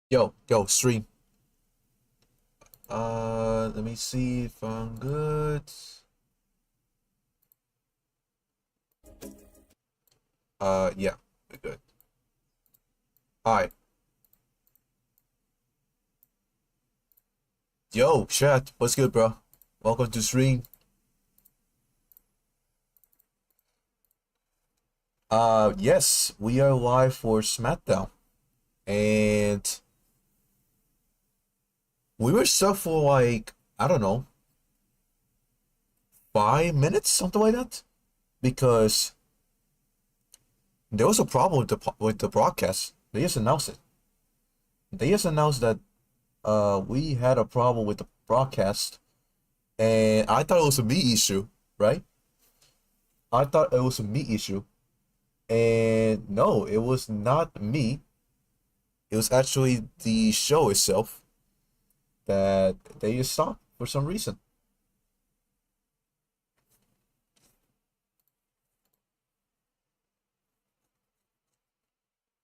Yo, stream. Let me see if I'm good. Yeah, we're good. Hi. Yo, chat. What's good, bro? Welcome to stream. Yes, we are live for SmackDown. And we were stuck for like, I don't know, 5 minutes, something like that. Because there was a problem with the broadcast. They just announced it. They just announced that we had a problem with the broadcast, and I thought it was a me issue, right? I thought it was a me issue, and no, it was not me. It was actually the show itself that they just stopped for some reason.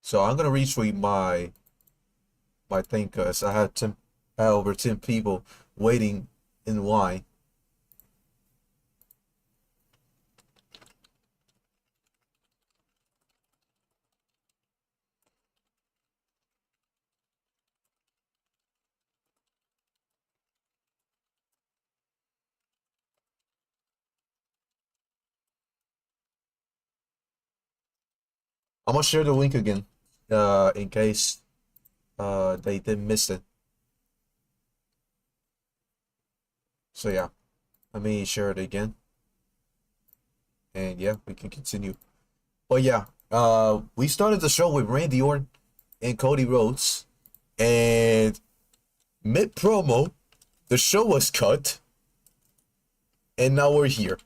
So I'm gonna retweet my thing because I had over 10 people waiting in line. I'm gonna share the link again, in case they didn't miss it. So yeah, let me share it again, and yeah, we can continue. But yeah, we started the show with Randy Orton and Cody Rhodes, and mid promo, the show was cut, and now we're here.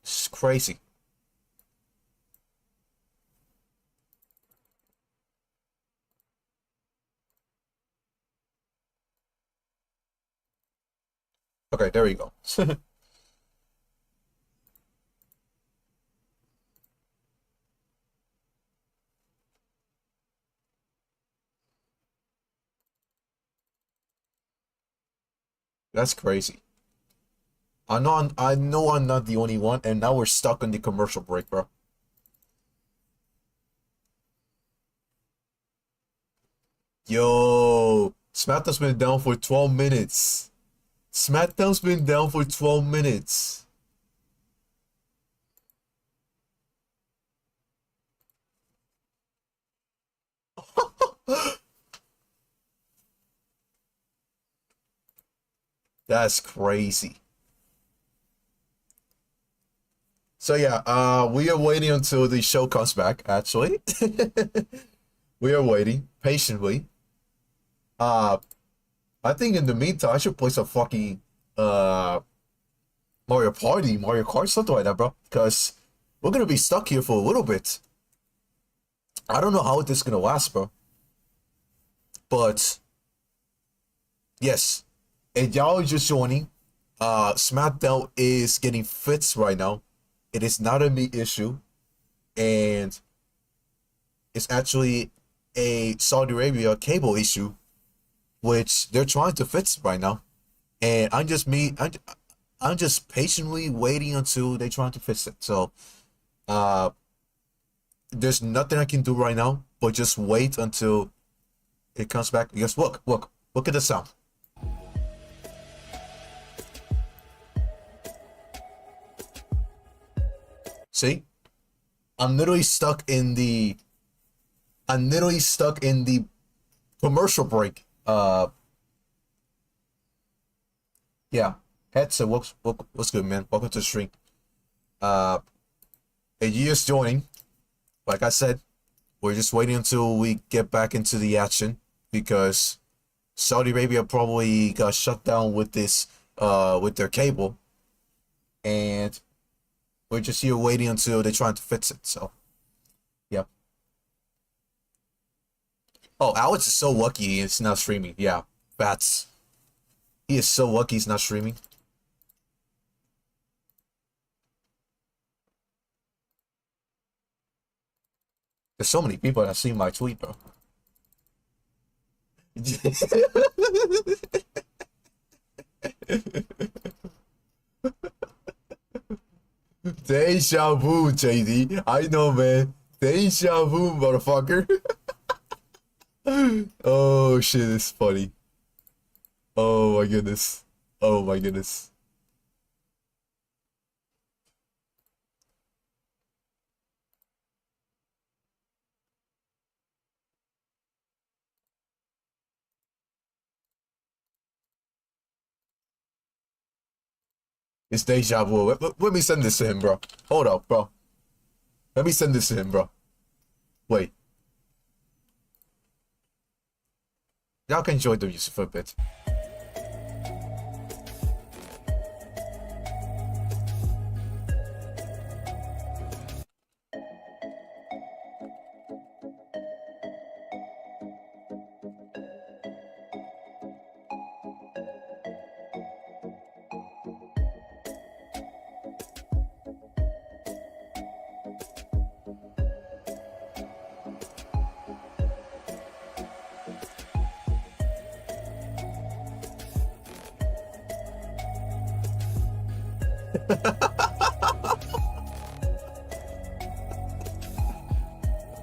It's crazy. Okay, there we go. That's crazy. I know I'm not the only one, and now we're stuck on the commercial break, bro. Yo, SmackDown's been down for 12 minutes. SmackDown's been down for 12 minutes. That's crazy. So yeah, we are waiting until the show comes back, actually. We are waiting patiently. Uh, I think in the meantime, I should play some fucking uh Mario Party, Mario Kart, something like that, bro. Because we're gonna be stuck here for a little bit. I don't know how this is gonna last, bro. But yes, and y'all are just joining. SmackDown is getting fits right now. It is not a me issue, and it's actually a Saudi Arabia cable issue, which they're trying to fix right now. And I'm just patiently waiting until they try to fix it. So uh, there's nothing I can do right now, but just wait until it comes back. Because look at the sound. See, I'm literally stuck in the I'm literally stuck in the commercial break. Yeah, headset. What's good, man? Welcome to the stream. Uh, and you just joining. Like I said, we're just waiting until we get back into the action because Saudi Arabia probably got shut down with this with their cable, and we're just here waiting until they're trying to fix it. So yeah. Oh, Alex is so lucky it's not streaming. Yeah, that's he is so lucky he's not streaming. There's so many people that seen my tweet, bro. Deja vu, JD. I know, man. Deja vu, motherfucker. Oh, shit, it's funny. Oh, my goodness. Oh, my goodness. It's deja vu. Let me send this to him, bro. Hold up, bro. Let me send this to him, bro. Wait. Y'all can enjoy the music for a bit.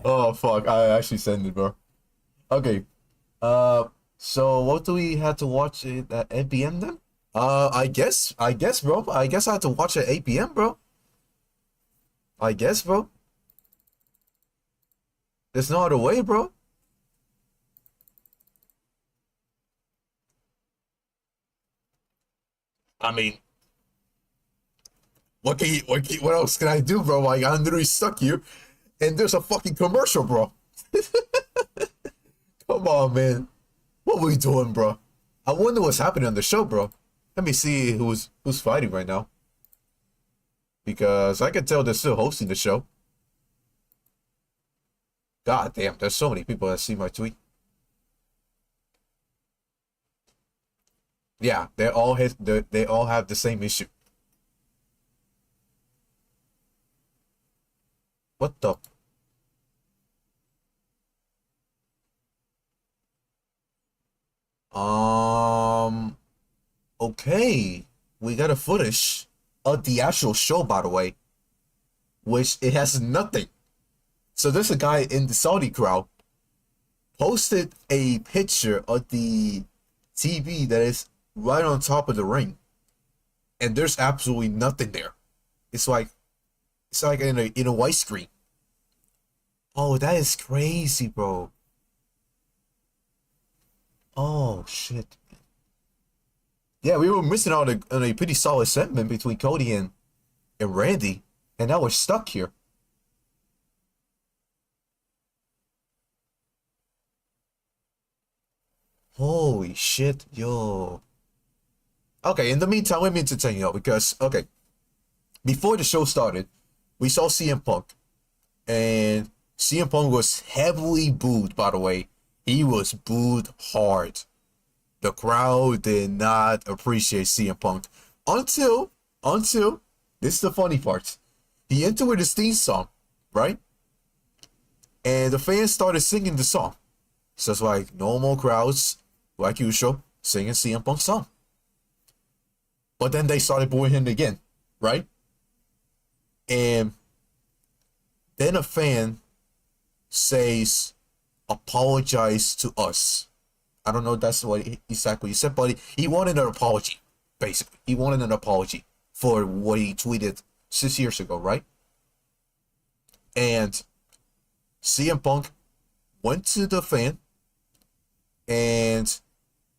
Oh, fuck. I actually sent it, bro. Okay. So what do we have to watch it at 8 p.m. then? I guess, bro. I guess I have to watch at 8 p.m., bro. I guess, bro. There's no other way, bro. I mean, what else can I do, bro? Like, I'm literally stuck here, and there's a fucking commercial, bro. Come on, man. What are we doing, bro? I wonder what's happening on the show, bro. Let me see who's fighting right now. Because I can tell they're still hosting the show. God damn, there's so many people that see my tweet. Yeah, they all have the same issue. What the? Okay. We got a footage of the actual show, by the way, which it has nothing. So there's a guy in the Saudi crowd posted a picture of the TV that is right on top of the ring, and there's absolutely nothing there. It's like in a white screen. Oh, that is crazy, bro. Oh shit. Yeah, we were missing out on a pretty solid segment between Cody and Randy, and now we're stuck here. Holy shit, yo. Okay, in the meantime, let me entertain you because, okay, before the show started, we saw CM Punk, and CM Punk was heavily booed, by the way. He was booed hard. The crowd did not appreciate CM Punk until, this is the funny part. He entered with his theme song, right? And the fans started singing the song. So it's like normal crowds, like usual, singing CM Punk's song. But then they started booing him again, right? And then a fan says, apologize to us. I don't know if that's what exactly he said, but he wanted an apology, basically. He wanted an apology for what he tweeted 6 years ago, right? And CM Punk went to the fan and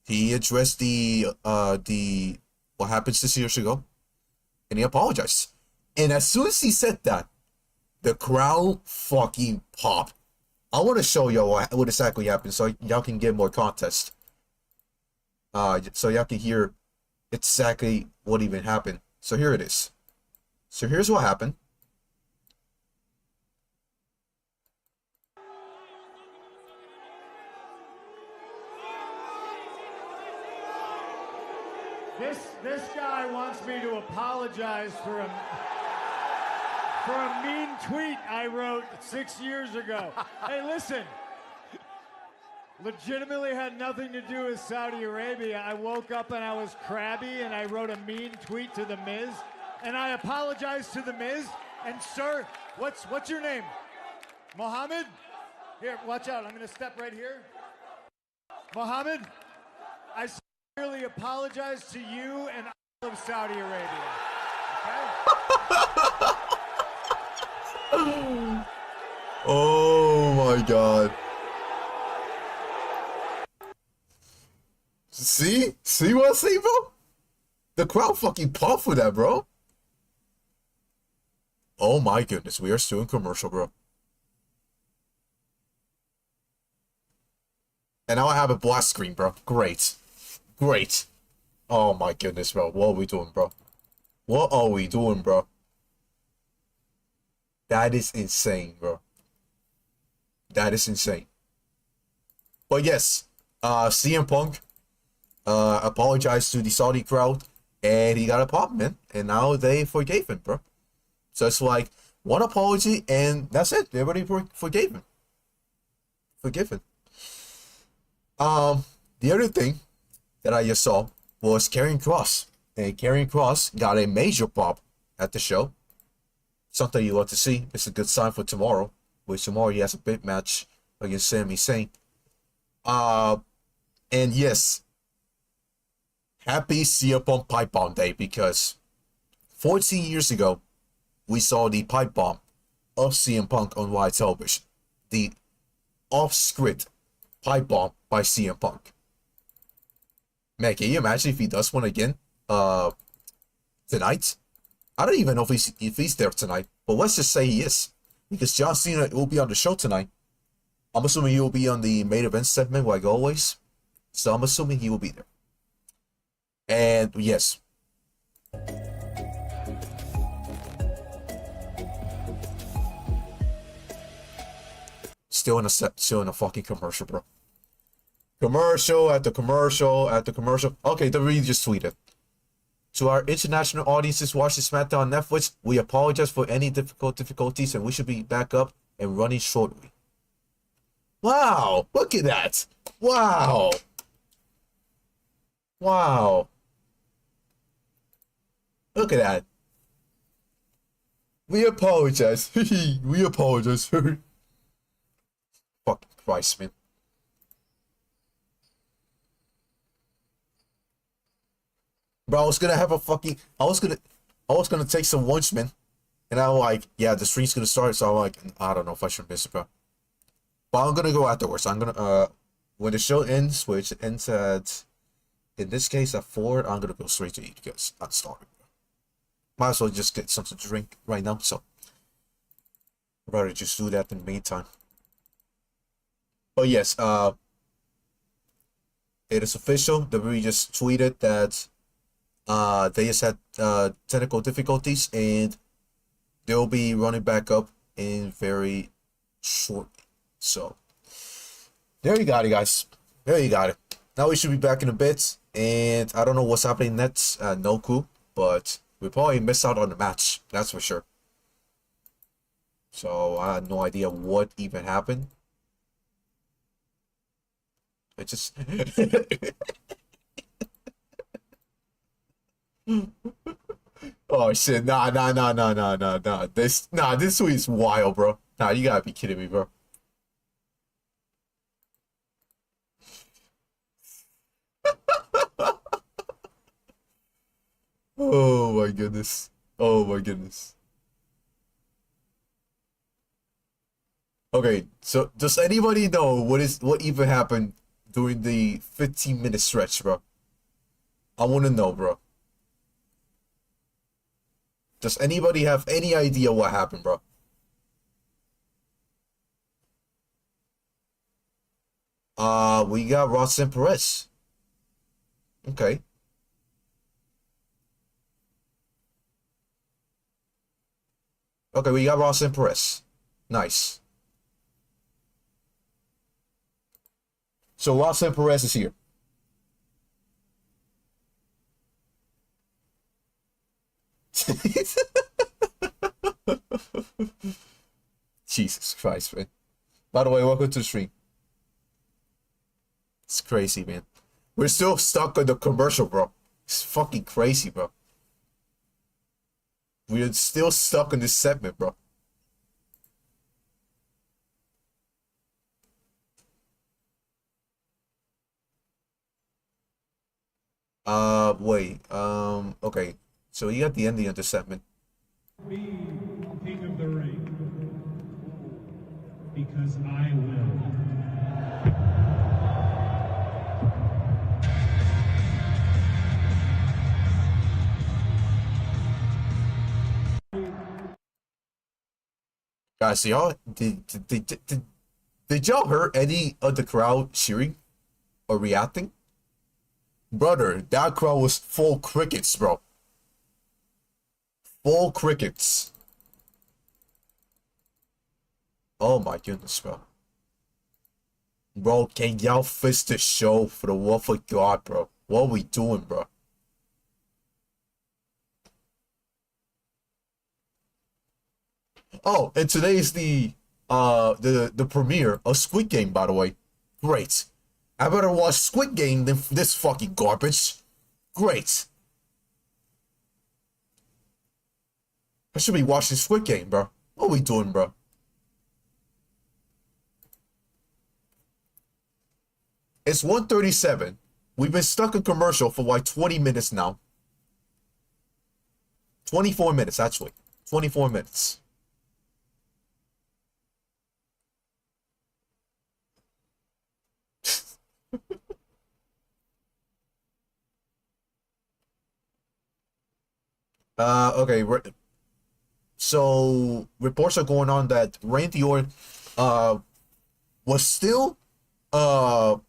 he addressed the what happened 6 years ago, and he apologized. And as soon as he said that, the crowd fucking popped. I want to show y'all what exactly happened so y'all can get more context. So y'all can hear exactly what even happened. So here it is. So here's what happened. This guy wants me to apologize for him. for a mean tweet I wrote 6 years ago. Hey, listen. Legitimately had nothing to do with Saudi Arabia. I woke up and I was crabby and I wrote a mean tweet to The Miz. And I apologized to The Miz. And sir, what's your name? Mohammed? Here, watch out. I'm going to step right here. Mohammed, I sincerely apologize to you and all of Saudi Arabia. Okay? Oh my god. See? See what I say, bro? The crowd fucking pumped for that, bro. Oh my goodness, we are still in commercial, bro. And now I have a blast screen, bro. Great. Great. Oh my goodness, bro. What are we doing, bro? What are we doing, bro? That is insane, bro. That is insane. But yes, CM Punk apologized to the Saudi crowd, and he got a pop, man. And now they forgave him, bro. So it's like one apology, and that's it. Everybody forgave him. Forgiven. The other thing that I just saw was Karrion Kross, and Karrion Kross got a major pop at the show. Something you want to see. It's a good sign for tomorrow. Which tomorrow he has a big match against Sami Zayn. And yes, happy CM Punk Pipe Bomb Day, because 14 years ago, we saw the pipe bomb of CM Punk on Wyatt television. The off-script pipe bomb by CM Punk. Man, can you imagine if he does one again tonight? I don't even know if he's there tonight, but let's just say he is. Because John Cena will be on the show tonight. I'm assuming he will be on the main event segment like always. So I'm assuming he will be there. And yes. Still in a fucking commercial, bro. Commercial after commercial after commercial. Okay, WWE just tweeted. To our international audiences watching SmackDown on Netflix, we apologize for any difficulties, and we should be back up and running shortly. Wow, look at that. Wow. Wow. Look at that. We apologize. We apologize. Fucking Christ, man. Bro, I was gonna have a fucking I was gonna take some lunch, man. And I'm like, yeah, the stream's gonna start, so I'm like, I don't know if I should miss it, bro. But I'm gonna go afterwards. I'm gonna when the show ends, which ends at, in this case at 4, I'm gonna go straight to eat because I'm starving. Might as well just get something to drink right now, so I'd rather just do that in the meantime. But yes, it is official. WWE just tweeted that they just had technical difficulties, and they'll be running back up in very shortly. So there you got it, guys. There you got it. Now we should be back in a bit, and I don't know what's happening next. No clue, but we probably missed out on the match. That's for sure. So I had no idea what even happened. It just oh shit, nah. This tweet's wild, bro. Nah, you gotta be kidding me, bro. Oh my goodness. Oh my goodness. Okay, so does anybody know what even happened during the 15-minute stretch, bro? I wanna know, bro. Does anybody have any idea what happened, bro? We got Ross and Perez. Okay. Okay, we got Ross and Perez. Nice. So Ross and Perez is here. Jesus Christ, man. By the way, welcome to the stream. It's crazy, man. We're still stuck on the commercial, bro. It's fucking crazy, bro. We're still stuck in this segment, bro. Wait. Okay. So you got the ending of the segment. Be king of the ring. Because I will. Guys, y'all did y'all hear any of the crowd cheering or reacting? Brother, that crowd was full crickets, bro. Full crickets. Oh my goodness, bro. Bro, can y'all fix this show for the love of God, bro? What are we doing, bro? Oh, and today is the premiere of Squid Game, by the way. Great. I better watch Squid Game than this fucking garbage. Great. I should be watching Squid Game, bro. What are we doing, bro? It's 1:37. We've been stuck in commercial for like 20 minutes now. 24 minutes, actually. 24 minutes. Okay. So reports are going on that Randy Orton was still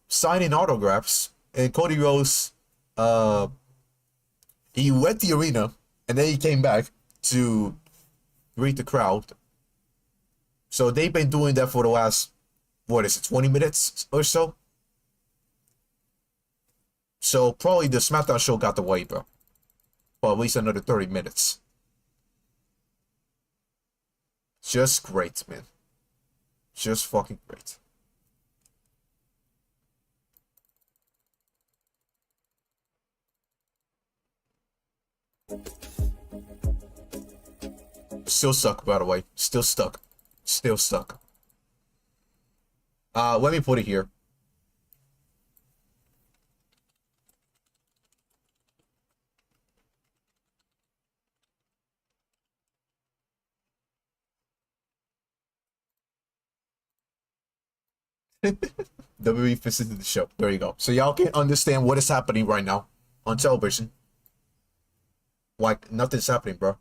signing autographs, and Cody Rhodes he left the arena and then he came back to greet the crowd. So they've been doing that for the last, what is it, 20 minutes or so? So probably the SmackDown show got away, bro. For at least another 30 minutes. Just great, man. Just fucking great. Still stuck, by the way. Still stuck. Still stuck. Let me put it here. WWE visited the show. There you go. So y'all can understand what is happening right now on television. Like, nothing's happening, bro.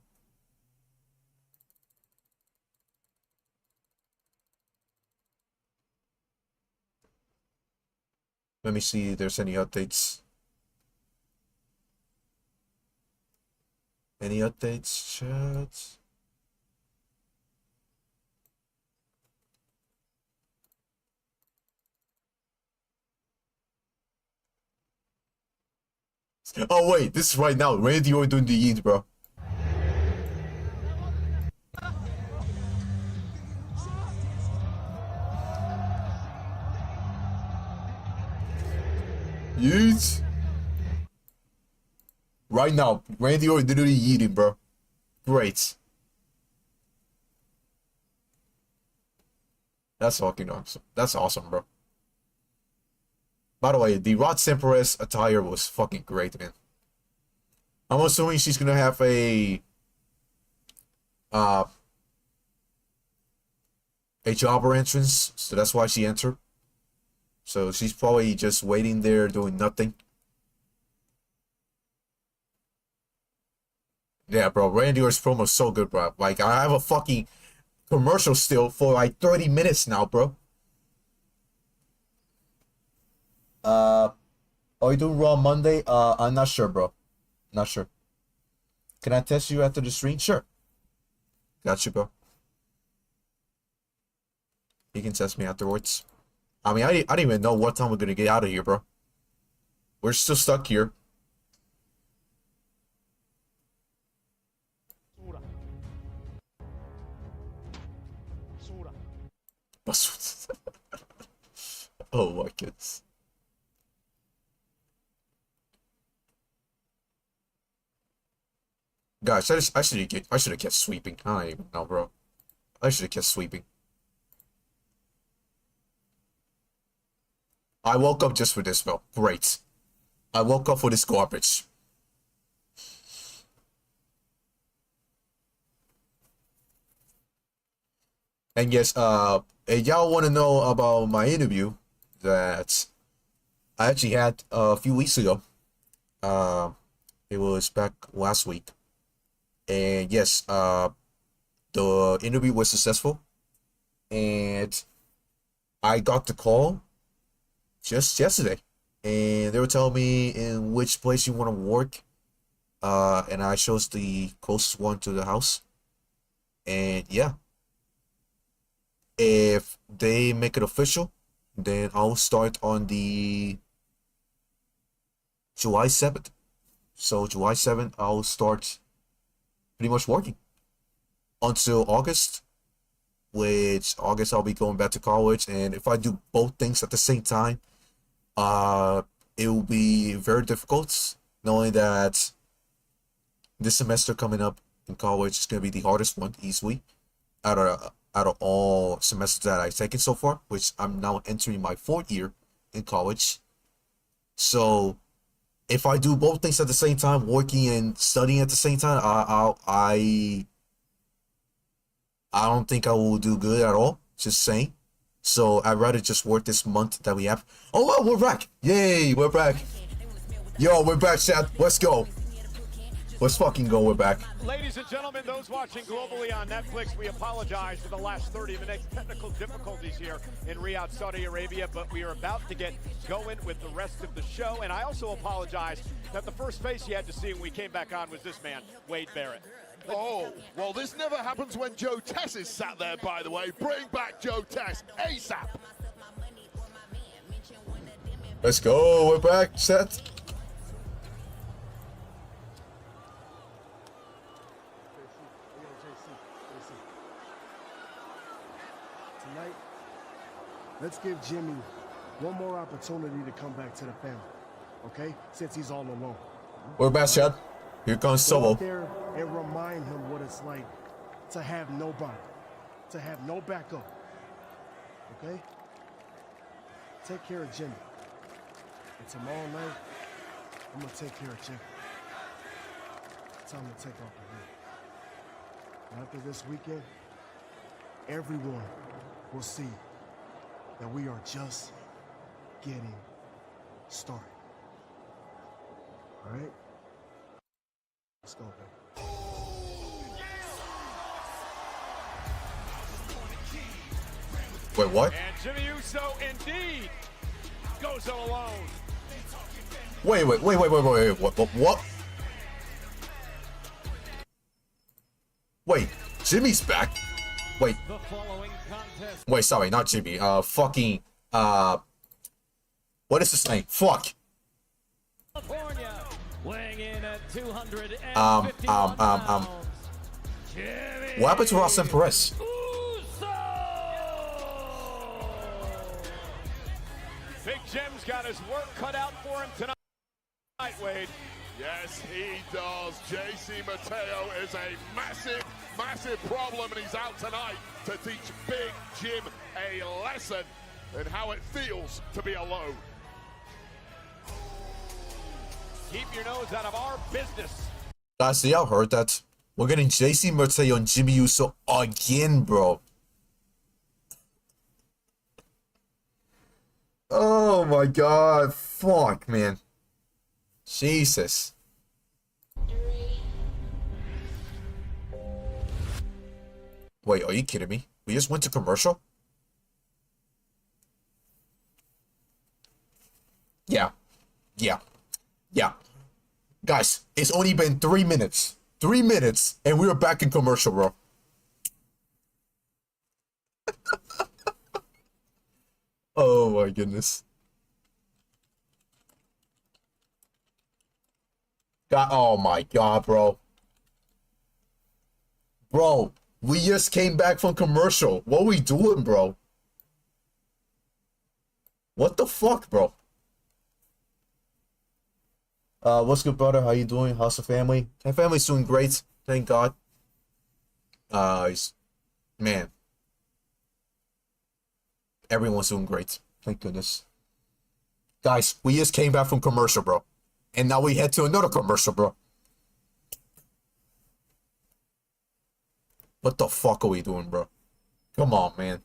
Let me see if there's any updates. Any updates, chat? Oh wait, this is right now. Randy Orton doing the yeet, bro. Yeet. Right now, Randy Orton doing the yeeting, bro. Great. That's fucking awesome. That's awesome, bro. By the way, the Rod Empress attire was fucking great, man. I'm assuming she's gonna have a jobber entrance, so that's why she entered. So she's probably just waiting there doing nothing. Yeah, bro, Randy Orton's promo is so good, bro. Like, I have a fucking commercial still for like 30 minutes now, bro. Are you doing Raw Monday? I'm not sure, bro. Not sure. Can I test you after the stream? Sure. Got you, bro. You can test me afterwards. I mean, I don't even know what time we're gonna get out of here, bro. We're still stuck here. Oh my goodness. Gosh, I should have kept sweeping. I don't even know, bro. I should have kept sweeping. I woke up just for this, bro. Great. I woke up for this garbage. And yes, if y'all want to know about my interview that I actually had a few weeks ago. It was back last week. And yes, the interview was successful. And I got the call just yesterday. And they were telling me in which place you want to work. And I chose the closest one to the house. And yeah. If they make it official, then I'll start on the July 7th. So July 7th, I'll start pretty much working until August. Which August I'll be going back to college, and if I do both things at the same time, it will be very difficult, knowing that this semester coming up in college is going to be the hardest one easily out of all semesters that I've taken so far, which I'm now entering my 4th year in college. So if I do both things at the same time, working and studying at the same time, I don't think I will do good at all. Just saying. So I'd rather just work this month that we have. Oh, well, we're back! Yay, we're back! Yo, we're back, chat. Let's go. Let's fucking go. We're back. Ladies and gentlemen, those watching globally on Netflix, we apologize for the last 30 minutes. Technical difficulties here in Riyadh, Saudi Arabia, but we are about to get going with the rest of the show. And I also apologize that the first face you had to see when we came back on was this man, Wade Barrett. Oh, well, this never happens when Joe Tess is sat there, by the way. Bring back Joe Tess ASAP. Let's go. We're back, chat. Tonight, let's give Jimmy one more opportunity to come back to the family, okay? Since he's all alone. We're back, chat. Here comes Go Solo. out there and remind him what it's like to have nobody, to have no backup, okay? Take care of Jimmy. And tomorrow night, I'm gonna take care of Jimmy. It's time to take off the ring. And after this weekend, everyone will see that we are just getting started. All right? Let's go, baby. Wait, what? And Jimmy Uso indeed goes it alone. Wait. What? Wait, Jimmy's back? Wait. The following contest. Wait, sorry, not Jimmy. Fucking, what is his name? Fuck. California, weighing in at 251 Jimmy What happened to Ross and Perez? Uso! Big Jim's got his work cut out for him tonight, Wade. Yes, he does. JC Mateo is a massive, massive problem, and he's out tonight to teach Big Jim a lesson in how it feels to be alone. Keep your nose out of our business. Guys, see, y'all heard that? We're getting JC Mateo and Jimmy Uso again, bro. Oh my god. Fuck, man. Jesus. Wait, are you kidding me? We just went to commercial? Yeah. Guys, it's only been 3 minutes. 3 minutes, and we were back in commercial, bro. Oh my goodness. God, oh my god, bro. Bro, we just came back from commercial. What are we doing, bro? What the fuck, bro? What's good, brother? How you doing? How's the family? My family's doing great. Thank God. Man. Everyone's doing great. Thank goodness. Guys, we just came back from commercial, bro. And now we head to another commercial, bro. What the fuck are we doing, bro? Come on, man.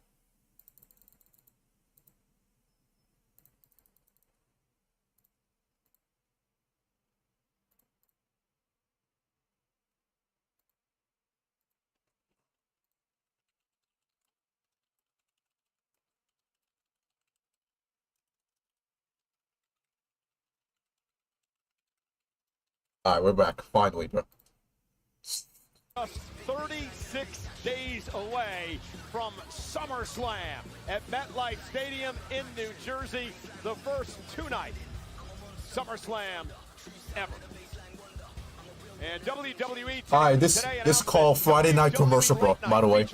Alright, we're back. Finally, bro. Just 36 days away from SummerSlam at MetLife Stadium in New Jersey. The first two-night SummerSlam ever. And WWE Alright, this called Friday Night Commercial, bro, by the way.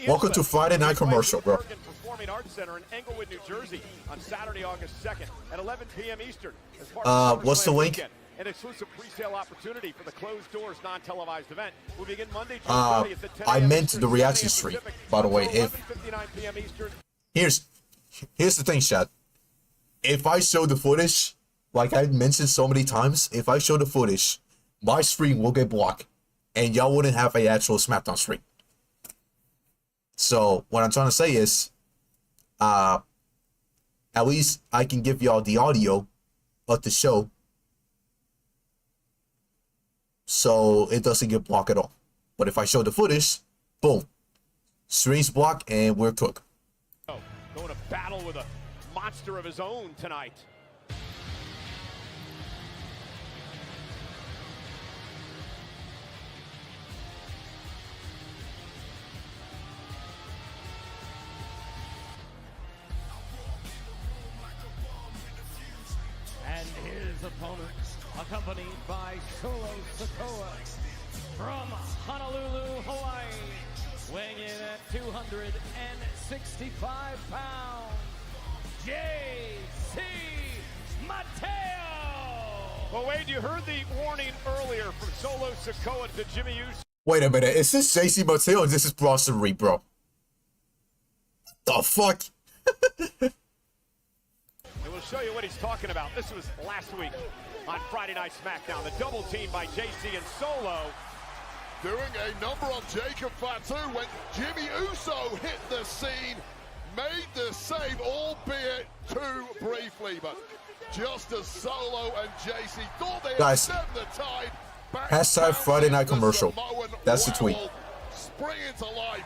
Welcome to Friday Night Commercial, bro. Performing Arts Center in Englewood, New Jersey on Saturday, August 2nd at 11 p.m. Eastern. As part of what's the link? Weekend. An exclusive pre-sale opportunity for the closed doors non-televised event will begin Monday, June 30th at 10 I a.m. meant Eastern, the reaction 10 a.m. stream, Pacific, by the way. until If 11:59 p.m. Eastern. here's the thing, Chad. If I show the footage, like I mentioned so many times, if I show the footage, my stream will get blocked, and y'all wouldn't have an actual SmackDown stream. So what I'm trying to say is, at least I can give y'all the audio of the show, so it doesn't get blocked at all. But if I show the footage, boom, stream's blocked and we're cooked. Going to battle with a monster of his own tonight. And his opponent, accompanied by Solo Sikoa from Honolulu, Hawaii, weighing in at 265 pounds, J.C. Mateo! Well, Wade, you heard the warning earlier from Solo Sikoa to Jimmy Uso. Wait a minute, is this JC Mateo or this is Bronson Reed, bro? The fuck? And we'll show you what he's talking about. This was last week on Friday Night SmackDown. The double team by JC and Solo. Doing a number on Jacob Fatu when Jimmy Uso hit the scene, made the save, albeit too briefly, but just as Solo and JC thought they had stemmed the tide, Hashtag Friday Night Commercial. That's the tweet. Spring into life.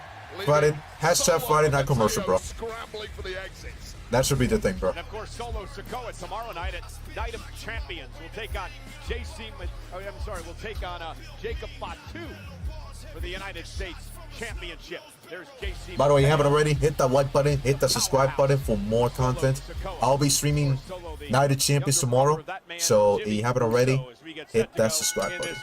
Hashtag Friday Night Commercial, bro. Scrambling for the exits. That should be the thing, bro. And of course, Solo Sikoa tomorrow night at Night of Champions will take on we'll take on Jacob Fatu for the United States Championship. There's JC. By the way, you haven't already, hit that like button, hit the subscribe button for more content. I'll be streaming Night of Champions tomorrow, so if you haven't already, hit that subscribe button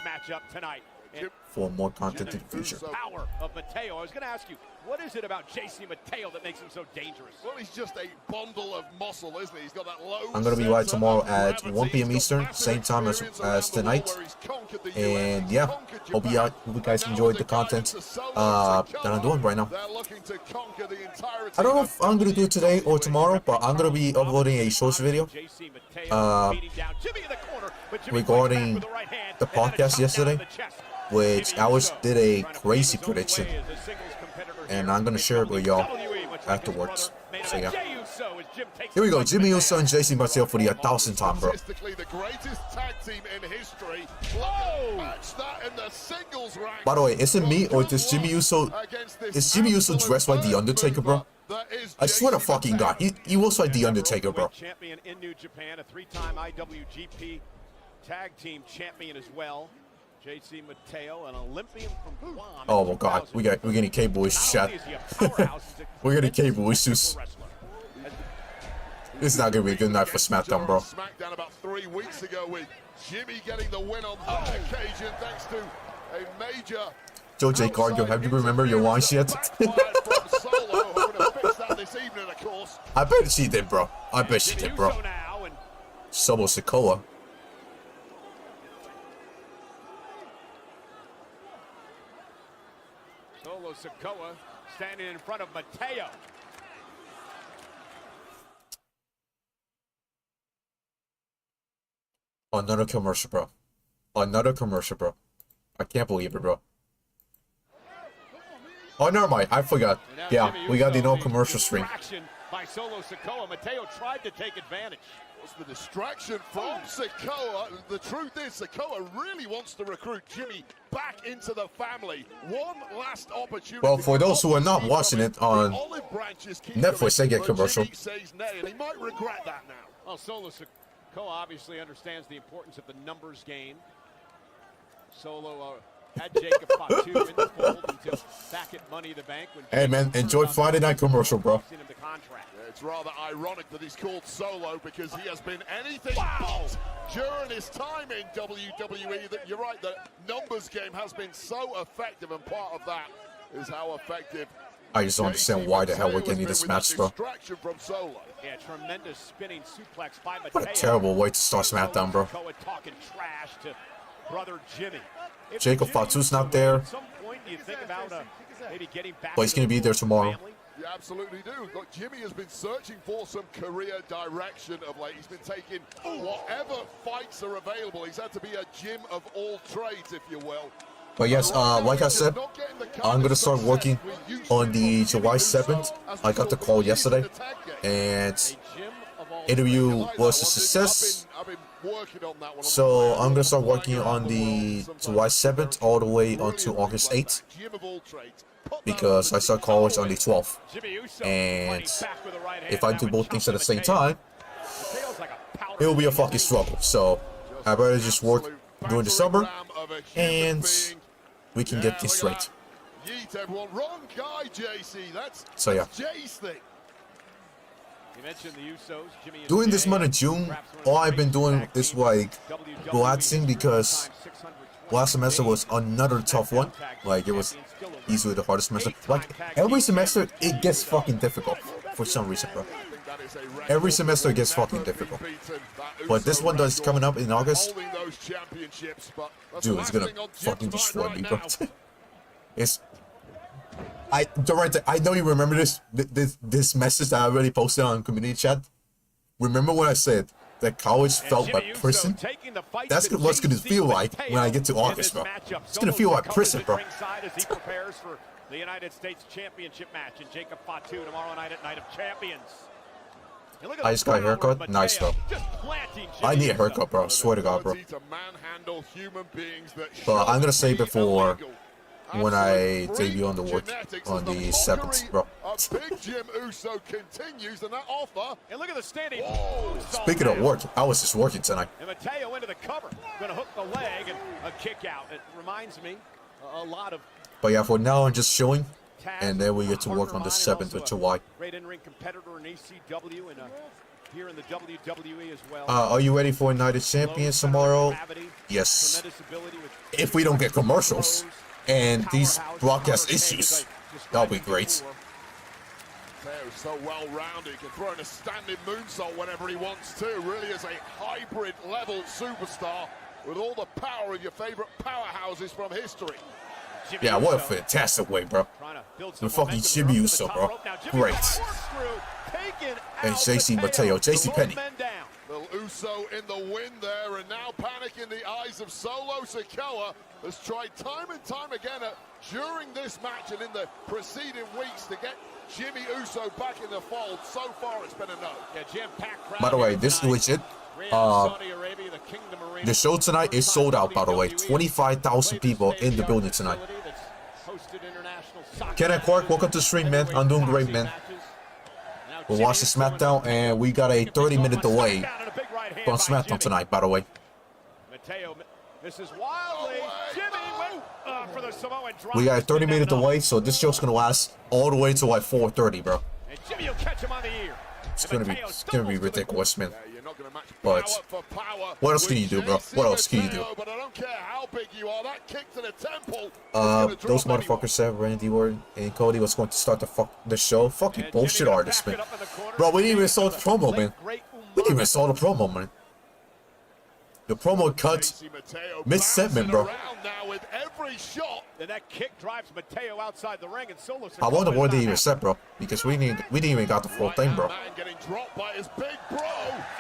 for more content in the future. Power of Mateo. I was going to ask you, what is it about JC Mateo that makes him so dangerous? Well, he's just a bundle of muscle, isn't he? He's got that low. I'm going to be live tomorrow at 1 p.m. Eastern, same time as tonight. And yeah, hope you guys enjoyed the content that I'm doing right now. I don't know if I'm going to do it today or tomorrow, but I'm going to be uploading a shorts video regarding the podcast yesterday, which I did a crazy prediction, and I'm gonna share it with y'all afterwards. So yeah, here we go, Jimmy Uso and JC Mateo for the 1000th time, bro. By the way, is it me or is Jimmy Uso dressed like the Undertaker, bro? I swear to fucking God, he looks like the Undertaker, bro. Champion in New Japan, a three-time IWGP Tag Team Champion as well. JC Mateo, an Olympian from Guam. Oh my God, we're getting cable issues, chat. We're getting cable issues. This is not gonna be a good night for SmackDown, bro. SmackDown about 3 weeks ago with Jimmy getting the win on that occasion thanks to a major. Joe J. Cargill, have you remembered your lines yet? this evening, of course. I bet she did, bro. I bet she did, bro. Solo Sikoa. Solo Sikoa standing in front of Mateo. Another commercial, bro. Another commercial, bro. I can't believe it, bro. Oh, never mind. I forgot. Yeah, we got the no commercial stream. By Solo Sikoa, Mateo tried to take advantage. What's the distraction from Sikoa? The truth is, Sikoa really wants to recruit Jimmy back into the family. One last opportunity. Well, for those who are not watching it on Netflix, they get commercial. He says nay, and he might regret that now. Well, Solo Sikoa obviously understands the importance of the numbers game. Solo had Jacob Fatu in the fold until back at Money in the Bank. When hey, man, enjoy Friday Night commercial, bro. Yeah, it's rather ironic that he's called Solo because he has been anything but during his time in WWE. That you're right, the numbers game has been so effective, and part of that is how effective. I just don't understand why the hell we're getting this match, bro. From Solo. Yeah, tremendous spinning suplex by Mateo. What a terrible way to start SmackDown, bro. Talking trash to brother Jimmy. Jacob Fatu's not there. At some point, do you think about maybe getting back But he's going to be there tomorrow. You absolutely do. Look, Jimmy has been searching for some career direction of late. He's been taking whatever fights are available. He's had to be a gym of all trades, if you will. But yes, like I said, I'm going to start working on the July 7th. I got the call yesterday, and interview was a success. So I'm going to start working on the July 7th all the way until August 8th, because I start college on the 12th. And if I do both things at the same time, it will be a fucking struggle. So I better just work during the summer, and we can get this straight. So yeah. During this month of June, all I've been doing is like relaxing, because last semester was another tough one. Like, it was easily the hardest semester. Like, every semester it gets fucking difficult for some reason, bro. Every semester it gets fucking difficult. But this one that's coming up in August, dude, it's gonna fucking destroy me, bro. I know you remember this message that I already posted on community chat. Remember when I said that college felt like prison? That's what's gonna feel like when I get to August, bro. It's gonna feel like prison, bro. The United States Championship match in Jacob Fatu tomorrow night at Night of Champions. I just got a haircut. Nice, though. I need a haircut, bro. I swear to God, bro. But I'm gonna save it for when I debut on the work on the 7th, bro. Speaking of work, I was just working tonight. And Mateo into the cover, gonna hook the leg and a kick out. It reminds me a lot of. But yeah, for now I'm just showing, and then we get to work on the 7th of July. Great in-ring competitor in ECW and here in the WWE as well. Are you ready for Night of Champions tomorrow? Yes. If we don't get commercials and these broadcast issues, that'll be great. So well-rounded, he can throw in a standing moonsault whenever he wants to. Really is a hybrid level superstar with all the power of your favorite powerhouses from history. Yeah, what a fantastic way, bro. The fucking Jimmy Uso, bro. Great. And JC Mateo, JC Penny. Little Uso in the wind there, and now panic in the eyes of Solo Sikoa. Has tried time and time again during this match and in the preceding weeks to get Jimmy Uso back in the fold. So far, it's been a no. By the way, this is legit. The show tonight is sold out, by the way. 25,000 people in the building tonight. Kenneth Clark, welcome to the stream, man. I'm doing great, man. We're watching SmackDown, and we got a 30-minute delay from SmackDown tonight, by the way. We got a 30-minute delay, so this show's gonna last all the way to like 4:30, bro. It's gonna be ridiculous, man. gonna match But power for power what else can with you do, bro? JC What else can you do? Mateo, but I don't care how big you are, that kick to the temple. Those motherfuckers said Randy Orton and Cody was going to start the show. Fucking bullshit artists, man. Bro, we didn't even saw the promo, man. We didn't even saw the promo, man. The promo cut mid-segment, bro. With every shot. And that kick drives Mateo outside the ring, and Solo I wonder what they even said, bro. Because we didn't even got the full thing, bro. Man getting dropped by his big bro.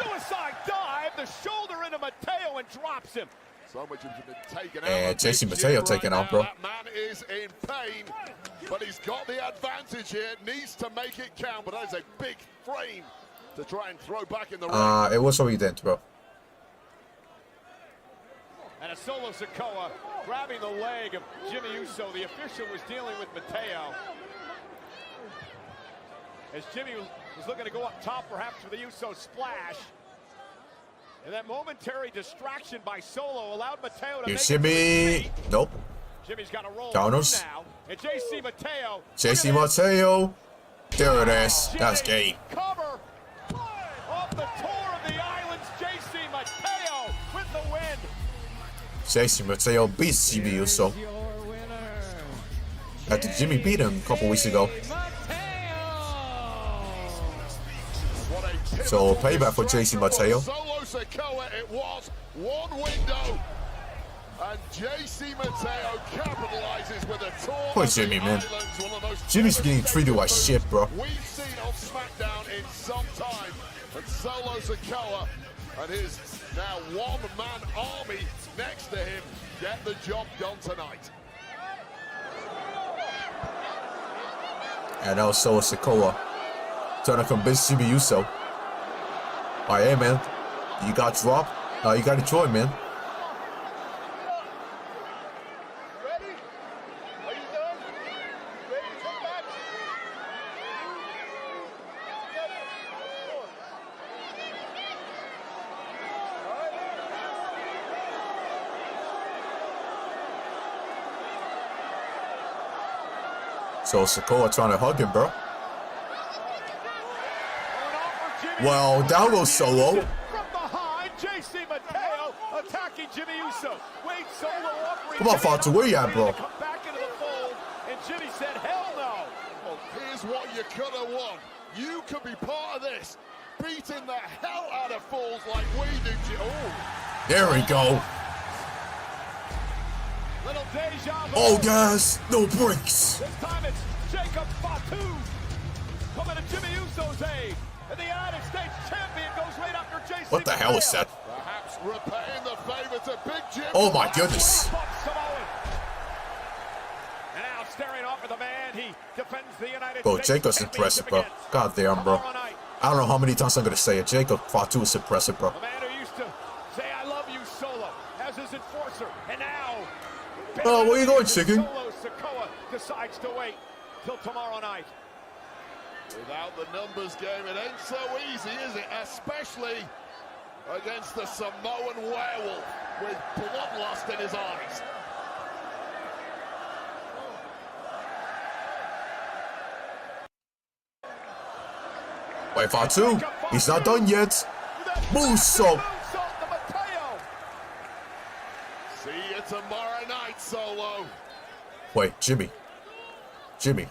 Suicide dive, the shoulder into Mateo and drops him. So much has been taken out. And JC Mateo taken out, bro. That man is in pain, but he's got the advantage here. Needs to make it count, but that is a big frame to try and throw back in the ring. It was already dent, bro. And a Solo Sikoa grabbing the leg of Jimmy Uso. The official was dealing with Mateo. As Jimmy was looking to go up top, perhaps for the Uso splash. And that momentary distraction by Solo allowed Mateo to make Jimmy. Nope. Jimmy's got to roll Counters. now. And JC Mateo. JC Mateo. There it is. That's game. Cover. Off the tour of the islands, JC Mateo with the win. JC Mateo beats Jimmy Uso. After Jimmy beat him a couple weeks ago. So payback for JC Mateo. Solo Sikoa, it was one window. And JC Mateo capitalizes with a tour. Poor Jimmy, man. Jimmy's getting treated like shit, bro. We've seen on SmackDown in some time. And Solo Sikoa and his now one-man army next to him get the job done tonight. And now Solo Sikoa trying to convince Jimmy Uso. Alright, hey, man. You got dropped. Now you got destroyed, man. So Sikoa trying to hug him, bro. Well, down goes Solo. From behind, JC Mateo attacking Jimmy Uso. Wait, Solo up. Come on, Fatu, where you at, bro? Come back into the fold, and Jimmy said, "Hell no." Well, here's what you could have won. You could be part of this, beating the hell out of fools like we do. There we go. Little deja vu. Oh, guys, no breaks. This time it's Jacob Fatu coming to Jimmy Uso's aid. And the United States champion goes right after JC. What the hell is that? Perhaps repaying the favor to Big Jim. Oh my goodness. And now staring off at the man, he defends the United Bro, States. Jacob's impressive, bro. God damn, bro. I don't know how many times I'm gonna say it. Jacob Fatu is impressive, bro. A man who used to say, "I love you," Solo, as his enforcer. And now, Oh, where you going, chicken? Solo Sikoa decides to wait till tomorrow night. Without the numbers game, it ain't so easy, is it? Especially against the Samoan werewolf with bloodlust in his eyes. Wait, Fatu. He's not done yet. Muso. See you tomorrow night, Solo. Wait, Jimmy. Jimmy.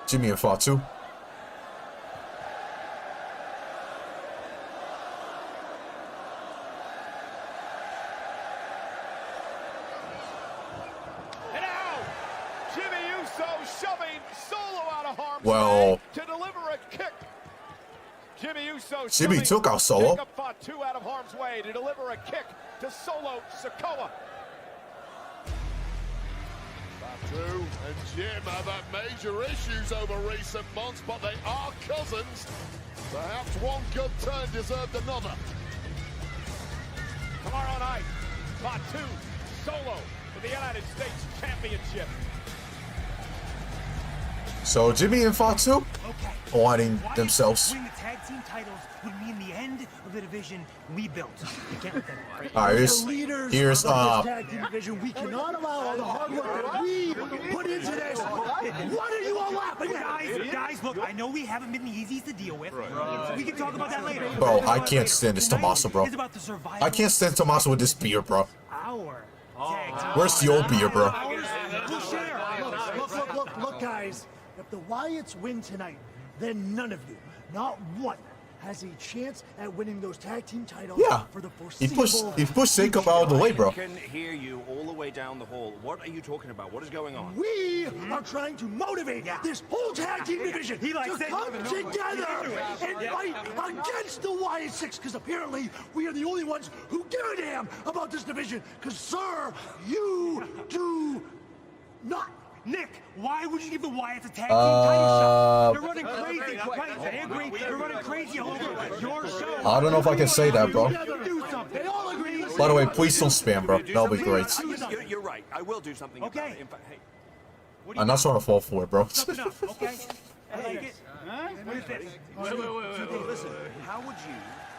Jimmy and Fatu. And now, Jimmy Uso shoving Solo out of harm's Well, way to deliver a kick. Jimmy Uso Jimmy took out Solo. Jacob Fatu out of harm's way to deliver a kick to Solo Sikoa. Fatu and Jim have had major issues over recent months, but they are cousins. Perhaps one good turn deserved another. Tomorrow night, Fatu, Solo for the United States Championship. So Jimmy and Fatu aligning themselves. Winning the tag team titles would mean the end of the division we built. You can't let that happen. All right, here's tag team division. We cannot allow all the hard work that we put into this. What are you all laughing at? Guys, look, I know we haven't been the easiest to deal with. We can talk about that later. Bro, I can't stand this Tommaso, bro. I can't stand Tommaso with this beer, bro. Where's the old beer, bro? Look, guys. If the Wyatts win tonight, then none of you, not one, has a chance at winning those tag team titles for the foreseeable. He pushed Jacob out of the way, bro. I can hear you all the way down the hall. What are you talking about? What is going on? We are trying to motivate this whole tag team division to come together and fight against the Wyatt Six, because apparently we are the only ones who give a damn about this division. Because, sir, you do not. Nick, why would you give the Wyatts a tag team title shot? They're running crazy. Right, I agree. They're running crazy all over your show. I don't know if I can say that, bro. By the way, please don't spam, bro. That'll be great. You're right. I will do something about it. In fact, hey. I'm not trying to fall for it, bro. Okay. I like it. What is this? Wait. Listen, how would you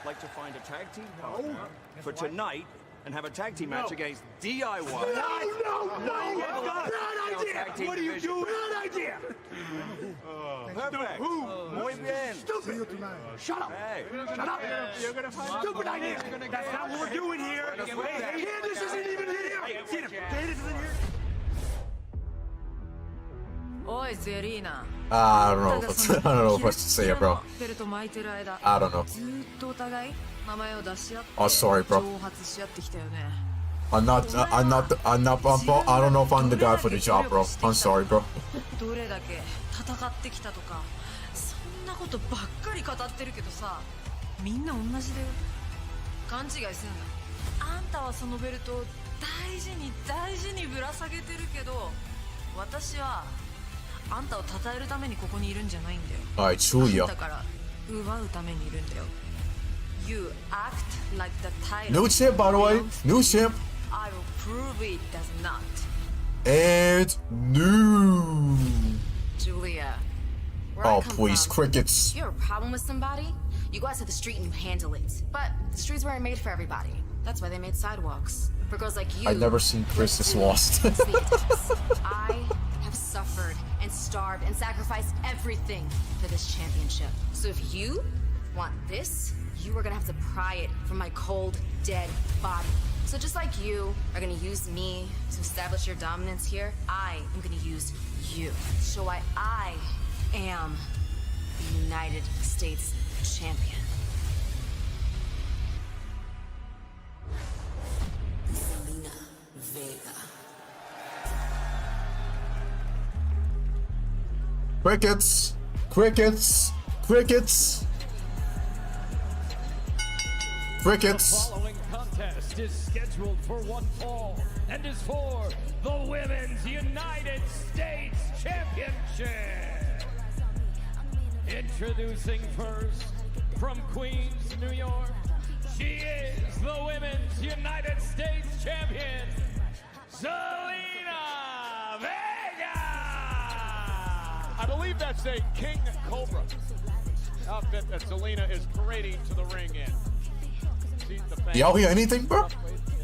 like to find a tag team partner for tonight and have a tag team match against DIY? No! Bad idea! What are you doing? Bad idea! Perfect. Muy bien. Stupid! Shut up! Hey. Shut up! You're gonna find Stupid idea! That's not what we're doing here. Hey, Candace isn't even here! Candace isn't here. Oi, Zelina. I don't know what to say, bro. I don't know. Oh, sorry, bro. I don't know if I'm the guy for the job, bro. I'm sorry, bro. どれだけ戦ってきたとか、そんなことばっかり語ってるけどさ、みんな同じだよ。勘違いすんな。あんたはそのベルトを大事にぶら下げてるけど、私はあんたを称えるためにここにいるんじゃないんだよ。はい、Giulia。だから奪うためにいるんだよ。You act like the title. New champ, by the way. New champ. I will prove it does not. And new. Giulia. Oh, please, crickets. You have a problem with somebody? You go out to the street and you handle it. But the streets weren't made for everybody. That's why they made sidewalks. For girls like you. I've never seen Chris this lost. I have suffered and starved and sacrificed everything for this championship. So if you want this, you are gonna have to pry it from my cold, dead body. So just like you are gonna use me to establish your dominance here, I am gonna use you. Show why I am the United States champion. Zelina Vega. Crickets. Crickets. Crickets. Crickets. The following contest is scheduled for one fall and is for the Women's United States Championship. Introducing first, from Queens, New York, she is the Women's United States Champion, Zelina Vega! I believe that's a King Cobra outfit that Zelina is parading to the ring in. Do y'all hear anything, bro?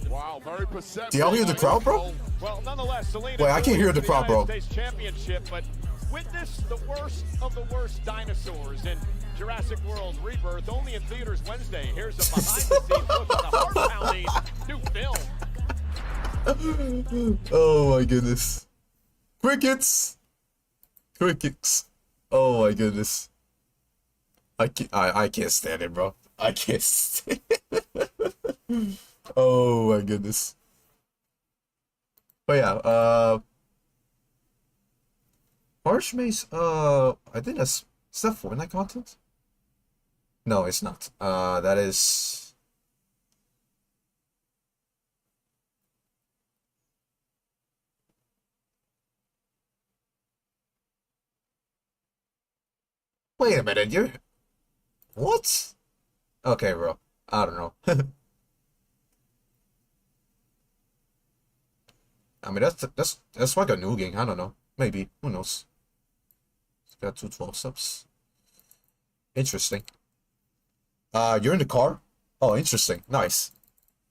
Wow, very perceptive. Do y'all hear the crowd, bro? Well, nonetheless, Zelina. Wait, I can't hear the crowd, bro. States Championship, but witness the worst of the worst dinosaurs in Jurassic World Rebirth, only in theaters Wednesday. Here's a behind-the-scenes look at the heart-pounding new film. Oh my goodness. Crickets. Crickets. Oh my goodness. I can't stand it, bro. I can't stand it. Oh my goodness. But yeah, Harsh Mace, I think is that Fortnite content? No, it's not. That is... Wait a minute, you're... What? Okay, bro. I don't know. I mean, that's like a new game. I don't know. Maybe. Who knows? It's got 2 12 subs. Interesting. You're in the car? Oh, interesting. Nice.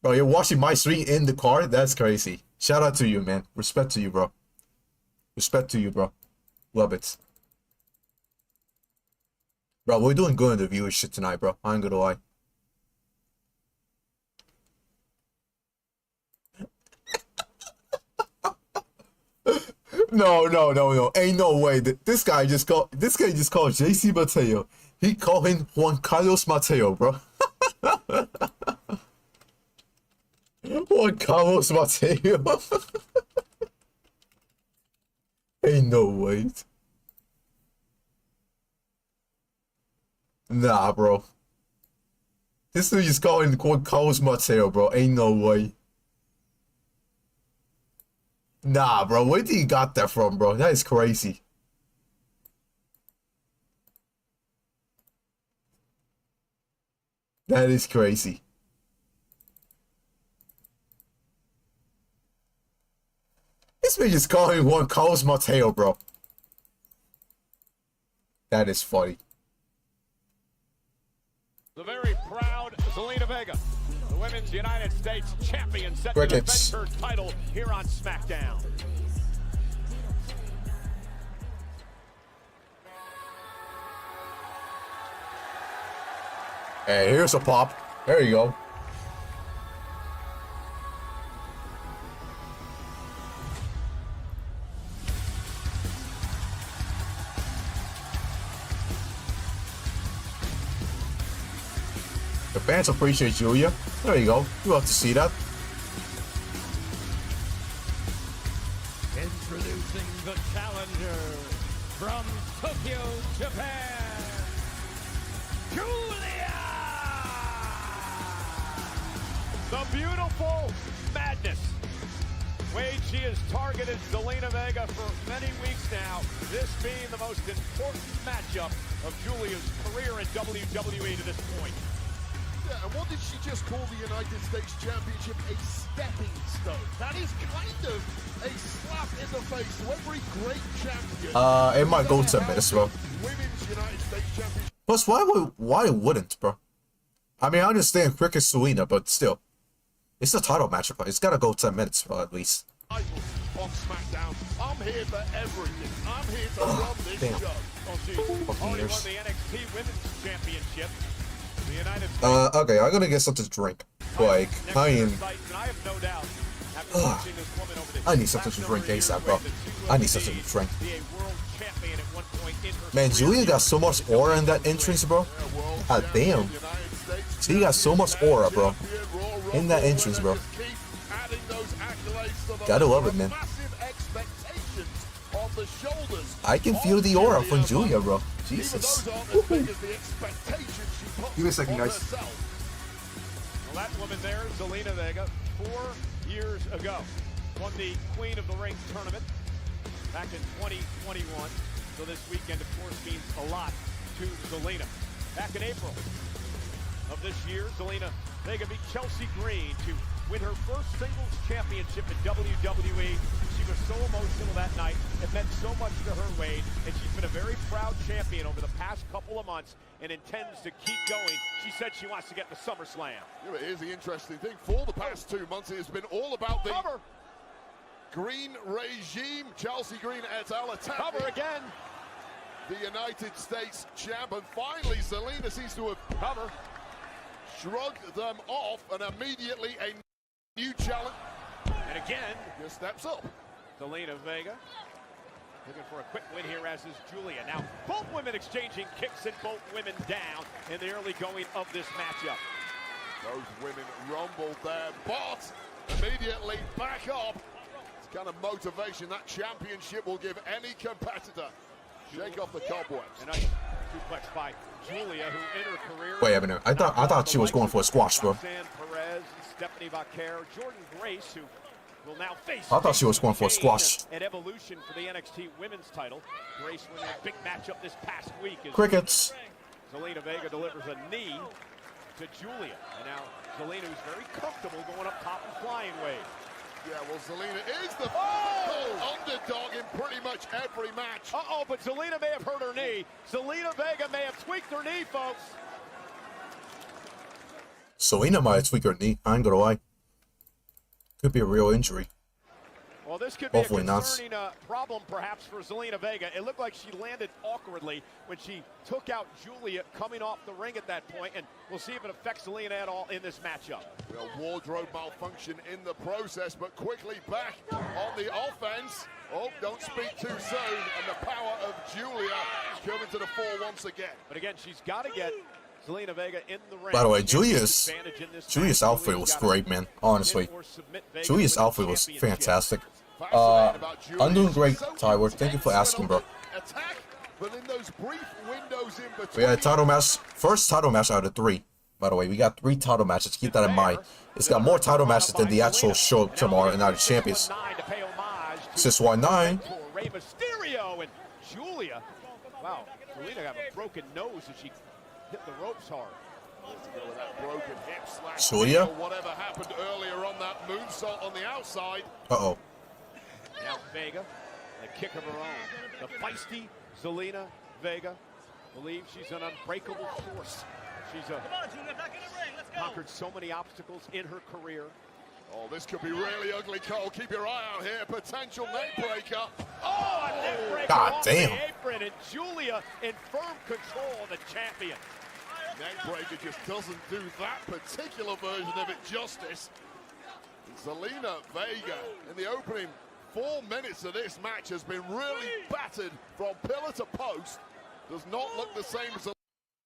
Bro, you're watching my stream in the car? That's crazy. Shout out to you, man. Respect to you, bro. Respect to you, bro. Love it. Bro, we're doing good in the viewership tonight, bro. I ain't gonna lie. No. Ain't no way. This guy just called JC Mateo. He called him Juan Carlos Mateo, bro. Juan Carlos Mateo. Ain't no way. Nah, bro. This dude just calling Juan Carlos Mateo, bro. Ain't no way. Nah, bro. Where did you got that from, bro? That is crazy. That is crazy. This man just calling Juan Carlos Mateo, bro. That is funny. The very proud Zelina Vega, the Women's United States Champion, set to defend her title here on SmackDown. Hey, here's a pop. There you go. The fans appreciate Giulia. There you go. You have to see that. Introducing the challenger from Tokyo, Japan, Giulia! The beautiful madness. Wade, she has targeted Zelina Vega for many weeks now, this being the most important matchup of Giulia's career in WWE to this point. Yeah, and what did she just call the United States Championship? A stepping stone. That is kind of a slap in the face to every great champion. It might go 10 minutes, bro. Women's United States Championship. Plus, why wouldn't, bro? I mean, I understand Cricket Zelina, but still. It's a title matchup. It's gotta go 10 minutes, bro, at least. On SmackDown. I'm here for everything. I'm here to run this show. Oh, she's already won the NXT Women's Championship. The United States. Okay, I'm gonna get something to drink. Like, I mean, I need something to drink ASAP, bro. I need something to drink. Man, Giulia got so much aura in that entrance, bro. God damn. She got so much aura, bro. In that entrance, bro. Gotta love it, man. I can feel the aura from Giulia, bro. Jesus. Give me a second, guys. Well, that woman there, Zelina Vega, 4 years ago, won the Queen of the Ring tournament back in 2021. So this weekend, of course, means a lot to Zelina. Back in April of this year, Zelina Vega beat Chelsea Green to win her first singles championship in WWE. She was so emotional that night. It meant so much to her, Wade, and she's been a very proud champion over the past couple of months and intends to keep going. She said she wants to get to SummerSlam. Yeah, but here's the interesting thing. For the past 2 months, it has been all about the cover. Green regime. Chelsea Green et al. Attack. Cover again. The United States champ, and finally Zelina seems to have cover. Shrugged them off, and immediately a new challenge. And again, just steps up. Zelina Vega looking for a quick win here, as is Giulia. Now, both women exchanging kicks and both women down in the early going of this matchup. Those women rumbled there, but immediately back up. It's kind of motivation that championship will give any competitor. Shake off the cobwebs. And a suplex by Giulia, who in her career. Wait a minute. I thought she was going for a squash, bro. Perez, Stephanie Vaquer, Jordan Grace, who will now face. I thought she was going for a squash. An evolution for the NXT Women's title. Grace winning a big matchup this past week. Crickets. Zelina Vega delivers a knee to Giulia, and now Zelina, who's very comfortable going up top and flying Wade. Yeah, well, Zelina is the underdog in pretty much every match. Uh-oh, but Zelina may have hurt her knee. Zelina Vega may have tweaked her knee, folks. Zelina might tweak her knee. I ain't gonna lie. Could be a real injury. Well, this could be Hopefully a not. concerning problem, perhaps, for Zelina Vega. It looked like she landed awkwardly when she took out Giulia coming off the ring at that point, and we'll see if it affects Zelina at all in this matchup. Well, wardrobe malfunction in the process, but quickly back on the offense. Oh, don't speak too soon, and the power of Giulia coming to the fore once again. But again, she's got to get Zelina Vega in the ring. By the way, Giulia's outfit was great, man. Honestly, Giulia's outfit was fantastic. I'm doing great, Tyler. Thank you for asking, bro. We had a title match, first title match out of 3. By the way, we got 3 title matches. Keep that in mind. It's got more title matches than the actual show tomorrow Night of Champions. 619. Rey Mysterio and Giulia. Wow, Zelina got a broken nose as she hit the ropes hard. With that broken hip slash. Giulia? Whatever happened earlier on that moonsault on the outside. Uh-oh. Now Vega, the kick of her own. The feisty Zelina Vega believes she's an unbreakable force. She's conquered so many obstacles in her career. Oh, this could be really ugly, Cole. Keep your eye out here. Potential neck breaker. Oh, a neck breaker God off damn. the apron, and Giulia in firm control of the champion. Neck breaker just doesn't do that particular version of it justice. Zelina Vega in the opening 4 minutes of this match has been really battered from pillar to post. Does not look the same as.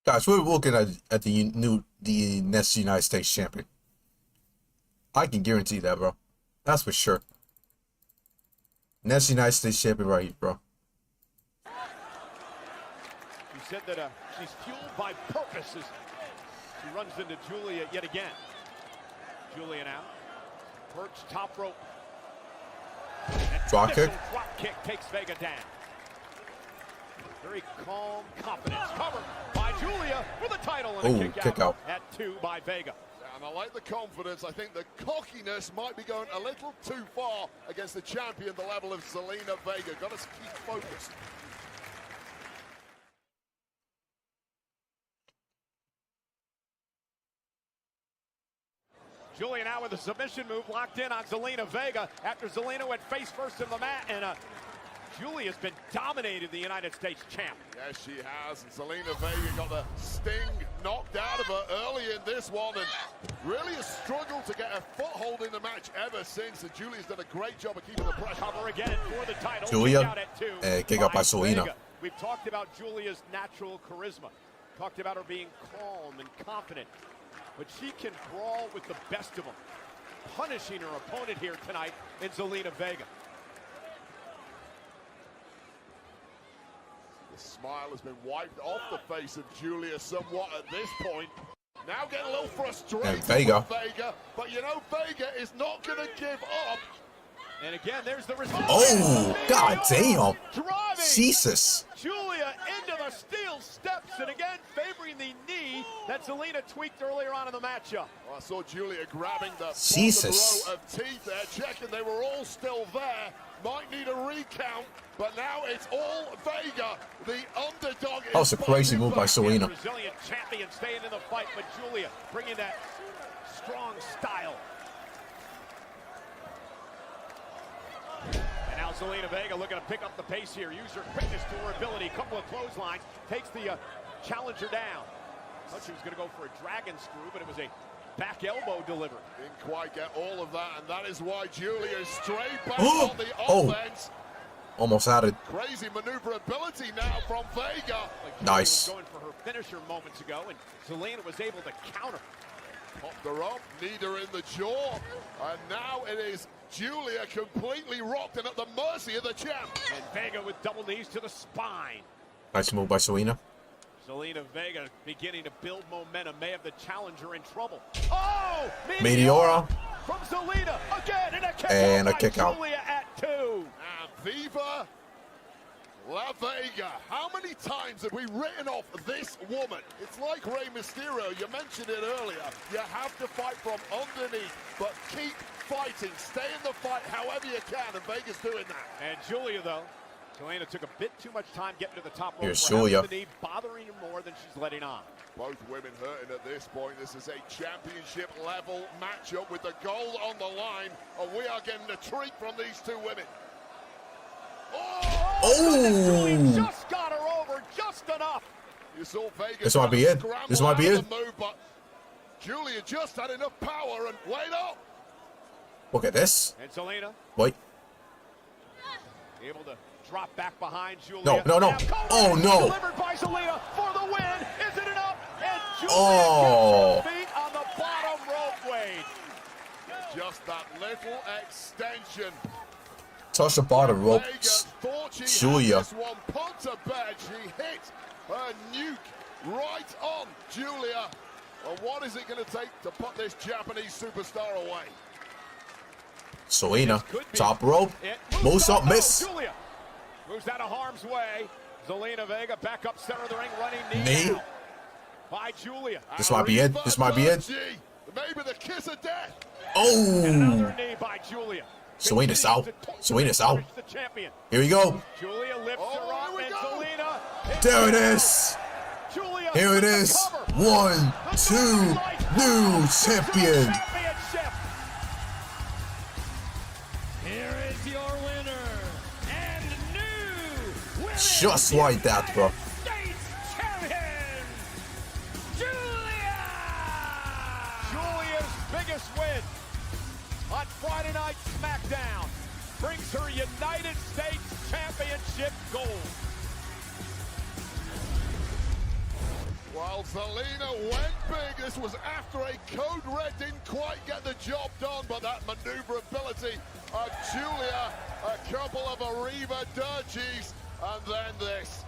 Guys, we're looking at the next United States champion. I can guarantee that, bro. That's for sure. Next United States champion right here, bro. She said that she's fueled by purpose as she runs into Giulia yet again. Giulia now. Perch top rope. Drop kick. Drop kick takes Vega down. Very calm confidence. Covered by Giulia for the title, and a kick out at 2 by Vega. And I like the confidence. I think the cockiness might be going a little too far against the champion, the level of Zelina Vega. Got to keep focused. Giulia now with a submission move locked in on Zelina Vega after Zelina went face first in the mat, and Giulia's been dominated the United States champ. Yes, she has. And Zelina Vega got the sting knocked out of her early in this one, and really has struggled to get a foothold in the match ever since. And Giulia's done a great job of keeping the pressure. Cover again for the title. Giulia, kick out by Zelina. We've talked about Giulia's natural charisma. Talked about her being calm and confident. But she can brawl with the best of them, punishing her opponent here tonight in Zelina Vega. The smile has been wiped off the face of Giulia somewhat at this point. Now getting a little frustrated with Vega, but you know Vega is not going to give up. And again, there's the result. Oh, god damn. Driving Jesus. Giulia into the steel steps, and again favoring the knee that Zelina tweaked earlier on in the matchup. Well, I saw Giulia grabbing the Jesus. row of teeth there, checking they were all still there. Might need a recount, but now it's all Vega, the underdog. That was a crazy move by Zelina. Brazilian champion staying in the fight, but Giulia bringing that strong style. And now Zelina Vega looking to pick up the pace here. Use her quickness to her ability. Couple of clotheslines. Takes the challenger down. Thought she was going to go for a dragon screw, but it was a back elbow delivered. Didn't quite get all of that, and that is why Giulia is straight back on the offense. Almost had it. Crazy maneuverability now from Vega. Nice. Was going for her finisher moments ago, and Zelina was able to counter. Popped her up, kneed her in the jaw, and now it is Giulia completely rocked and at the mercy of the champ. And Vega with double knees to the spine. Nice move by Zelina. Zelina Vega beginning to build momentum. May have the challenger in trouble. Oh! Meteora. From Zelina again, and a kick out. Giulia at 2. And Viva La Vega. How many times have we written off this woman? It's like Rey Mysterio. You mentioned it earlier. You have to fight from underneath, but keep fighting. Stay in the fight however you can, and Vega's doing that. And Giulia, though, Zelina took a bit too much time getting to the top rope. Here's Perhaps Giulia. the knee bothering her more than she's letting on. Both women hurting at this point. This is a championship level matchup with the gold on the line, and we are getting a treat from these two women. Oh! Just got her over, just enough. You saw Vega. This might be it. This might be it. Move, but Giulia just had enough power and wait up. Look at this. And Zelina. Wait. Able to drop back behind Giulia. No, no, no. Oh, no. Delivered by Zelina for the win. Is it enough? And Giulia Oh. gets her feet on the bottom rope, Wade. Just that little extension. Touch the bottom rope. Giulia. This one put to bed. She hit her nuke right on Giulia. Well, what is it going to take to put this Japanese superstar away? Zelina, top rope. Moves up, miss. Giulia moves out of harm's way. Zelina Vega back up center of the ring, running knee. out by Giulia. This might be it. This might be it. Maybe the kiss of death. Oh! Another knee by Giulia. Zelina's out. Zelina's out. Here we go. Giulia lifts her up, and Zelina. There it is. Giulia Here it is. 1, 2, new champion. Here is your winner and new women's Just like that, bro. States champion, Giulia! Giulia's biggest win on Friday Night SmackDown brings her United States Championship gold. Well, Zelina went big. This was after a code red didn't quite get the job done, but that maneuverability of Giulia, a couple of Arriva Dirties, and then this.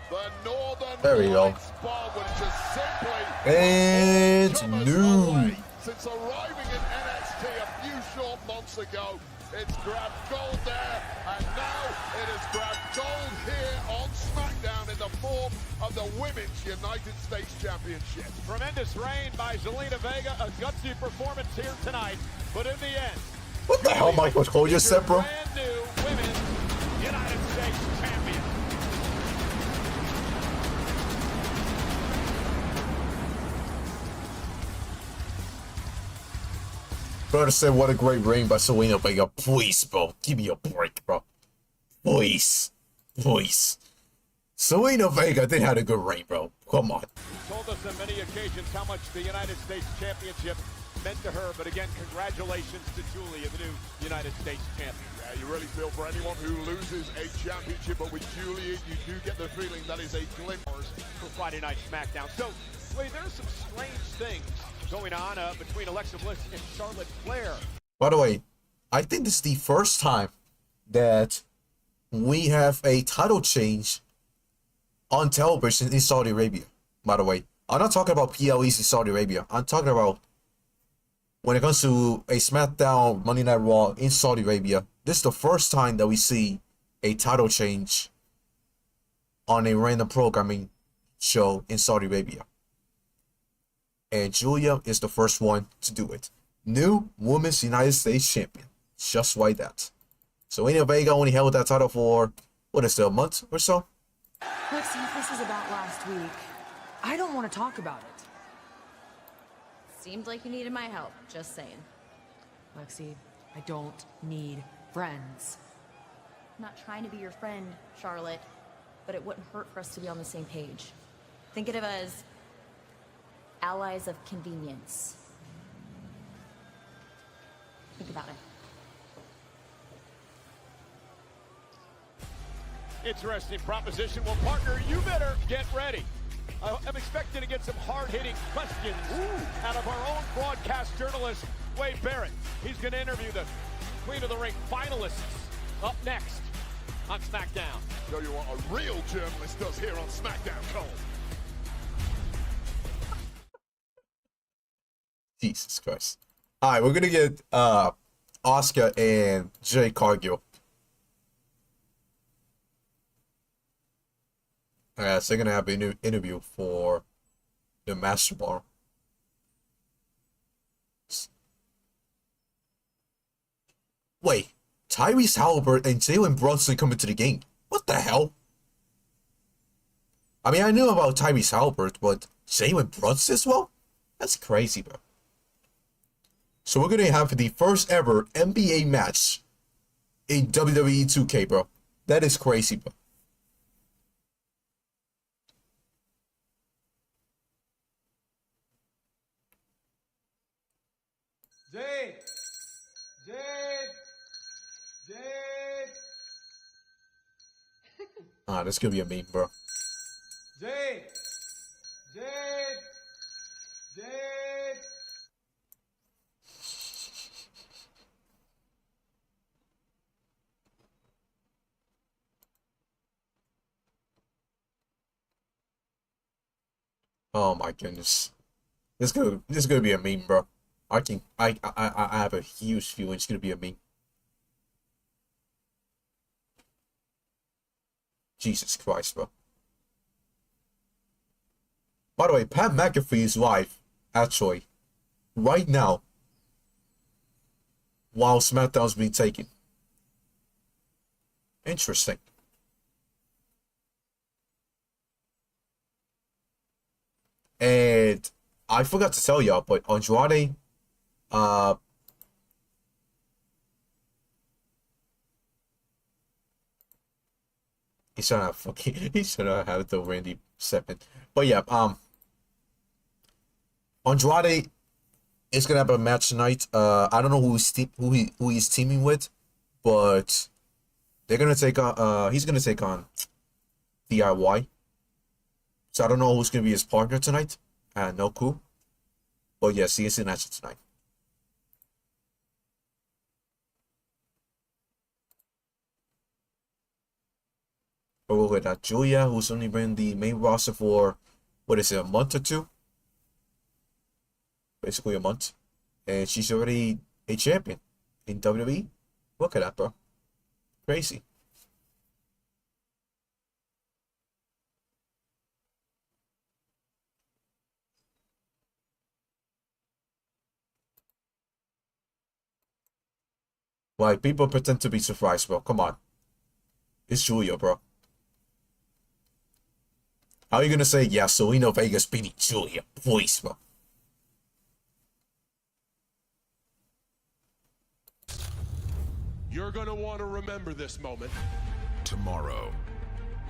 The Northern There we go. Lights bomb, which is simply And new. since arriving in NXT a few short months ago. It's grabbed gold there, and now it has grabbed gold here on SmackDown in the form of the Women's United States Championship. Tremendous reign by Zelina Vega, a gutsy performance here tonight, but in the end, What the hell, Michael Cole just said, bro? brand new Women's United States Champion. Brother said, what a great reign by Zelina Vega. Please, bro. Give me a break, bro. Please. Please. Zelina Vega did have a good reign, bro. Come on. Told us on many occasions how much the United States Championship meant to her, but again, congratulations to Giulia, the new United States champion. Yeah, you really feel for anyone who loses a championship, but with Giulia, you do get the feeling that is a glimpse for Friday Night SmackDown. So, wait, there's some strange things going on between Alexa Bliss and Charlotte Flair. By the way, I think this is the first time that we have a title change on television in Saudi Arabia. By the way, I'm not talking about PLEs in Saudi Arabia. I'm talking about when it comes to a SmackDown Monday Night Raw in Saudi Arabia. This is the first time that we see a title change on a random programming show in Saudi Arabia. And Giulia is the first one to do it. New Women's United States Champion. Just like that. So Zelina Vega only held that title for, what is it, a month or so? Lexi, this is about last week. I don't want to talk about it. Seemed like you needed my help, just saying. Lexi, I don't need friends. I'm not trying to be your friend, Charlotte, but it wouldn't hurt for us to be on the same page. Think of it as allies of convenience. Think about it. Interesting proposition. Well, partner, you better get ready. I'm expecting to get some hard-hitting questions out of our own broadcast journalist, Wade Barrett. He's going to interview the Queen of the Ring finalists up next on SmackDown. Show you what a real journalist does here on SmackDown, Cole. Jesus Christ. Alright, we're gonna get Asuka and Jay Cargill. Alright, so they're gonna have an interview for the match tomorrow. Wait, Tyrese Halliburton and Jalen Brunson come into the game. What the hell? I mean, I knew about Tyrese Halbert, but Zayn Brunson as well? That's crazy, bro. So we're gonna have the first ever NBA match in WWE 2K, bro. That is crazy, bro. Zayn! Ah, that's gonna be a meme, bro. Zayn! Oh my goodness. This is gonna be a meme, bro. I have a huge feeling it's gonna be a meme. Jesus Christ, bro. By the way, Pat McAfee is live, actually, right now, while SmackDown's being taken. Interesting. And I forgot to tell y'all, but Andrade, he's trying to have the Randy segment. But yeah, Andrade is gonna have a match tonight. I don't know who he's teaming with, but they're gonna take on he's gonna take on DIY. So I don't know who's gonna be his partner tonight. No clue. But yes, he is in action tonight. But we'll get Giulia, who's only been the main roster for, what is it, a month or two? Basically a month. And she's already a champion in WWE. Look at that, bro. Crazy. Like, people pretend to be surprised, bro. Come on. It's Giulia, bro. How are you gonna say, yeah, Zelina Vega's beating Giulia? Please, bro. You're gonna want to remember this moment. Tomorrow,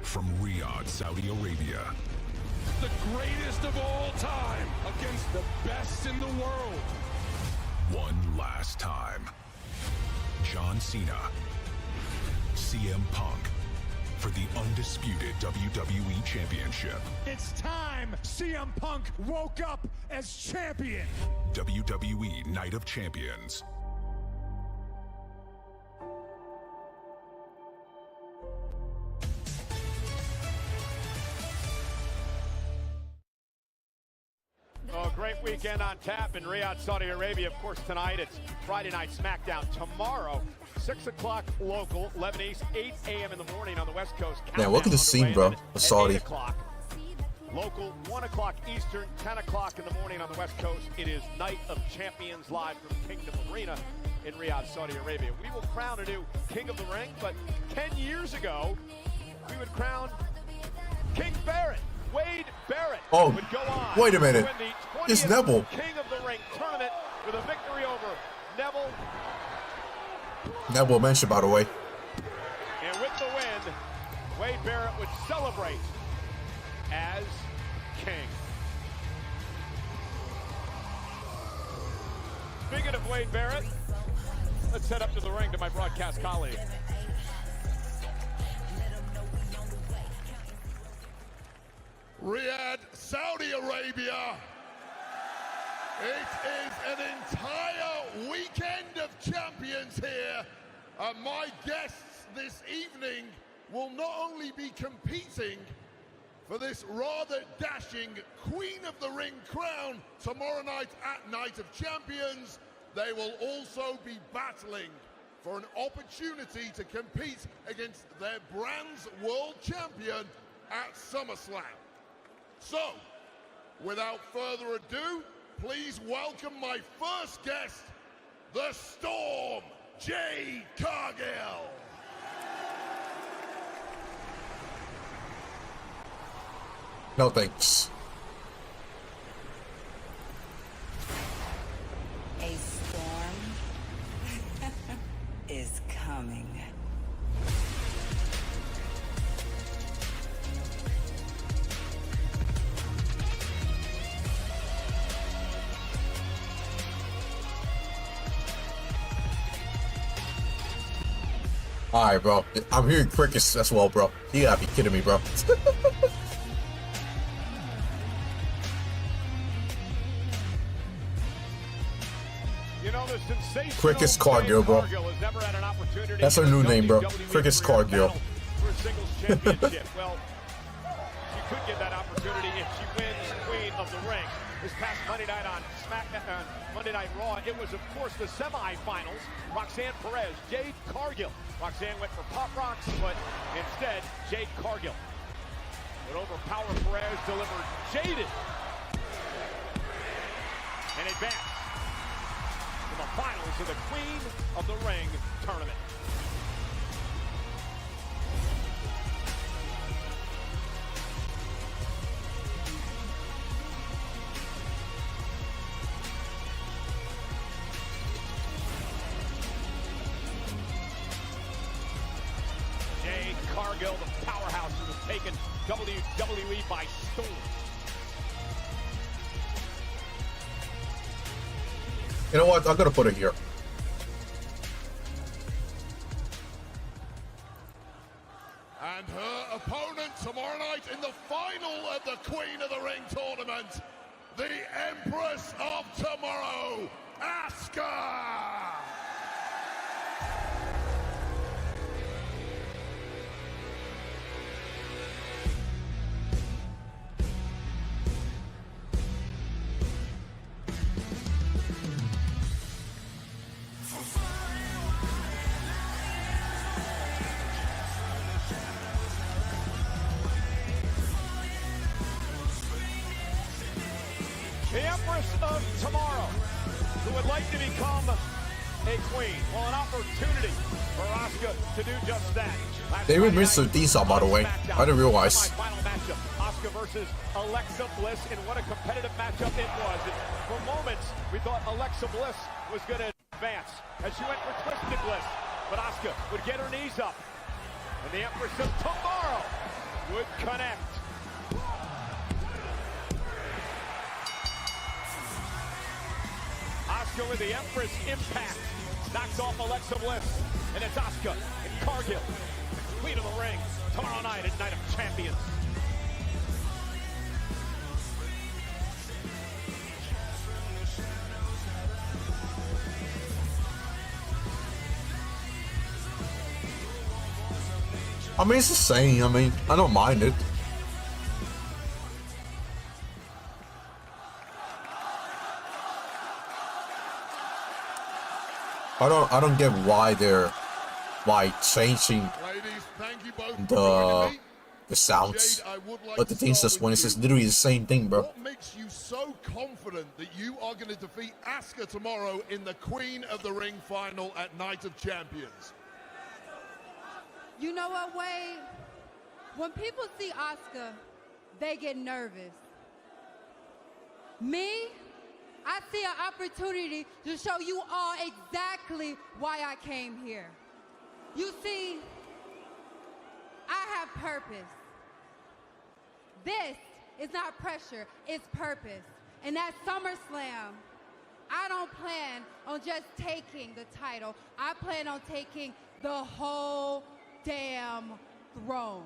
from Riyadh, Saudi Arabia. The greatest of all time against the best in the world. One last time. John Cena, CM Punk, for the undisputed WWE Championship. It's time CM Punk woke up as champion. WWE Night of Champions. Oh, great weekend on tap in Riyadh, Saudi Arabia. Of course, tonight it's Friday Night SmackDown. Tomorrow, 6 o'clock local, 11 East, 8 a.m. in the morning on the West Coast. Yeah, look at the scene, bro. Saudi. 8 o'clock local, 1 o'clock Eastern, 10 o'clock in the morning on the West Coast. It is Night of Champions live from Kingdom Arena in Riyadh, Saudi Arabia. We will crown a new King of the Ring, but 10 years ago, we would crown King Barrett. Wade Barrett would go on. Wait a minute. To win the It's Neville. King of the Ring tournament with a victory over Neville. Neville mentioned, by the way. And with the win, Wade Barrett would celebrate as king. Speaking of Wade Barrett, let's head up to the ring to my broadcast colleague. Riyadh, Saudi Arabia. It is an entire weekend of champions here. And my guests this evening will not only be competing for this rather dashing Queen of the Ring crown tomorrow night at Night of Champions, they will also be battling for an opportunity to compete against their brand's world champion at SummerSlam. So, without further ado, please welcome my first guest, the Storm, Jade Cargill. No thanks. A storm is coming. Alright, bro. I'm hearing crickets as well, bro. You gotta be kidding me, bro. You know, the sensational Cricket's Cargill, bro. That's her new name, bro. Cricket's Cargill. For a singles championship. Well, she could get that opportunity if she wins Queen of the Ring. This past Monday night on SmackDown, Monday Night Raw, it was, of course, the semifinals. Roxanne Perez, Jade Cargill. Roxanne went for Pop Rocks, but instead, Jade Cargill would overpower Perez, delivered Jaded, and advance to the finals of the Queen of the Ring tournament. Jade Cargill, the powerhouse who has taken WWE by storm. You know what? I'm gonna put it here. And her opponent tomorrow night in the final of the Queen of the Ring tournament, the Empress of Tomorrow, Asuka! The Empress of Tomorrow, who would like to become a queen. Well, an opportunity for Asuka to do just that. They remixed their theme song, by the way. I didn't realize. Final matchup, Asuka versus Alexa Bliss, and what a competitive matchup it was. And for moments, we thought Alexa Bliss was going to advance as she went for Twisted Bliss, but Asuka would get her knees up, and the Empress of Tomorrow would connect. Asuka with the Empress impact knocks off Alexa Bliss, and it's Asuka and Cargill, Queen of the Ring, tomorrow night at Night of Champions. I mean, it's the same. I mean, I don't mind it. I don't get why they're changing the sounds, but the thing says when it's literally the same thing, bro. What makes you so confident that you are going to defeat Asuka tomorrow in the Queen of the Ring final at Night of Champions? You know what, Wade? When people see Asuka, they get nervous. Me? I see an opportunity to show you all exactly why I came here. You see, I have purpose. This is not pressure, it's purpose. And at SummerSlam, I don't plan on just taking the title. I plan on taking the whole damn throne.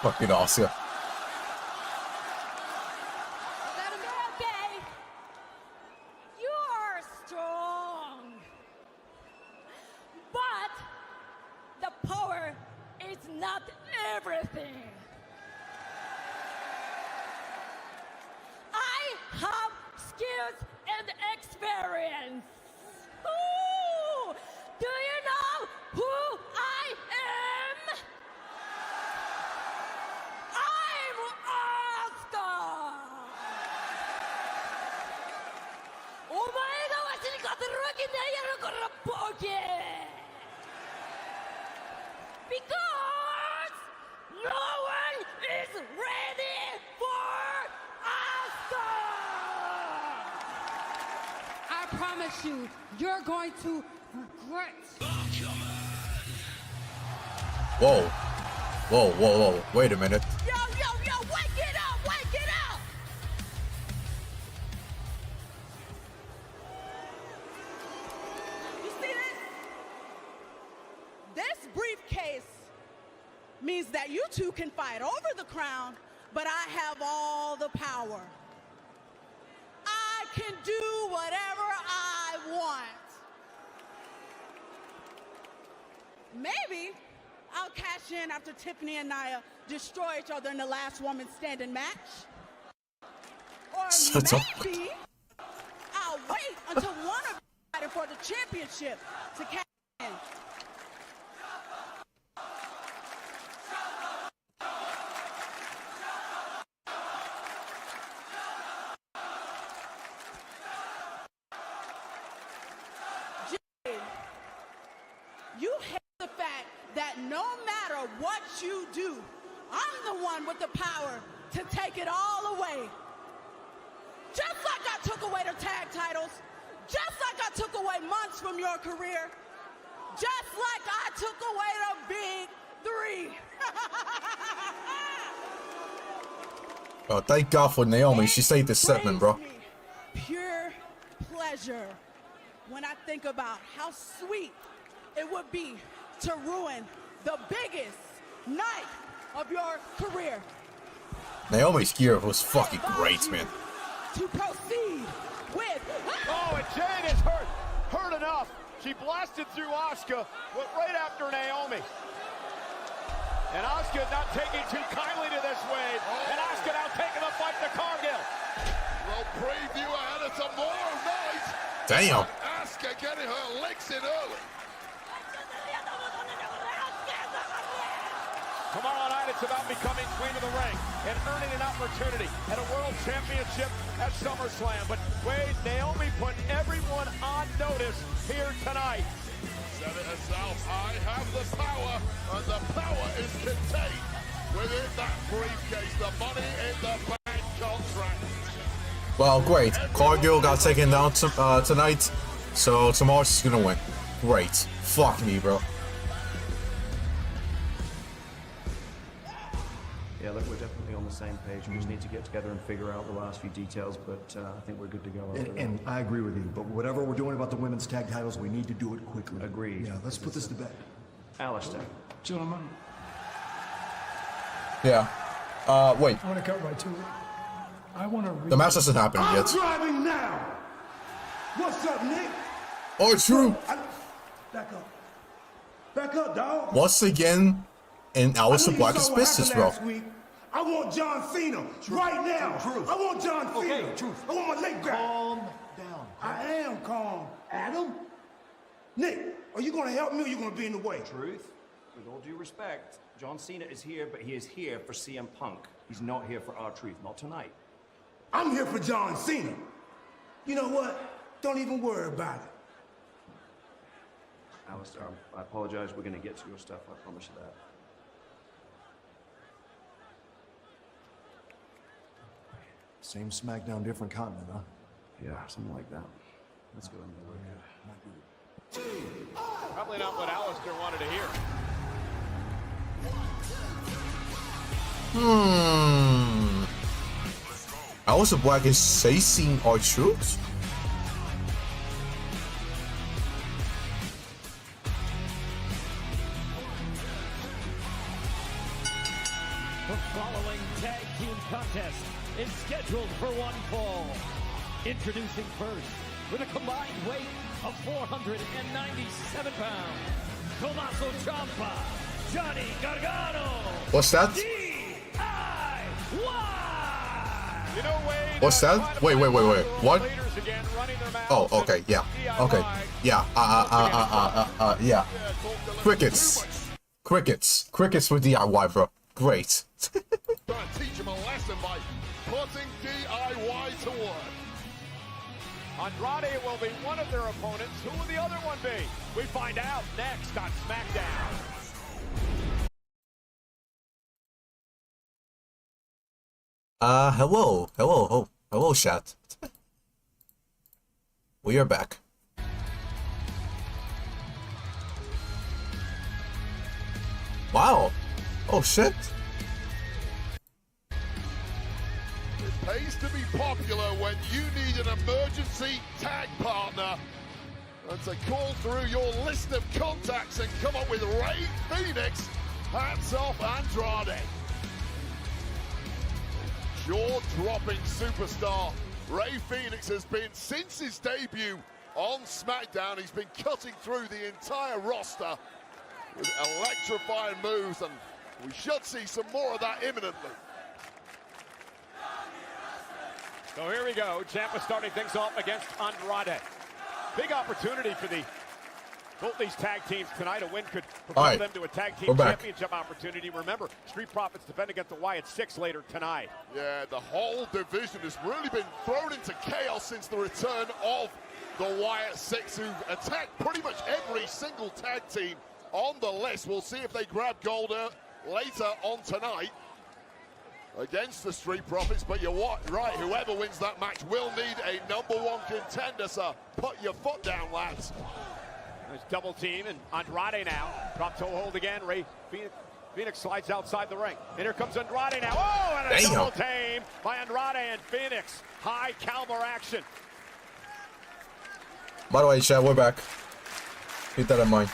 Fucking Asuka. Okay. You are strong. But the power is not everything. I have skills and experience. Ooh, do you know who I am? I'm Asuka. お前が because no one is ready for Asuka! I promise you, you're going to regret. Whoa. Whoa, whoa, whoa. Wait a minute. Yo, wake it up, wake it up! You see this? This briefcase means that you two can fight over the crown, but I have all the power. I can do whatever I want. Maybe I'll cash in after Tiffany and Nia destroy each other in the last woman standing match. Or maybe I'll wait until one of you fighting for the championship to cash in. You hate the fact that no matter what you do, I'm the one with the power to take it all away. Just like I took away the tag titles, just like I took away months from your career, just like I took away the big three. Oh, thank God for Naomi. She saved this segment, bro. Pure pleasure when I think about how sweet it would be to ruin the biggest night of your career. Naomi's gear was fucking great, man. To proceed with. Oh, and Zayn is hurt enough. She blasted through Asuka, went right after Naomi. And Asuka not taking too kindly to this wave. And Asuka now taking the fight to Cargill. Well, preview ahead of tomorrow night. Damn. Asuka getting her licks in early. Tomorrow night, it's about becoming queen of the ring and earning an opportunity at a world championship at SummerSlam. But wait, Naomi put everyone on notice here tonight. Said it herself, I have the power, and the power is contained within that briefcase. The money in the bank contract. Well, great. Cargill got taken down tonight, so tomorrow she's gonna win. Great. Fuck me, bro. Yeah, look, we're definitely on the same page. We just need to get together and figure out the last few details, but I think we're good to go. And I agree with you, but whatever we're doing about the women's tag titles, we need to do it quickly. Agreed. Yeah, let's put this to bed. Alistair. Gentlemen. Yeah. Wait. I want to cut right to it. I want to read. The match hasn't happened I'm yet. driving now. What's up, Nick? Oh, true. Back up. Back up, dog. Once again, in Alistair Black's business, bro. I want John Cena right now. Truth. I want John Cena. Okay, truth. I want my leg back. Calm down. I am calm, Adam. Nick, are you going to help me or are you going to be in the way? Truth, with all due respect, John Cena is here, but he is here for CM Punk. He's not here for our truth, not tonight. I'm here for John Cena. You know what? Don't even worry about it. Alistair, I apologize. We're going to get to your stuff. I promise you that. Same SmackDown, different continent, huh? Yeah, something like that. Let's go in there. Probably not what Alistair wanted to hear. Alistair Black is chasing our truth? The following tag team contest is scheduled for one fall. Introducing first, with a combined weight of 497 pounds, Tommaso Ciampa, Johnny Gargano. What's that? You know, Wade, What's that? Wait. What? Oh, okay, yeah. Okay, yeah. Yeah. Crickets. Crickets with DIY, bro. Great. Trying to teach him a lesson by putting DIY to work. Andrade will be one of their opponents. Who will the other one be? We find out next on SmackDown. Hello, chat. We are back. Wow. Oh, shit. It pays to be popular when you need an emergency tag partner. And to call through your list of contacts and come up with Rey Fénix. Hats off Andrade. Jaw-dropping superstar Rey Fénix has been, since his debut on SmackDown, he's been cutting through the entire roster with electrifying moves, and we should see some more of that imminently. So here we go. Ciampa starting things off against Andrade. Big opportunity for both these tag teams tonight. A win could propel them to a tag team championship opportunity. Remember, Street Profits defend against the Wyatt 6 later tonight. Yeah, the whole division has really been thrown into chaos since the return of the Wyatt 6, who've attacked pretty much every single tag team on the list. We'll see if they grab gold later on tonight against the Street Profits, but you're right, whoever wins that match will need a #1 contender, so put your foot down, lads. There's double team, and Andrade now. Drop toe hold again. Rey Fénix slides outside the ring. And here comes Andrade now. Oh, and a double team by Andrade and Fénix. High caliber action. By the way, chat, we're back. Keep that in mind.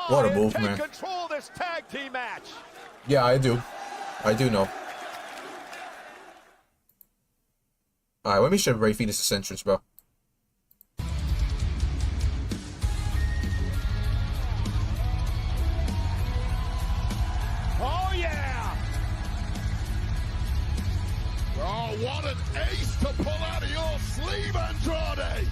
What a move, man. Control of this tag team match. Yeah, I do. I do know. Alright, let me show Rey Fénix's entrance, bro. Oh, yeah! Oh, what an ace to pull out of your sleeve, Andrade!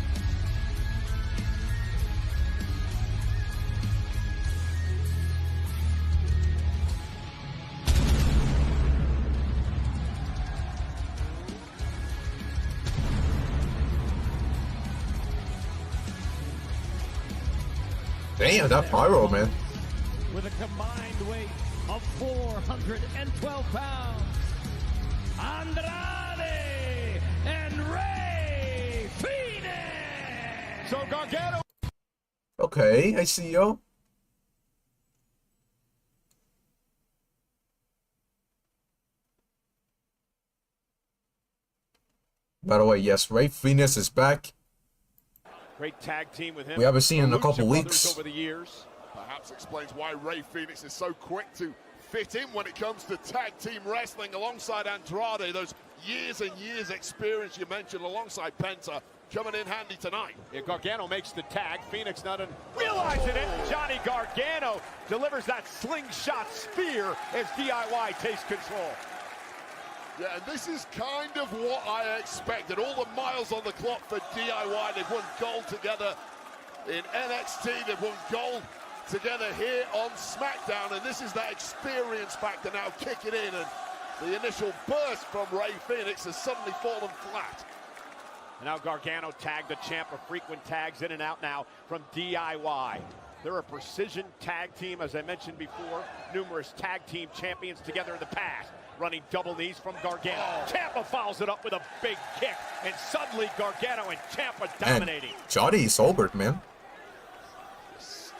Damn, that pyro, man. With a combined weight of 412 pounds, Andrade and Rey Fénix. So Gargano. Okay, I see you. By the way, yes, Rey Fénix is back. Great tag team with him. We haven't seen in a couple weeks. Over the years. Perhaps explains why Rey Fénix is so quick to fit in when it comes to tag team wrestling alongside Andrade. Those years and years experience you mentioned alongside Penta coming in handy tonight. Yeah, Gargano makes the tag. Fénix not realizing it. Johnny Gargano delivers that slingshot spear as DIY takes control. Yeah, and this is kind of what I expected. All the miles on the clock for DIY. They've won gold together in NXT. They've won gold together here on SmackDown. And this is that experience factor now kicking in. And the initial burst from Rey Fénix has suddenly fallen flat. And now Gargano tagged the champ of frequent tags in and out now from DIY. They're a precision tag team, as I mentioned before. Numerous tag team champions together in the past. Running double knees from Gargano. Ciampa follows it up with a big kick, and suddenly Gargano and Ciampa dominating. And Johnny sobered, man.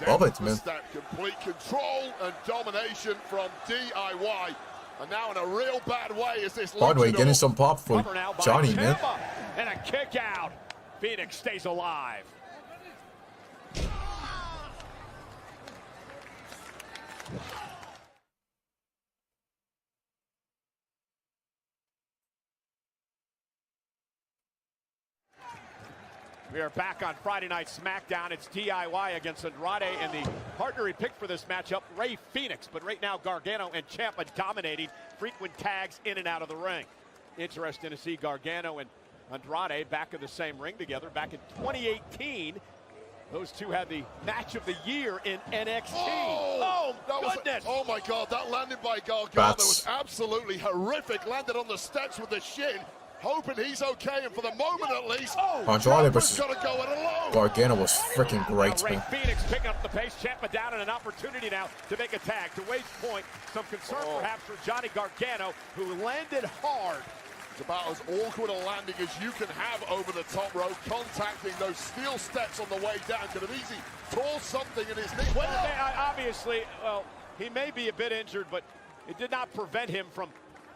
Love it, man. Complete control and domination from DIY, and now in a real bad way is this. By the way, getting some pop for Johnny, man. And a kick out. Fénix stays alive. We are back on Friday Night SmackDown. It's DIY against Andrade, and the partner he picked for this matchup, Rey Fénix. But right now, Gargano and Ciampa dominating. Frequent tags in and out of the ring. Interesting to see Gargano and Andrade back in the same ring together. Back in 2018, those two had the match of the year in NXT. Oh goodness! Oh my God, that landing by Gargano was absolutely horrific. Landed on the steps with the shin. hoping he's okay, and for the moment at least, Andrade versus gotta go it alone. Gargano was freaking great, Ray man. Phoenix picking up the pace, Ciampa down, and an opportunity now to make a tag. To Wade's point, some concern perhaps for Johnny Gargano, who landed hard. It's about as awkward a landing as you can have over the top rope, contacting those steel steps on the way down. Could have easily tore something in his knee. Well, obviously, he may be a bit injured, but it did not prevent him from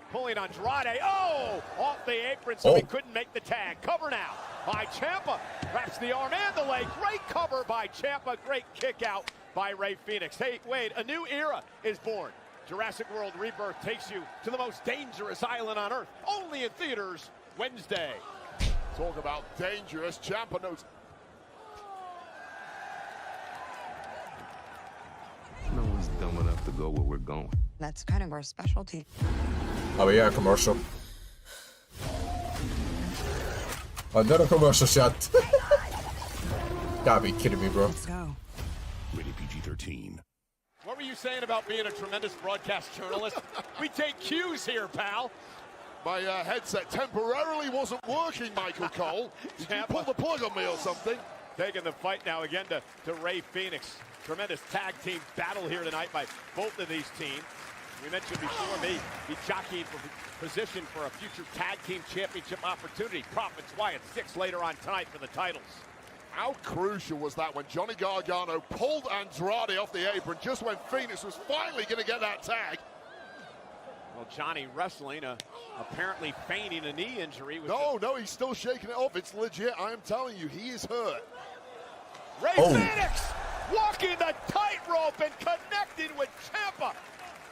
pulling Andrade. Oh, off the apron, so he couldn't make the tag. Cover now by Ciampa. Wraps the arm and the leg. Great cover by Ciampa. Great kick out by Ray Phoenix. Hey, Wade, a new era is born. Jurassic World Rebirth takes you to the most dangerous island on Earth. Only in theaters Wednesday. Talk about dangerous. Ciampa knows. No one's dumb enough to go where we're going. That's kind of our specialty. Oh yeah, commercial. Another commercial shot. Gotta be kidding me, bro. Let's go. Rated PG-13. What were you saying about being a tremendous broadcast journalist? We take cues here, pal. My headset temporarily wasn't working, Michael Cole. Did you pull the plug on me or something? Taking the fight now again to Ray Phoenix. Tremendous tag team battle here tonight by both of these teams. We mentioned before, be jockeying for position for a future tag team championship opportunity. Profits Wyatt 6 later on tonight for the titles. How crucial was that when Johnny Gargano pulled Andrade off the apron just when Phoenix was finally going to get that tag? Well, Johnny wrestling, apparently feigning a knee injury. No, he's still shaking it off. It's legit. I am telling you, he is hurt. Ray Phoenix walking the tightrope and connecting with Ciampa.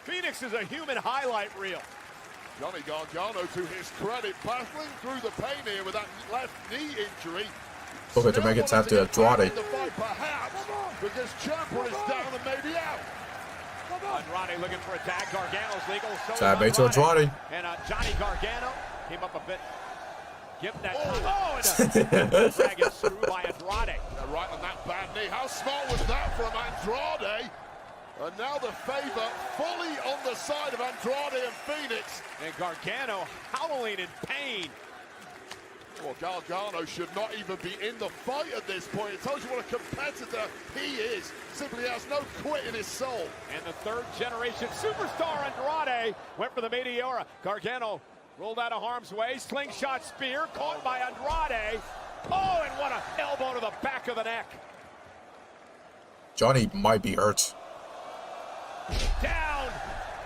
Phoenix is a human highlight reel. Johnny Gargano, to his credit, battling through the pain here with that left knee injury. Okay, to make it time to Andrade. Perhaps, because Ciampa is down and maybe out. Andrade looking for a tag. Gargano's legal. Tag made to Andrade. And Johnny Gargano came up a bit. Give that time. And tag is through by Andrade. Right on that bad knee. How smart was that from Andrade? And now the favor fully on the side of Andrade and Phoenix. And Gargano howling in pain. Well, Gargano should not even be in the fight at this point. It tells you what a competitor he is. Simply has no quit in his soul. And the third generation superstar Andrade went for the Meteora. Gargano rolled out of harm's way. Slingshot spear caught by Andrade. Oh, and what an elbow to the back of the neck. Johnny might be hurt. Down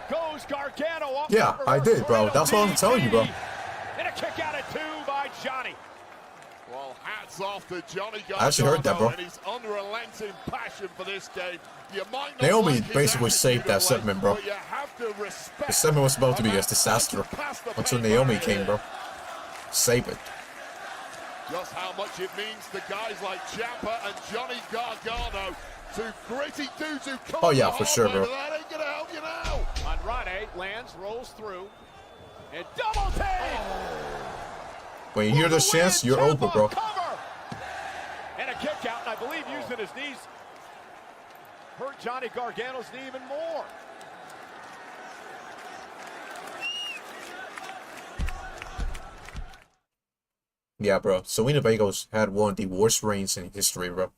goes Gargano. Off yeah, I did, bro. That's what I'm telling you, bro. And a kick out at 2 by Johnny. Well, hats off to Johnny Gargano. I actually heard that, bro. And his unrelenting passion for this game. You might not Naomi like basically saved that segment, bro. but you have to respect The segment was supposed to be a disaster until Naomi came, bro. Save it. Just how much it means to guys like Ciampa and Johnny Gargano. Two gritty dudes who come. Oh yeah, for sure, bro. That ain't gonna help you now. Andrade lands, rolls through, and double take. When you hear this chance, you're over, bro. Cover. And a kick out, and I believe using his knees hurt Johnny Gargano's knee even more. Yeah, bro. Zelina Vega's had one of the worst reigns in history, bro.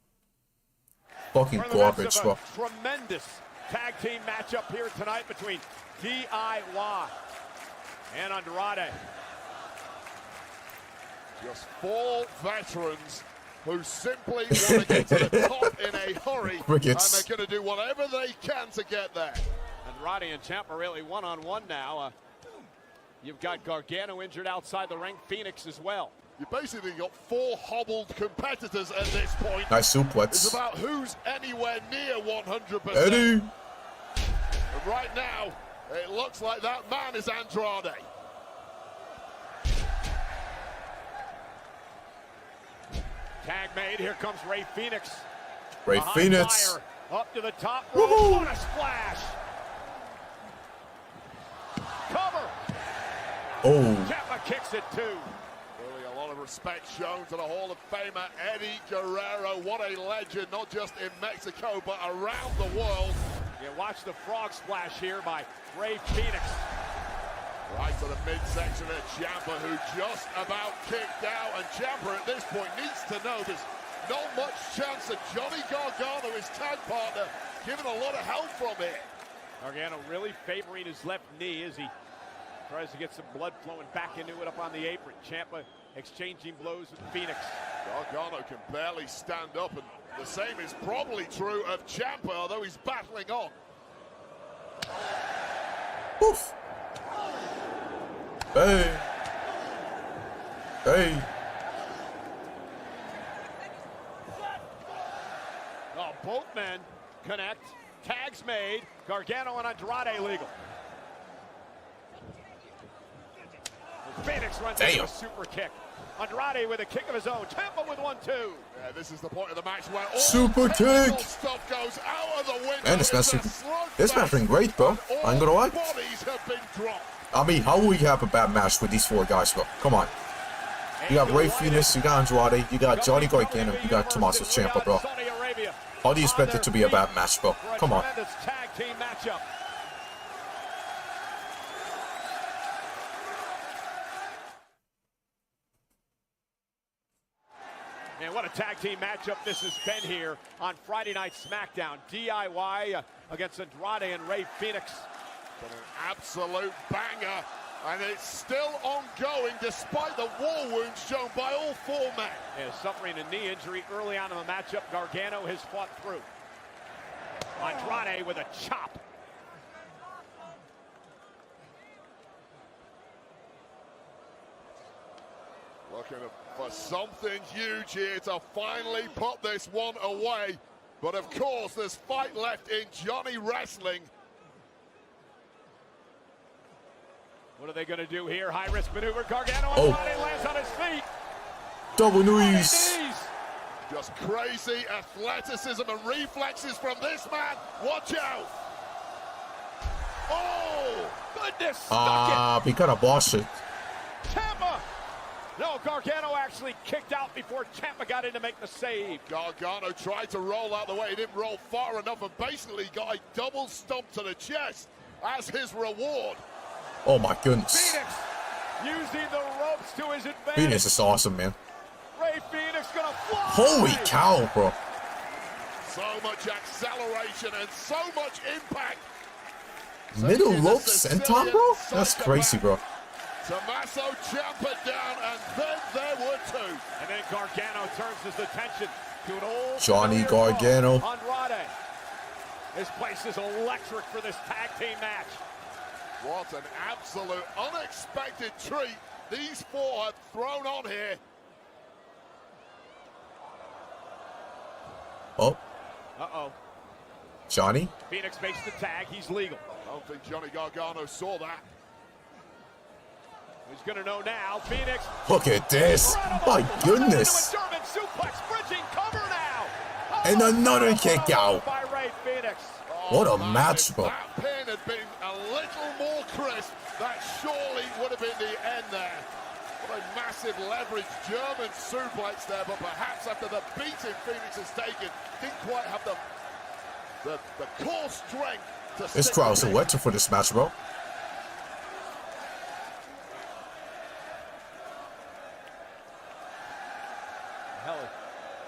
Fucking garbage, bro. Tremendous tag team matchup here tonight between DIY and Andrade. Just 4 veterans who simply want to get to the top in a hurry, and they're going to do whatever they can to get there. Andrade and Ciampa really one-on-one now. You've got Gargano injured outside the ring, Phoenix as well. You basically got 4 hobbled competitors at this point. Nice suplex. It's about who's anywhere near 100%. Eddie. And right now, it looks like that man is Andrade. Tag made. Here comes Ray Phoenix. Ray Phoenix. Fire. Up to the top rope. What a splash. Cover. Oh. Ciampa kicks it too. Really a lot of respect shown to the Hall of Famer Eddie Guerrero. What a legend, not just in Mexico, but around the world. Yeah, watch the frog splash here by Ray Phoenix. Right to the midsection of Ciampa, who just about kicked out. And Ciampa at this point needs to know there's not much chance that Johnny Gargano, his tag partner, giving a lot of help from it. Gargano really favoring his left knee as he tries to get some blood flowing back into it up on the apron. Ciampa exchanging blows with Phoenix. Gargano can barely stand up, and the same is probably true of Ciampa, although he's battling on. Oof. Hey. Hey. Oh, both men connect. Tags made. Gargano and Andrade legal. Phoenix runs into a super kick. Andrade with a kick of his own. Ciampa with 1-2. Yeah, this is the point of the match where all super kick. Stuff goes out of the window. Man, this match been great, bro. I ain't gonna lie. I mean, how will we have a bad match with these four guys, bro? Come on. You got Rey Fenix, you got Andrade, you got Johnny Gargano, you got Tommaso Ciampa, bro. How do you expect it to be a bad match, bro? Come on. Tag team matchup. And what a tag team matchup this has been here on Friday Night SmackDown. DIY against Andrade and Rey Fenix. But an absolute banger, and it's still ongoing despite the war wounds shown by all four men. Yeah, suffering a knee injury early on in the matchup. Gargano has fought through. Andrade with a chop. Looking for something huge here to finally put this one away. But of course, there's fight left in Johnny Wrestling. What are they going to do here? High-risk maneuver. Gargano Andrade lands on his feet. Double knees. Just crazy athleticism and reflexes from this man. Watch out. Oh, goodness. Stuck it. We gotta boss it. Ciampa. No, Gargano actually kicked out before Ciampa got in to make the save. Gargano tried to roll out the way. He didn't roll far enough and basically got a double stomp to the chest as his reward. Oh my goodness. Phoenix using the ropes to his advantage. Phoenix is awesome, man. Rey Fenix gonna fly. Holy cow, bro. So much acceleration and so much impact. Middle rope senton, bro? That's crazy, bro. Tommaso Ciampa down, and then there were two. And then Gargano turns his attention to an old Johnny Gargano. Andrade. This place is electric for this tag team match. What an absolute unexpected treat these four have thrown on here. Oh. Uh-oh. Johnny? Phoenix makes the tag. He's legal. I don't think Johnny Gargano saw that. He's going to know now. Phoenix. Look at this. My goodness. German suplex, bridging cover now. And another kick out. By Rey Fenix. What a match, bro. That pin had been a little more crisp. That surely would have been the end there. What a massive leverage German suplex there, but perhaps after the beating Phoenix has taken, didn't quite have the core strength to This crowd's electric for this match, bro.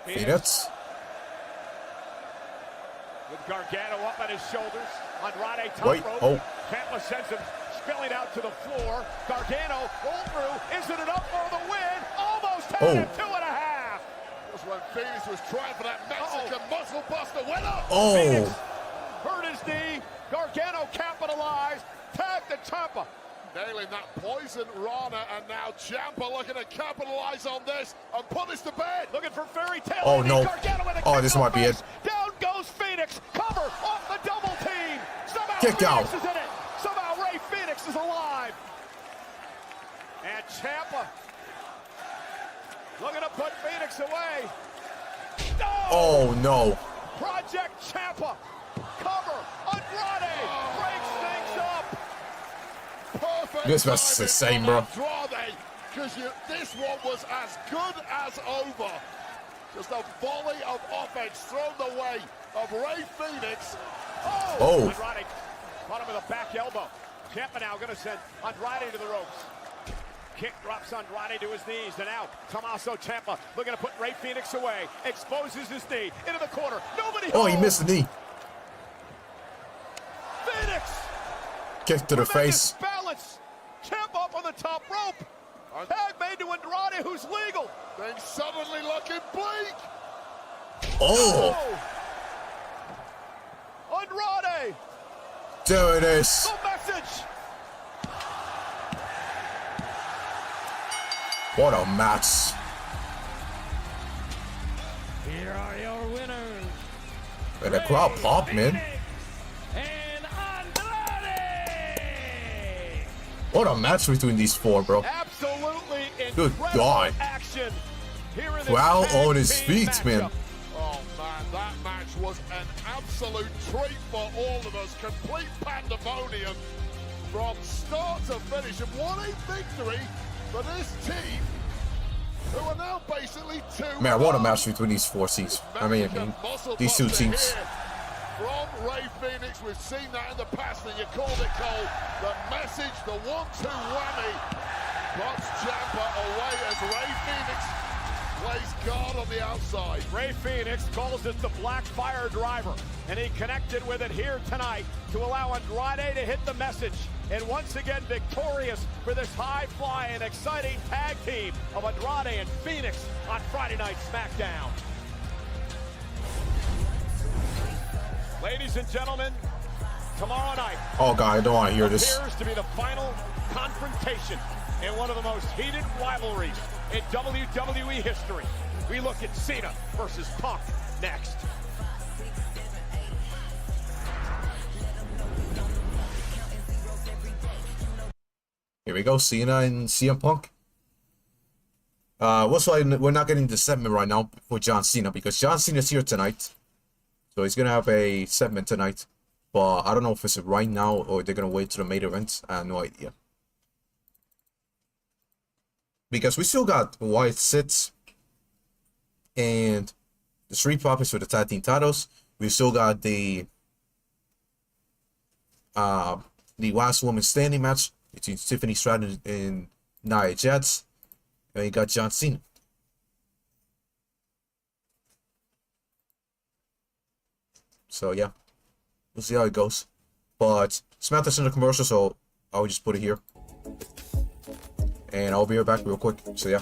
Phoenix. With Gargano up on his shoulders. Andrade top rope. Oh. Ciampa sends him spilling out to the floor. Gargano roll through. Isn't it up for the win? Almost had it. 2.5. Just when Phoenix was trying for that Mexican muscle buster winner. Oh. Phoenix hurt his knee. Gargano capitalized. Tag to Ciampa. Nailing that poison Rana, and now Ciampa looking to capitalize on this and put this to bed. Looking for fairy tale. Oh no. Oh, this might be it. Down goes Phoenix. Cover off the double team. Somehow Kick out. Phoenix is in it. Somehow Rey Fenix is alive. And Ciampa looking to put Phoenix away. Oh no. Project Ciampa. Cover. Andrade breaks things up. Perfect. This match is insane, bro. Because this one was as good as over. Just a volley of offense thrown the way of Rey Fenix. Oh. Andrade caught him with a back elbow. Ciampa now going to send Andrade to the ropes. Kick drops Andrade to his knees. And now Tommaso Ciampa looking to put Rey Fenix away. Exposes his knee into the corner. Nobody. Oh, he missed the knee. Fenix. Kick to the face. Balance. Ciampa up on the top rope. Tag made to Andrade, who's legal. Then suddenly looking bleak. Oh. Andrade. There it is. No message. What a match. Here are your winners. And the crowd pop, man. And Andrade. What a match between these four, bro. Absolutely Good incredible God. action here in this Crowd tag on his team feet, matchup. man. Oh man, that match was an absolute treat for all of us. Complete pandemonium from start to finish. And what a victory for this team, who are now basically 2-0. Man, what a match between these four teams. I mean, these two teams. From Rey Fenix, we've seen that in the past, and you called it, Cole. The message, the 1-2 whammy, puts Ciampa away as Rey Fenix plays guard on the outside. Rey Fenix calls it the Black Fire Driver, and he connected with it here tonight to allow Andrade to hit the message. And once again, victorious for this high-flying, exciting tag team of Andrade and Fenix on Friday Night SmackDown. Ladies and gentlemen, tomorrow night. Oh, God, I don't want to hear this. Appears to be the final confrontation in one of the most heated rivalries in WWE history. We look at Cena versus Punk next. Here we go, Cena and CM Punk. What's why we're not getting the segment right now for John Cena, because John Cena's here tonight. So he's gonna have a segment tonight. But I don't know if it's right now or they're gonna wait to the main event. I have no idea. Because we still got Wyatt Sits and the Street Profits for the tag team titles. We still got the last woman standing match between Tiffany, Stratton, and Nia Jax. And you got John Cena. So yeah, we'll see how it goes. But SmackDown's in the commercial, so I'll just put it here. And I'll be right back real quick. So yeah.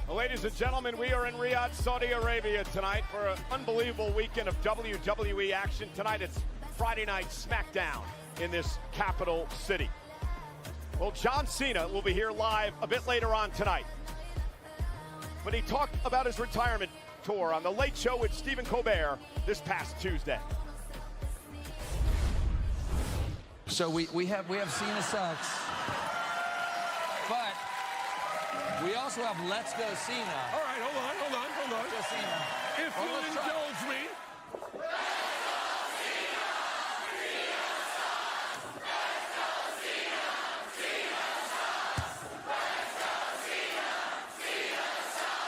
Well, ladies and gentlemen, we are in Riyadh, Saudi Arabia tonight for an unbelievable weekend of WWE action. Tonight it's Friday Night SmackDown in this capital city. Well, John Cena will be here live a bit later on tonight. But he talked about his retirement tour on The Late Show with Stephen Colbert this past Tuesday. So we have Cena Sucks, but we also have Let's Go Cena. All right, hold on. Let's Go Cena. If you'll indulge me.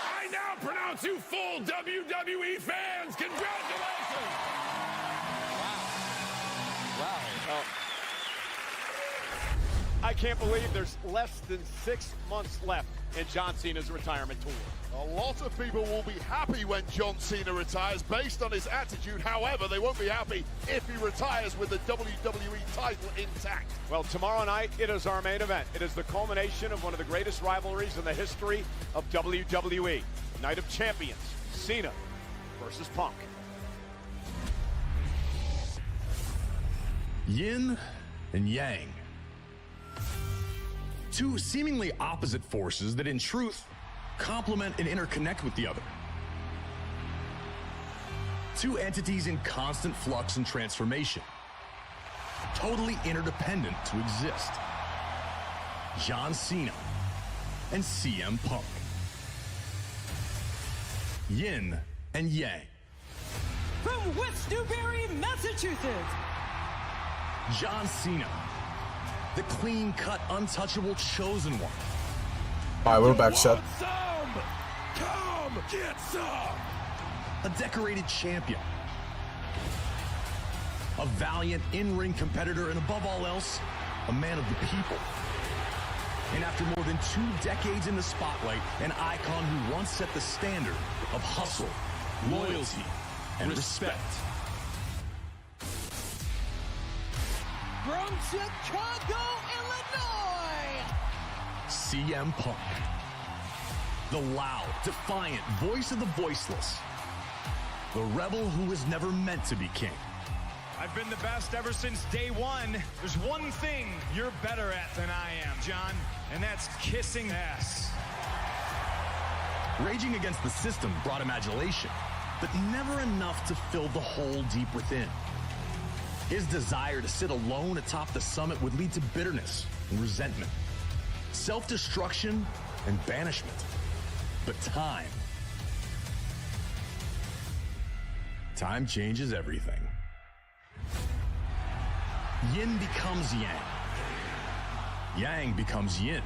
I now pronounce you full WWE fans. Congratulations. Wow. I can't believe there's less than 6 months left in John Cena's retirement tour. A lot of people will be happy when John Cena retires based on his attitude. However, they won't be happy if he retires with the WWE title intact. Well, tomorrow night, it is our main event. It is the culmination of one of the greatest rivalries in the history of WWE. Night of Champions, Cena versus Punk. Yin and Yang. Two seemingly opposite forces that in truth complement and interconnect with the other. Two entities in constant flux and transformation, totally interdependent to exist. John Cena and CM Punk. Yin and Yang. from West Newbury, Massachusetts, John Cena, the clean-cut, untouchable chosen one. All right, we're back, Seth. Come get some! A decorated champion. A valiant in-ring competitor, and above all else, a man of the people. And after more than 2 decades in the spotlight, an icon who once set the standard of hustle, loyalty, and respect. from Chicago, Illinois, CM Punk. The loud, defiant voice of the voiceless. The rebel who was never meant to be king. I've been the best ever since day one. There's one thing you're better at than I am, John, and that's kissing ass. Raging against the system brought him adulation, but never enough to fill the hole deep within. His desire to sit alone atop the summit would lead to bitterness and resentment, self-destruction and banishment. But time changes everything. Yin becomes yang. Yang becomes yin.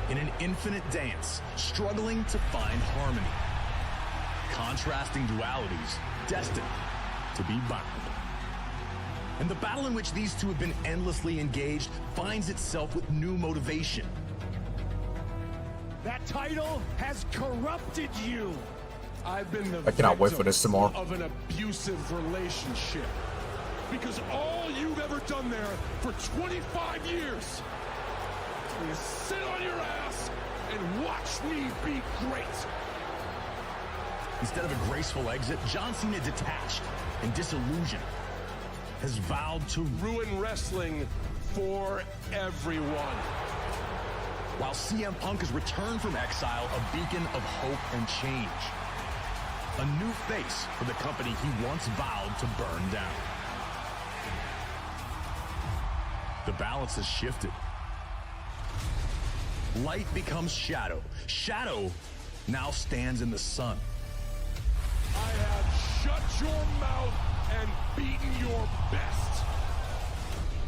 In an infinite dance, struggling to find harmony. Contrasting dualities, destined to be bound. And the battle in which these two have been endlessly engaged finds itself with new motivation. That title has corrupted you. I've been the I cannot wait for this tomorrow. of an abusive relationship. Because all you've ever done there for 25 years is sit on your ass and watch me be great. Instead of a graceful exit, John Cena, detached and disillusioned, has vowed to ruin wrestling for everyone. While CM Punk has returned from exile, a beacon of hope and change. A new face for the company he once vowed to burn down. The balance has shifted. Light becomes shadow. Shadow now stands in the sun. I have shut your mouth and beaten your best.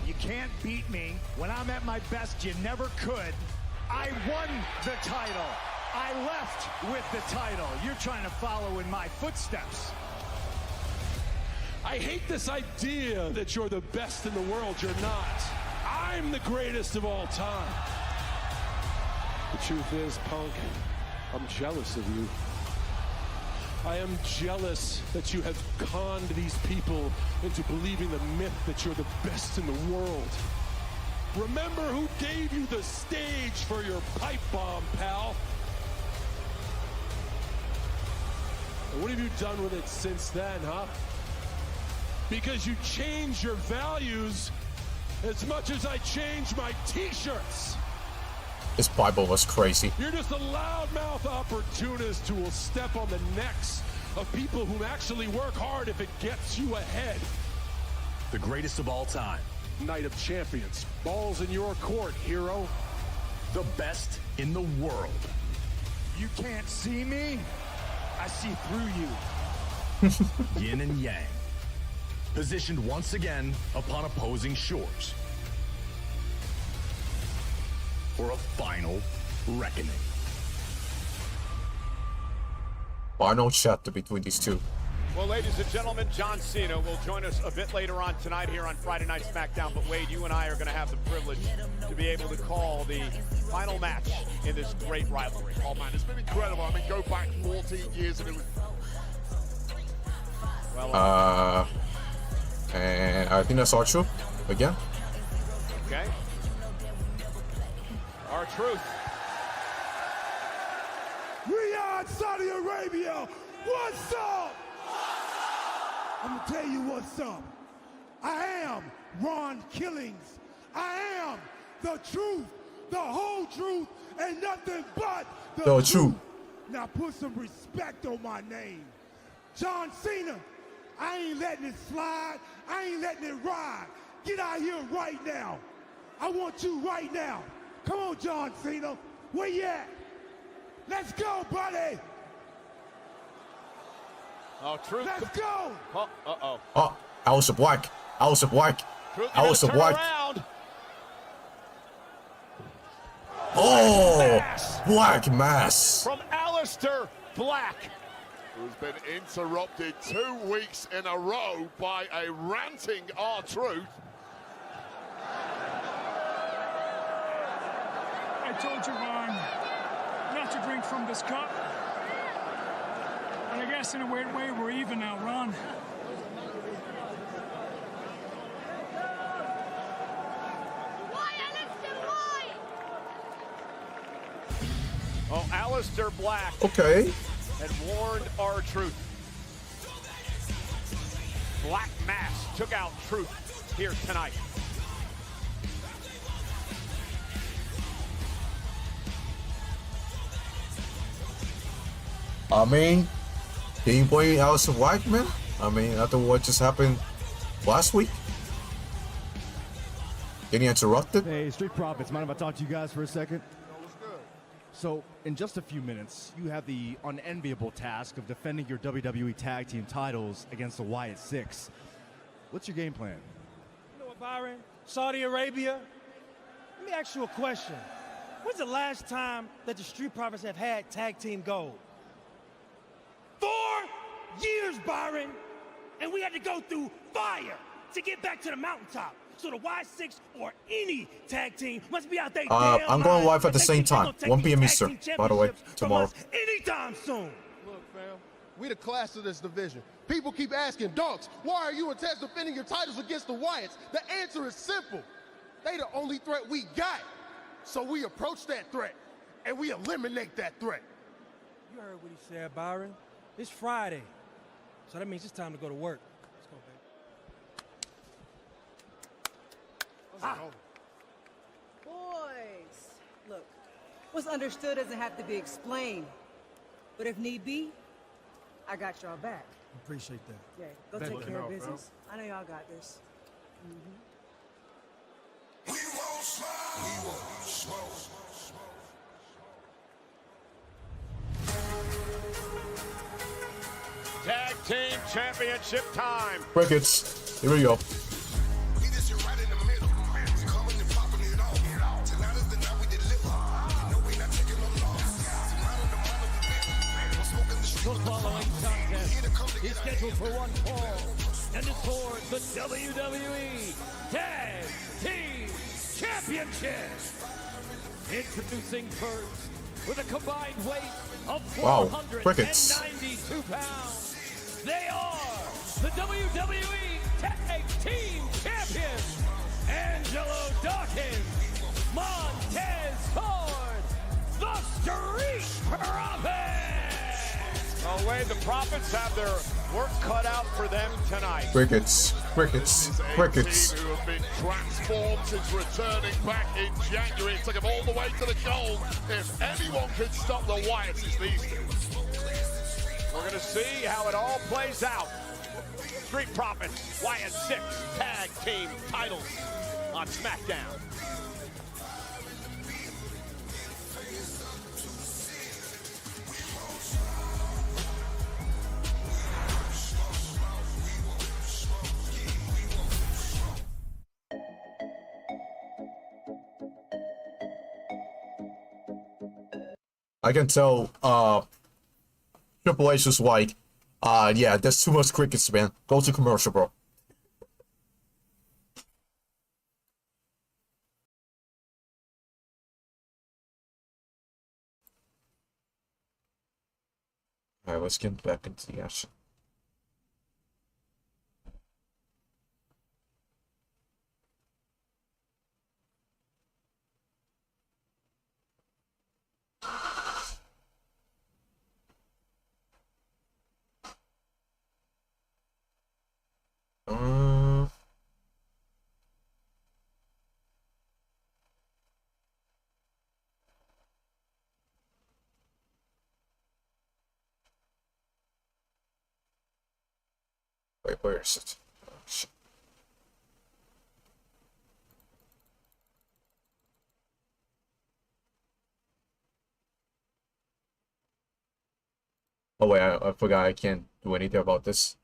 You can't beat me. When I'm at my best, you never could. I won the title. I left with the title. You're trying to follow in my footsteps. I hate this idea that you're the best in the world. You're not. I'm the greatest of all time. The truth is, Punk, I'm jealous of you. I am jealous that you have conned these people into believing the myth that you're the best in the world. Remember who gave you the stage for your pipe bomb, pal? And what have you done with it since then, huh? Because you changed your values as much as I changed my t-shirts. This Bible was crazy. You're just a loudmouth opportunist who will step on the necks of people who actually work hard if it gets you ahead. The greatest of all time. Night of Champions. Ball's in your court, hero. The best in the world. You can't see me? I see through you. Yin and yang. Positioned once again upon opposing shores. For a final reckoning. Final chapter between these two. Well, ladies and gentlemen, John Cena will join us a bit later on tonight here on Friday Night SmackDown. But Wade, you and I are going to have the privilege to be able to call the final match in this great rivalry. Oh man, it's been incredible. I mean, go back 14 years and it was... Well, and I think that's our truth again. Okay. Our truth. Riyadh, Saudi Arabia, what's up? I'm gonna tell you what's up. I am Ron Killings. I am the truth, the whole truth, and nothing but the truth. Now put some respect on my name. John Cena, I ain't letting it slide. I ain't letting it ride. Get out here right now. I want you right now. Come on, John Cena. Where you at? Let's go, buddy. Oh, Truth. Let's go. Oh, uh-oh. Oh, House of Black. House of Black. House of Black. Oh, Black Mass. From Aleister Black. Who's been interrupted 2 weeks in a row by a ranting R-Truth. I told you, Ron, not to drink from this cup. But I guess in a weird way, we're even now, Ron. Oh, Aleister Black. Okay. And warned R-Truth. Black Mass took out Truth here tonight. I mean, can you blame House of Black, man? I mean, after what just happened last week? Getting interrupted? Hey, Street Profits, mind if I talk to you guys for a second? So, in just a few minutes, you have the unenviable task of defending your WWE Tag Team titles against the Wyatt Six. What's your game plan? You know what, Byron? Saudi Arabia? Let me ask you a question. When's the last time that the Street Profits have had tag team gold? 4 years, Byron! And we had to go through fire to get back to the mountaintop. So the Y6 or any tag team must be out there. I'm going live at the same time, 1 p.m. Eastern, by the way, tomorrow. Anytime soon. Look, fam, we the class of this division. People keep asking, Dunks, why are you and Taz defending your titles against the Wyatts? The answer is simple. They the only threat we got. So we approach that threat, and we eliminate that threat. You heard what he said, Byron. It's Friday, so that means it's time to go to work. Let's go, baby. Boys, look, what's understood doesn't have to be explained. But if need be, I got y'all back. Appreciate that. Yeah, go take care of business. I know y'all got this. Tag Team Championship time. Crickets. Here we go. The following contest is scheduled for one fall and is for the WWE Tag Team Championship. Introducing first with a combined weight of 492 pounds. They are the WWE Tag Team Champions, Angelo Dawkins, Montez Ford, the Street Profits. No way, the Profits have their work cut out for them tonight. Crickets. Crickets. Crickets. Team who have been transformed since returning back in January. It took them all the way to the goal. If anyone could stop the Wyatts, it's these two. We're going to see how it all plays out. Street Profits, Wyatt 6 tag team titles on SmackDown. I can tell Triple H is like, yeah, there's too much crickets, man. Go to commercial, bro. Alright, let's get back into the action. Wait, where is it? Oh, shit. Oh wait, I forgot I can't do anything about this.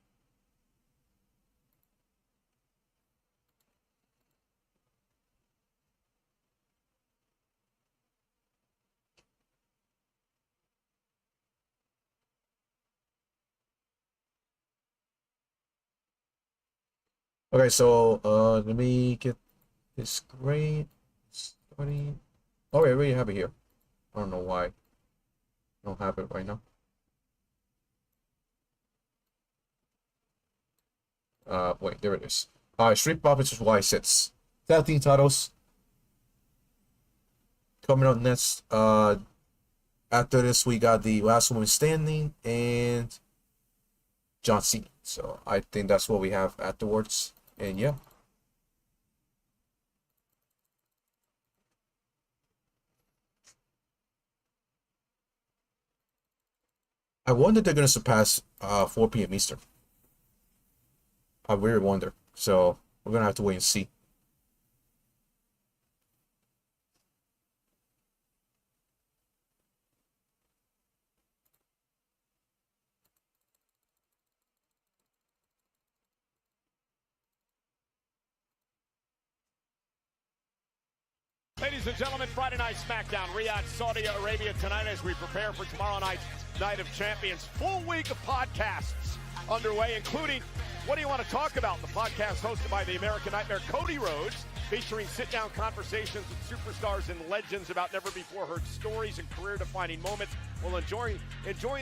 Okay, so let me get this grade starting. Oh, I already have it here. I don't know why I don't have it right now. Wait, there it is. Street Profits Wyatt 6 tag team titles coming up next. After this, we got the Last Woman Standing and John Cena. So I think that's what we have afterwards. And yeah. I wonder if they're going to surpass 4 p.m. Eastern. I really wonder. So we're going to have to wait and see. Ladies and gentlemen, Friday Night SmackDown, Riyadh, Saudi Arabia tonight as we prepare for tomorrow night's Night of Champions. Full week of podcasts underway, including What Do You Want to Talk About? The podcast hosted by the American Nightmare, Cody Rhodes, featuring sit-down conversations with superstars and legends about never-before-heard stories and career-defining moments while enjoying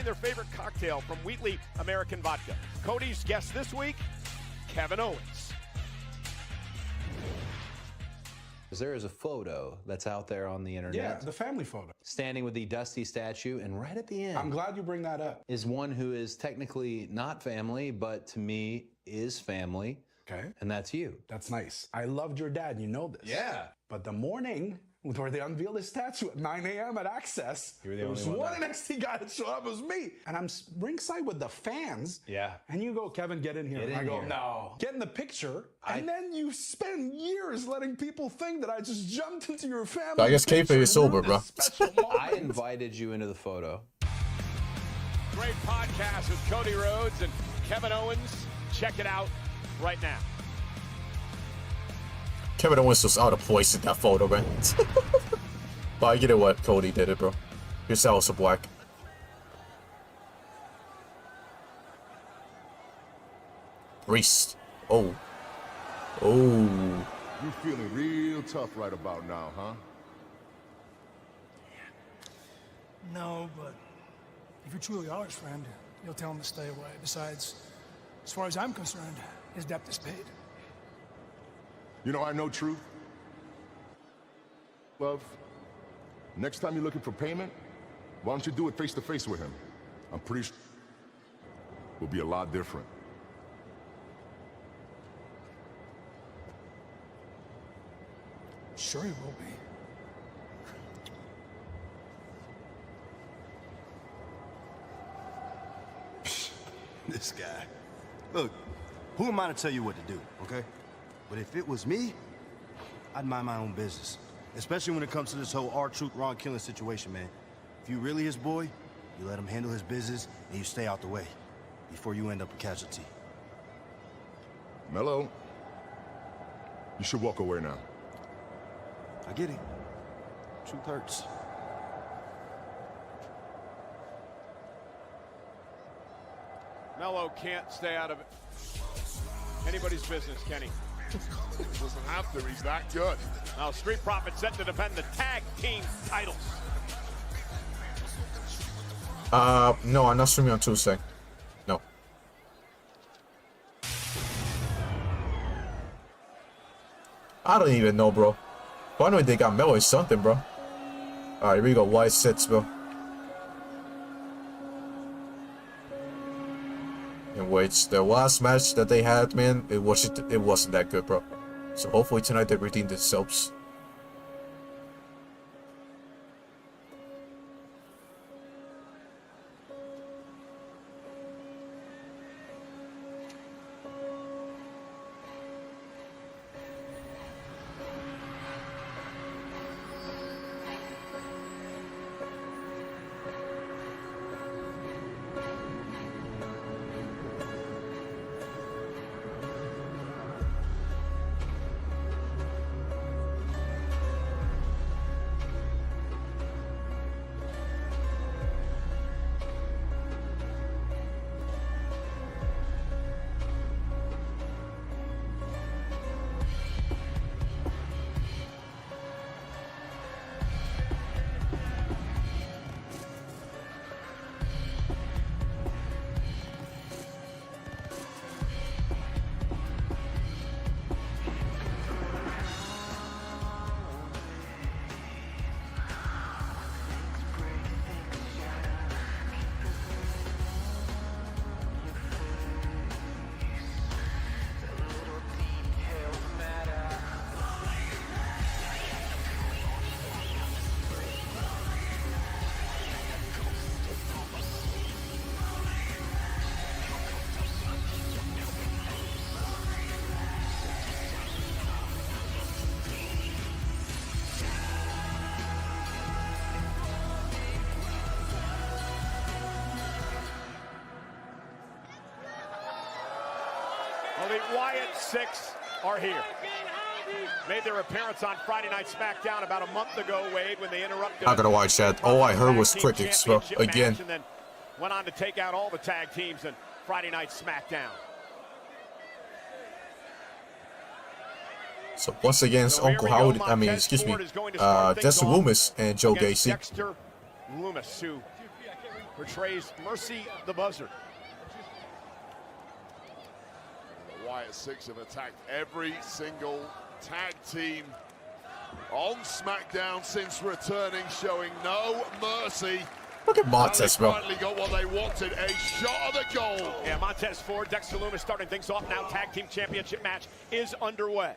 their favorite cocktail from Wheatley American Vodka. Cody's guest this week, Kevin Owens. There is a photo that's out there on the internet. Yeah, the family photo. Standing with the Dusty statue, and right at the end... I'm glad you bring that up. ...is one who is technically not family, but to me is family. Okay. And that's you. That's nice. I loved your dad, you know this. Yeah. But the morning where they unveiled his statue at 9 a.m. at Access, there was one NXT guy that showed up, it was me. And I'm ringside with the fans. Yeah. And you go, Kevin, get in here. Get in I go, here. no. Get in the picture. And then you spend years letting people think that I just jumped into your family. I guess kayfabe is sober, bro. I invited you into the photo. Great podcast with Cody Rhodes and Kevin Owens. Check it out right now. Kevin Owens was out of place in that photo, man. But I get it what Cody did it, bro. His house of black. Priest. Oh. Oh. You're feeling real tough right about now, huh? No, but if you truly are his friend, you'll tell him to stay away. Besides, as far as I'm concerned, his debt is paid. You know I know truth. Love, next time you're looking for payment, why don't you do it face to face with him? I'm pretty sure it will be a lot different. Sure he will be. This guy. Look, who am I to tell you what to do, okay? But if it was me, I'd mind my own business. Especially when it comes to this whole R-Truth, Ron killing situation, man. If you really his boy, you let him handle his business and you stay out the way before you end up a casualty. Mello, you should walk away now. I get it. Truth hurts. Mello can't stay out of anybody's business, Kenny. Doesn't have to, he's that good. Now Street Profits set to defend the tag team titles. No, I'm not streaming on Tuesday. No. I don't even know, bro. Finally, they got Mello or something, bro. Alright, here we go. Wyatt 6, bro. In which the last match that they had, man, it wasn't that good, bro. So hopefully tonight they redeem themselves. Wyatt 6 are here. Made their appearance on Friday Night SmackDown about a month ago, Wade, when they interrupted. I gotta watch that. All I heard was crickets, bro. Again. And then went on to take out all the tag teams in Friday Night SmackDown. So once against Uncle Howard, I mean, excuse me, Dexter Loomis and Joe Gacy. Dexter Loomis, who portrays Mercy the Buzzard. The Wyatt Six have attacked every single tag team on SmackDown since returning, showing no mercy. Look at Montez, bro. Finally got what they wanted, a shot of the goal. Yeah, Montez Ford, Dexter Loomis starting things off now. Tag team championship match is underway.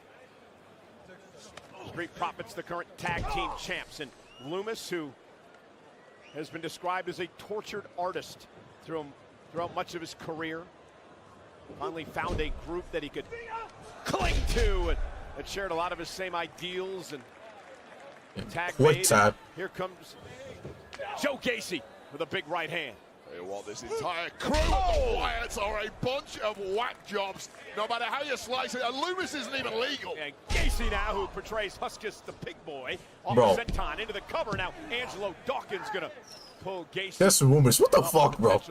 Street Profits, the current tag team champs, and Loomis, who has been described as a tortured artist throughout much of his career, finally found a group that he could cling to and that shared a lot of his same ideals and tag made. Here comes Joe Gacy with a big right hand. What this entire crew of the Wyatts are a bunch of whack jobs, no matter how you slice it, and Loomis isn't even legal. And Gacy now, who portrays Huskus the Pig Boy, off the senton into the cover. Now Angelo Dawkins gonna pull Gacy. That's Loomis. What the fuck, bro?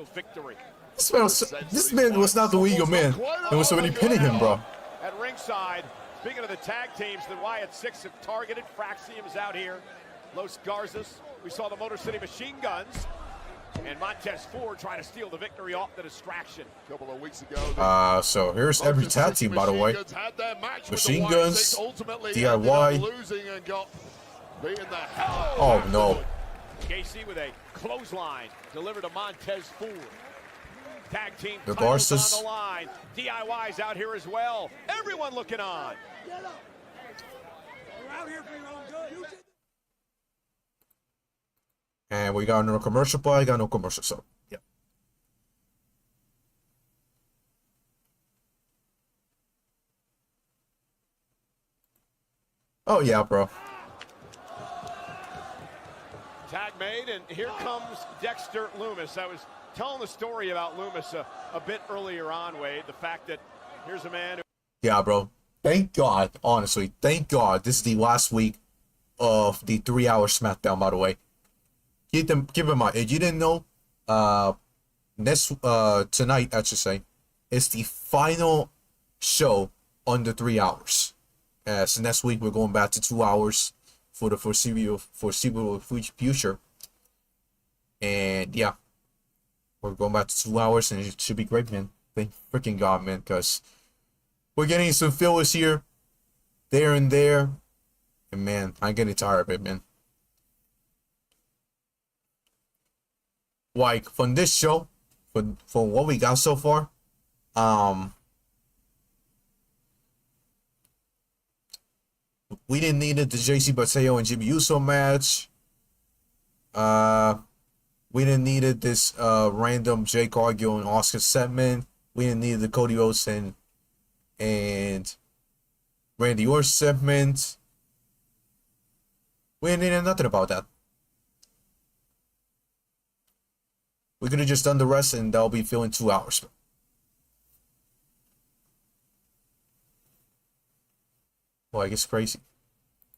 This man was not the legal man. It was already pinning him, bro. At ringside, speaking of the tag teams, the Wyatt Six have targeted. Fraxium's out here. Los Garzas. We saw the Motor City Machine Guns. And Montez Ford trying to steal the victory off the distraction. A couple of weeks ago. So here's every tag team, by the way. Machine Guns, DIY. Oh no. Gacy with a clothesline delivered to Montez Ford. Tag team the titles Garces. on the line. DIY's out here as well. Everyone looking on. Get up. You're out here for your own good. And we got no commercial, but I got no commercial, so yeah. Oh yeah, bro. Tag made, and here comes Dexter Loomis. I was telling the story about Loomis a bit earlier on, Wade. The fact that here's a man who... Yeah, bro. Thank God, honestly. Thank God this is the last week of the 3-hour SmackDown, by the way. Keep in mind, if you didn't know, tonight, I should say, is the final show under 3 hours. So next week, we're going back to 2 hours for the foreseeable future. And yeah, we're going back to 2 hours, and it should be great, man. Thank freaking God, man, because we're getting some fillers here, there and there. And man, I'm getting tired of it, man. Like from this show, from what we got so far, we didn't need it, the JC Mateo and Jimmy Uso match. We didn't need it, this random Jake Cargill and Oscar segment. We didn't need the Cody Rhodes and Randy Orton segment. We didn't need nothing about that. We could have just done the rest, and that'll be filling 2 hours. Well, I guess crazy.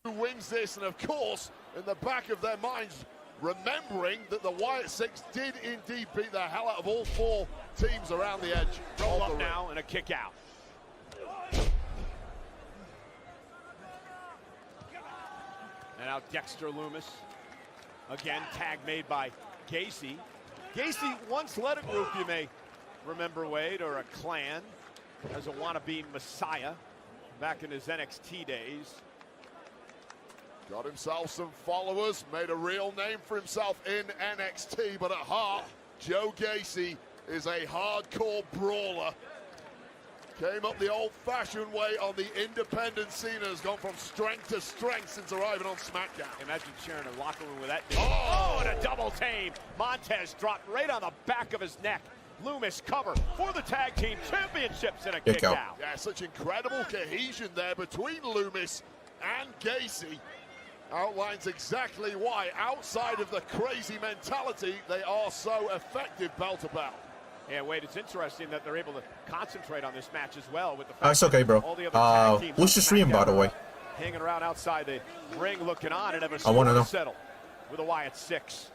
Who wins this, and of course, in the back of their minds, remembering that the Wyatt Six did indeed beat the hell out of all 4 teams around the edge. Roll up now and a kick out. And now Dexter Loomis. Again, tag made by Gacy. Gacy once led a group, you may remember, Wade, or a clan, as a wannabe messiah back in his NXT days. Got himself some followers, made a real name for himself in NXT, but at heart, Joe Gacy is a hardcore brawler. Came up the old-fashioned way on the independent scene, has gone from strength to strength since arriving on SmackDown. Imagine sharing a locker room with that dude. Oh, and a double team. Montez dropped right on the back of his neck. Loomis cover for the tag team championships and a kick out. Yeah, such incredible cohesion there between Loomis and Gacy. Outlines exactly why, outside of the crazy mentality, they are so effective bell to bell. Yeah, Wade, it's interesting that they're able to concentrate on this match as well with the fact That's okay, bro. all the other tag teams what's the stream, by the way? hanging around outside the ring looking on and have a I want to know. settle with a Wyatt 6.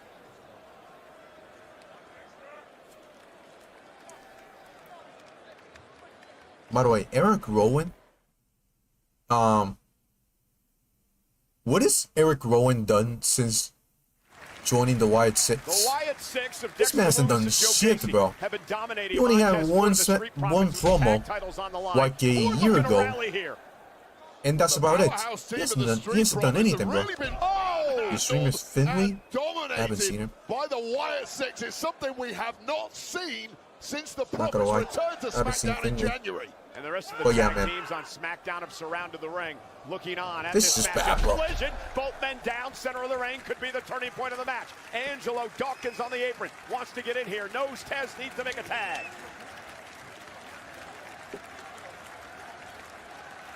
By the way, Eric Rowan. What has Eric Rowan done since joining the Wyatt 6? The Wyatt 6 of This man hasn't done shit, bro. He only had one promo like a year ago, and that's about it. He hasn't done anything, bro. The streamer's Finley. I haven't seen him. By the Wyatt 6, it's something we have not seen since the Not gonna Prophet's lie, return to I haven't seen SmackDown in Finley. January. And the rest of the But yeah, tag man. teams on SmackDown have surrounded the ring, looking on at This this is match. bad, bro. Collision, both men down, center of the ring, could be the turning point of the match. Angelo Dawkins on the apron, wants to get in here, knows Tez needs to make a tag.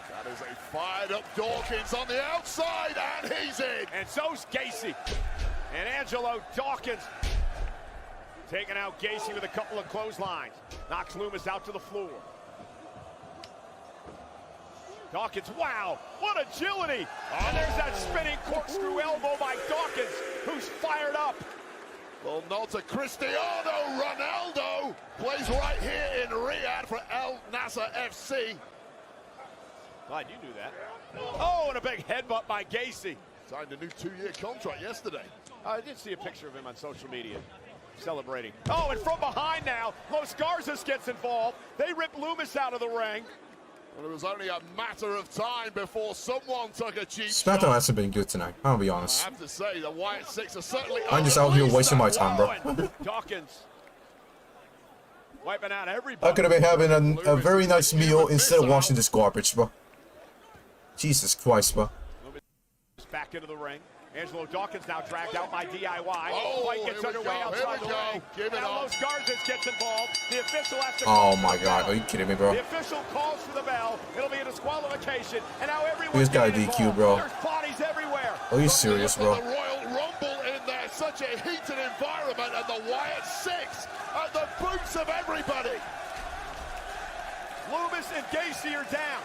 That is a fired-up Dawkins on the outside, and he's in. And so's Gacy. And Angelo Dawkins taking out Gacy with a couple of clotheslines. Knocks Loomis out to the floor. Dawkins, wow, what agility! And there's that spinning corkscrew elbow by Dawkins, who's fired up. Well, not to Cristiano Ronaldo. Plays right here in Riyadh for El Nasser FC. Glad you knew that. Oh, and a big headbutt by Gacy. Signed a new 2-year contract yesterday. I did see a picture of him on social media celebrating. Oh, and from behind now, Los Garzas gets involved. They rip Loomis out of the ring. Well, it was only a matter of time before someone took a cheap SmackDown shot. hasn't been good tonight. I'll be I honest. have to say, the Wyatt 6 are certainly... I'm just out here wasting my time, bro. Dawkins wiping out everybody. I could have been having a very nice meal instead of watching this garbage, bro. Jesus Christ, bro. Back into the ring. Angelo Dawkins now dragged out by DIY. Oh, Fight gets underway outside the ring. Give it now up. Los Garzas gets involved. The official has to Oh call my for the God, bell. are you kidding me, bro? The official calls for the bell. It'll be a disqualification. And now everyone's This guy getting DQ, involved. bro. There's bodies everywhere. Are you serious, bro? The Royal Rumble in there, such a heated environment, and the Wyatt 6 at the boots of everybody. Loomis and Gacy are down.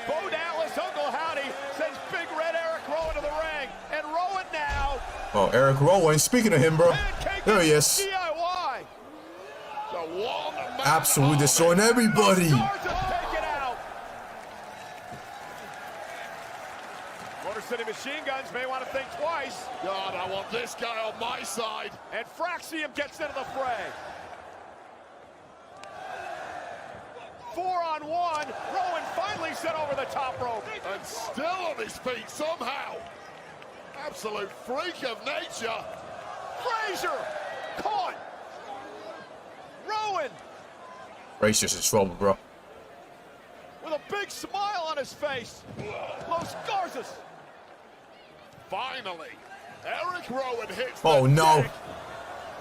Bo Dallas, Uncle Howdy, sends Big Red Eric Rowan to the ring. And Rowan now. Oh, Eric Rowan. Speaking of him, bro. There he is. DIY. The one-man Absolutely destroying everybody. Motor City Machine Guns may want to think twice. God, I want this guy on my side. And Fraxium gets into the fray. 4-on-1. Rowan finally set over the top rope. And still on his feet somehow. Absolute freak of nature. Frazier caught. Rowan Frazier's in trouble, bro. with a big smile on his face. Los Garzas. Finally, Eric Rowan hits Oh, the no. deck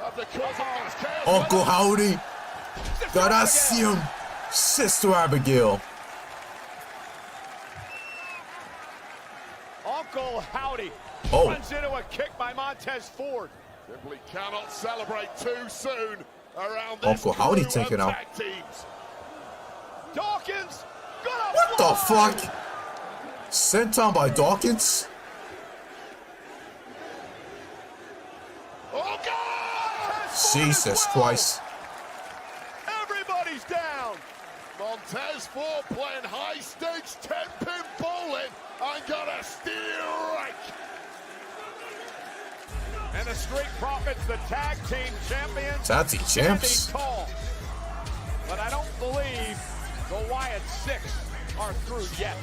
after causing mass chaos. Uncle Howdy. God, I see him. Sister Abigail. Uncle Howdy Oh. runs into a kick by Montez Ford. Simply cannot celebrate too soon around this Uncle Howdy crew taken of out. tag teams. Dawkins gonna What the fly. fuck? Sent on by Dawkins? Oh, God! Jesus Christ. Everybody's down. Montez Ford playing high stakes 10-pin bowling and got a strike. And the Street Profits, the tag team champions. Tag team champs? Standing tall. But I don't believe the Wyatt 6 are through yet.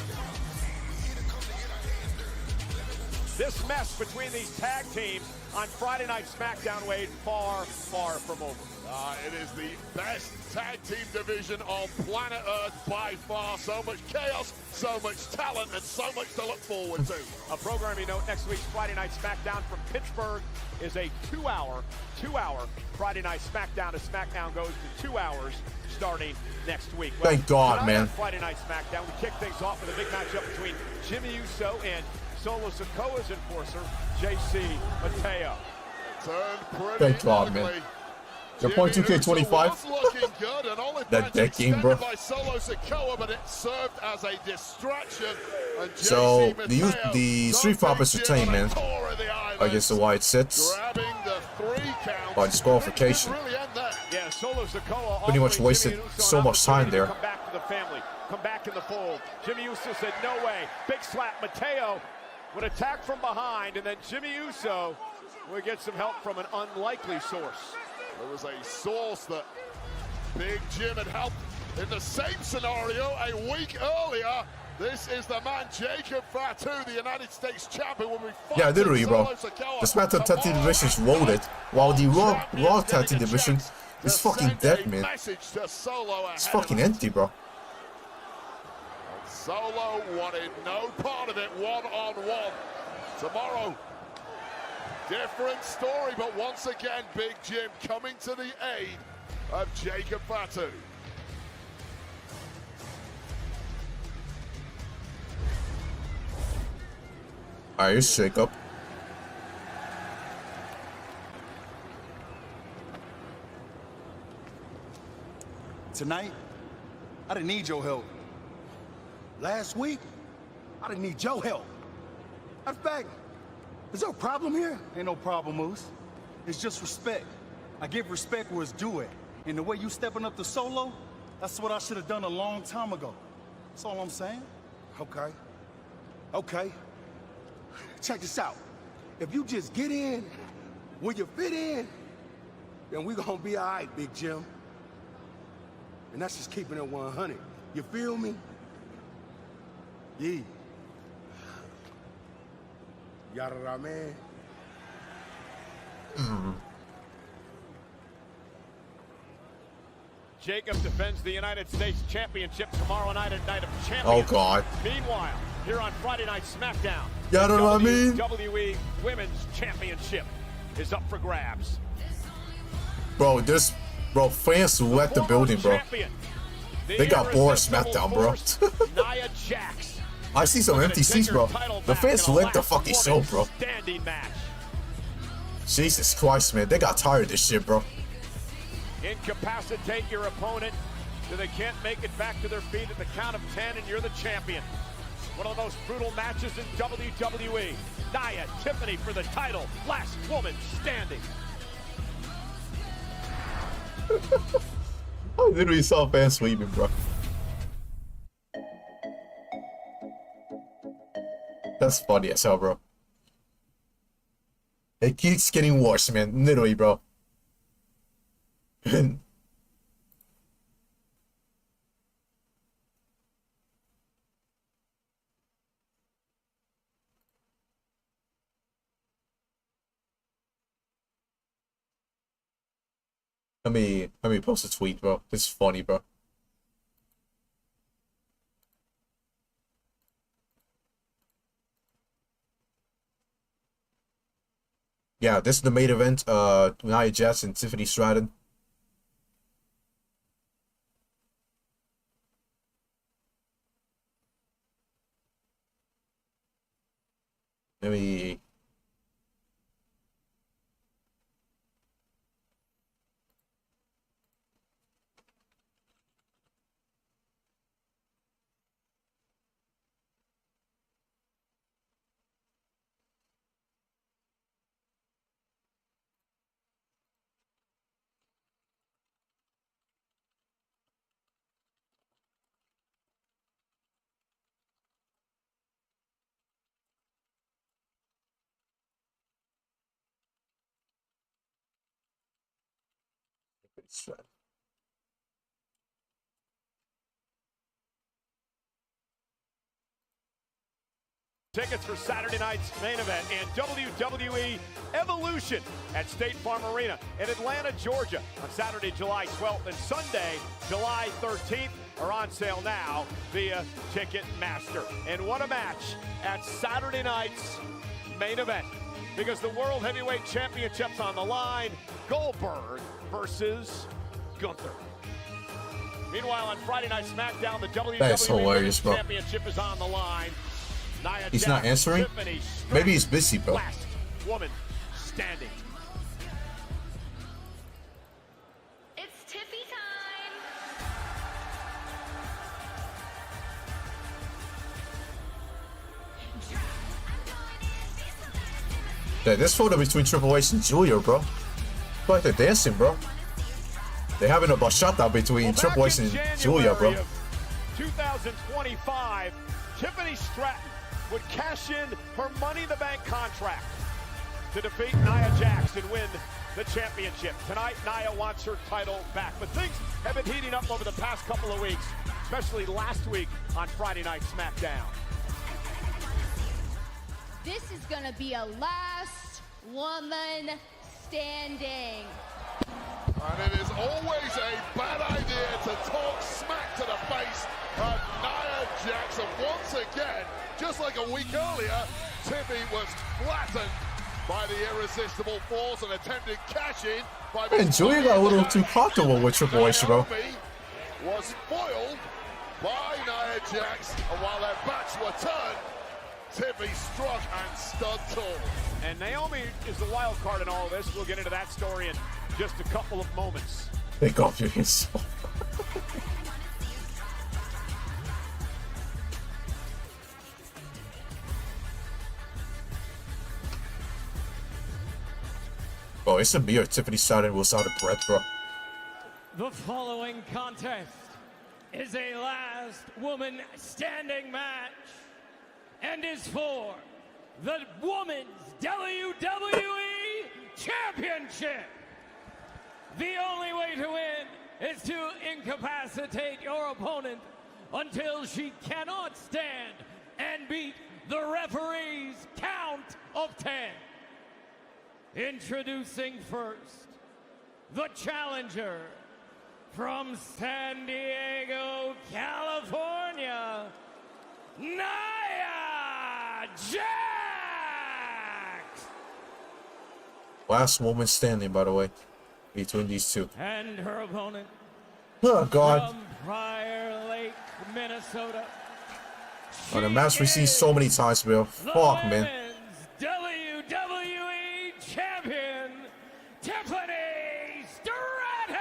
This mess between these tag teams on Friday Night SmackDown, Wade, far, far from over. It is the best tag team division on planet Earth by far. So much chaos, so much talent, and so much to look forward to. A programming note, next week's Friday Night SmackDown from Pittsburgh is a two-hour Friday Night SmackDown. As SmackDown goes to 2 hours starting next week. Well, Thank God, tonight man. on Friday Night SmackDown, we kick things off with a big matchup between Jimmy Uso and Solo Sikoa's enforcer, JC Mateo. Turned pretty Thank God, ugly. man. They're playing 2K25. That game, bro. By Solo Sikoa, but it served as a distraction. And So the Street Profits retain, man, against the Wyatt 6 by disqualification. Yeah, Solo Sikoa Pretty much wasted so much time there. Come back to the family. Come back in the fold. Jimmy Uso said no way. Big slap. Mateo would attack from behind, and then Jimmy Uso would get some help from an unlikely source. There was a source that Big Jim had helped in the same scenario a week earlier. This is the man, Jacob Fatu, the United States champion. When we yeah, literally, bro. The SmackDown Tag Team Division is loaded, while the Raw Tag Team Division is fucking dead, man. It's fucking empty, bro. Solo wanted no part of it, one-on-one. Tomorrow, different story, but once again, Big Jim coming to the aid of Jacob Fatu. Alright, here's Jacob. Tonight, I didn't need your help. Last week, I didn't need your help. In fact, is there a problem here? Ain't no problem, Moose. It's just respect. I give respect where it's due at. And the way you stepping up to Solo, that's what I should have done a long time ago. That's all I'm saying. Okay. Okay. Check this out. If you just get in where you fit in, then we gonna be all right, Big Jim. And that's just keeping it 100. You feel me? Yeah. Yada da man. Jacob defends the United States Championship tomorrow night at Night of Champions. Oh, God. Meanwhile, here on Friday Night SmackDown, You know what I mean? WWE Women's Championship is up for grabs. Bro, fans left the building, bro. They got bored SmackDown, bro. Nia Jax. I see some empty seats, bro. The fans left the fucking show, bro. Standing match. Jesus Christ, man. They got tired of this shit, bro. Incapacitate your opponent so they can't make it back to their feet at the count of 10 and you're the champion. One of the most brutal matches in WWE. Nia, Tiffany for the title. Last woman standing. I literally saw fans sweeping, bro. That's funny as hell, bro. It keeps getting worse, man. Literally, bro. Let me post a tweet, bro. This is funny, bro. Yeah, this is the main event. Nia Jax and Tiffany Stratton. Let me. Tickets for Saturday night's main event and WWE Evolution at State Farm Arena in Atlanta, Georgia on Saturday, July 12th and Sunday, July 13th are on sale now via Ticketmaster. And what a match at Saturday night's main event, because the World Heavyweight Championship's on the line. Goldberg versus Gunther. Meanwhile, on Friday Night SmackDown, the WWE Women's Championship is on the line. Nia He's Jax, not answering? Tiffany Stratton, Maybe he's busy, bro. Last woman standing. Yeah, this photo between Triple H and Giulia, bro. Like they're dancing, bro. They're having a bachata between Triple H and Giulia, bro. 2025, Tiffany Stratton would cash in her Money in the Bank contract to defeat Nia Jax and win the championship. Tonight, Nia wants her title back, but things have been heating up over the past couple of weeks, especially last week on Friday Night SmackDown. This is gonna be a last woman standing. And it is always a bad idea to talk smack to the face of Nia Jax. And once again, just like a week earlier, Tiffany was flattened by the irresistible force and attempted cash-in by... And Giulia got a little too comfortable with Triple H, bro. Naomi was foiled by Nia Jax, and while their backs were turned, Tiffany struck and stood tall. And Naomi is the wild card in all of this. We'll get into that story in just a couple of moments. Take off your hands. Oh, it's a mirror. Tiffany Stratton was out of breath, bro. The following contest is a last woman standing match and is for the Women's WWE Championship. The only way to win is to incapacitate your opponent until she cannot stand and beat the referee's count of 10. Introducing first, the challenger from San Diego, California, Nia Jax! Last woman standing, by the way, between these two. And her opponent, oh, God. from Prior Lake, Minnesota. Oh, the match we've seen so many times, bro. Fuck, man. WWE Champion, Tiffany Stratton!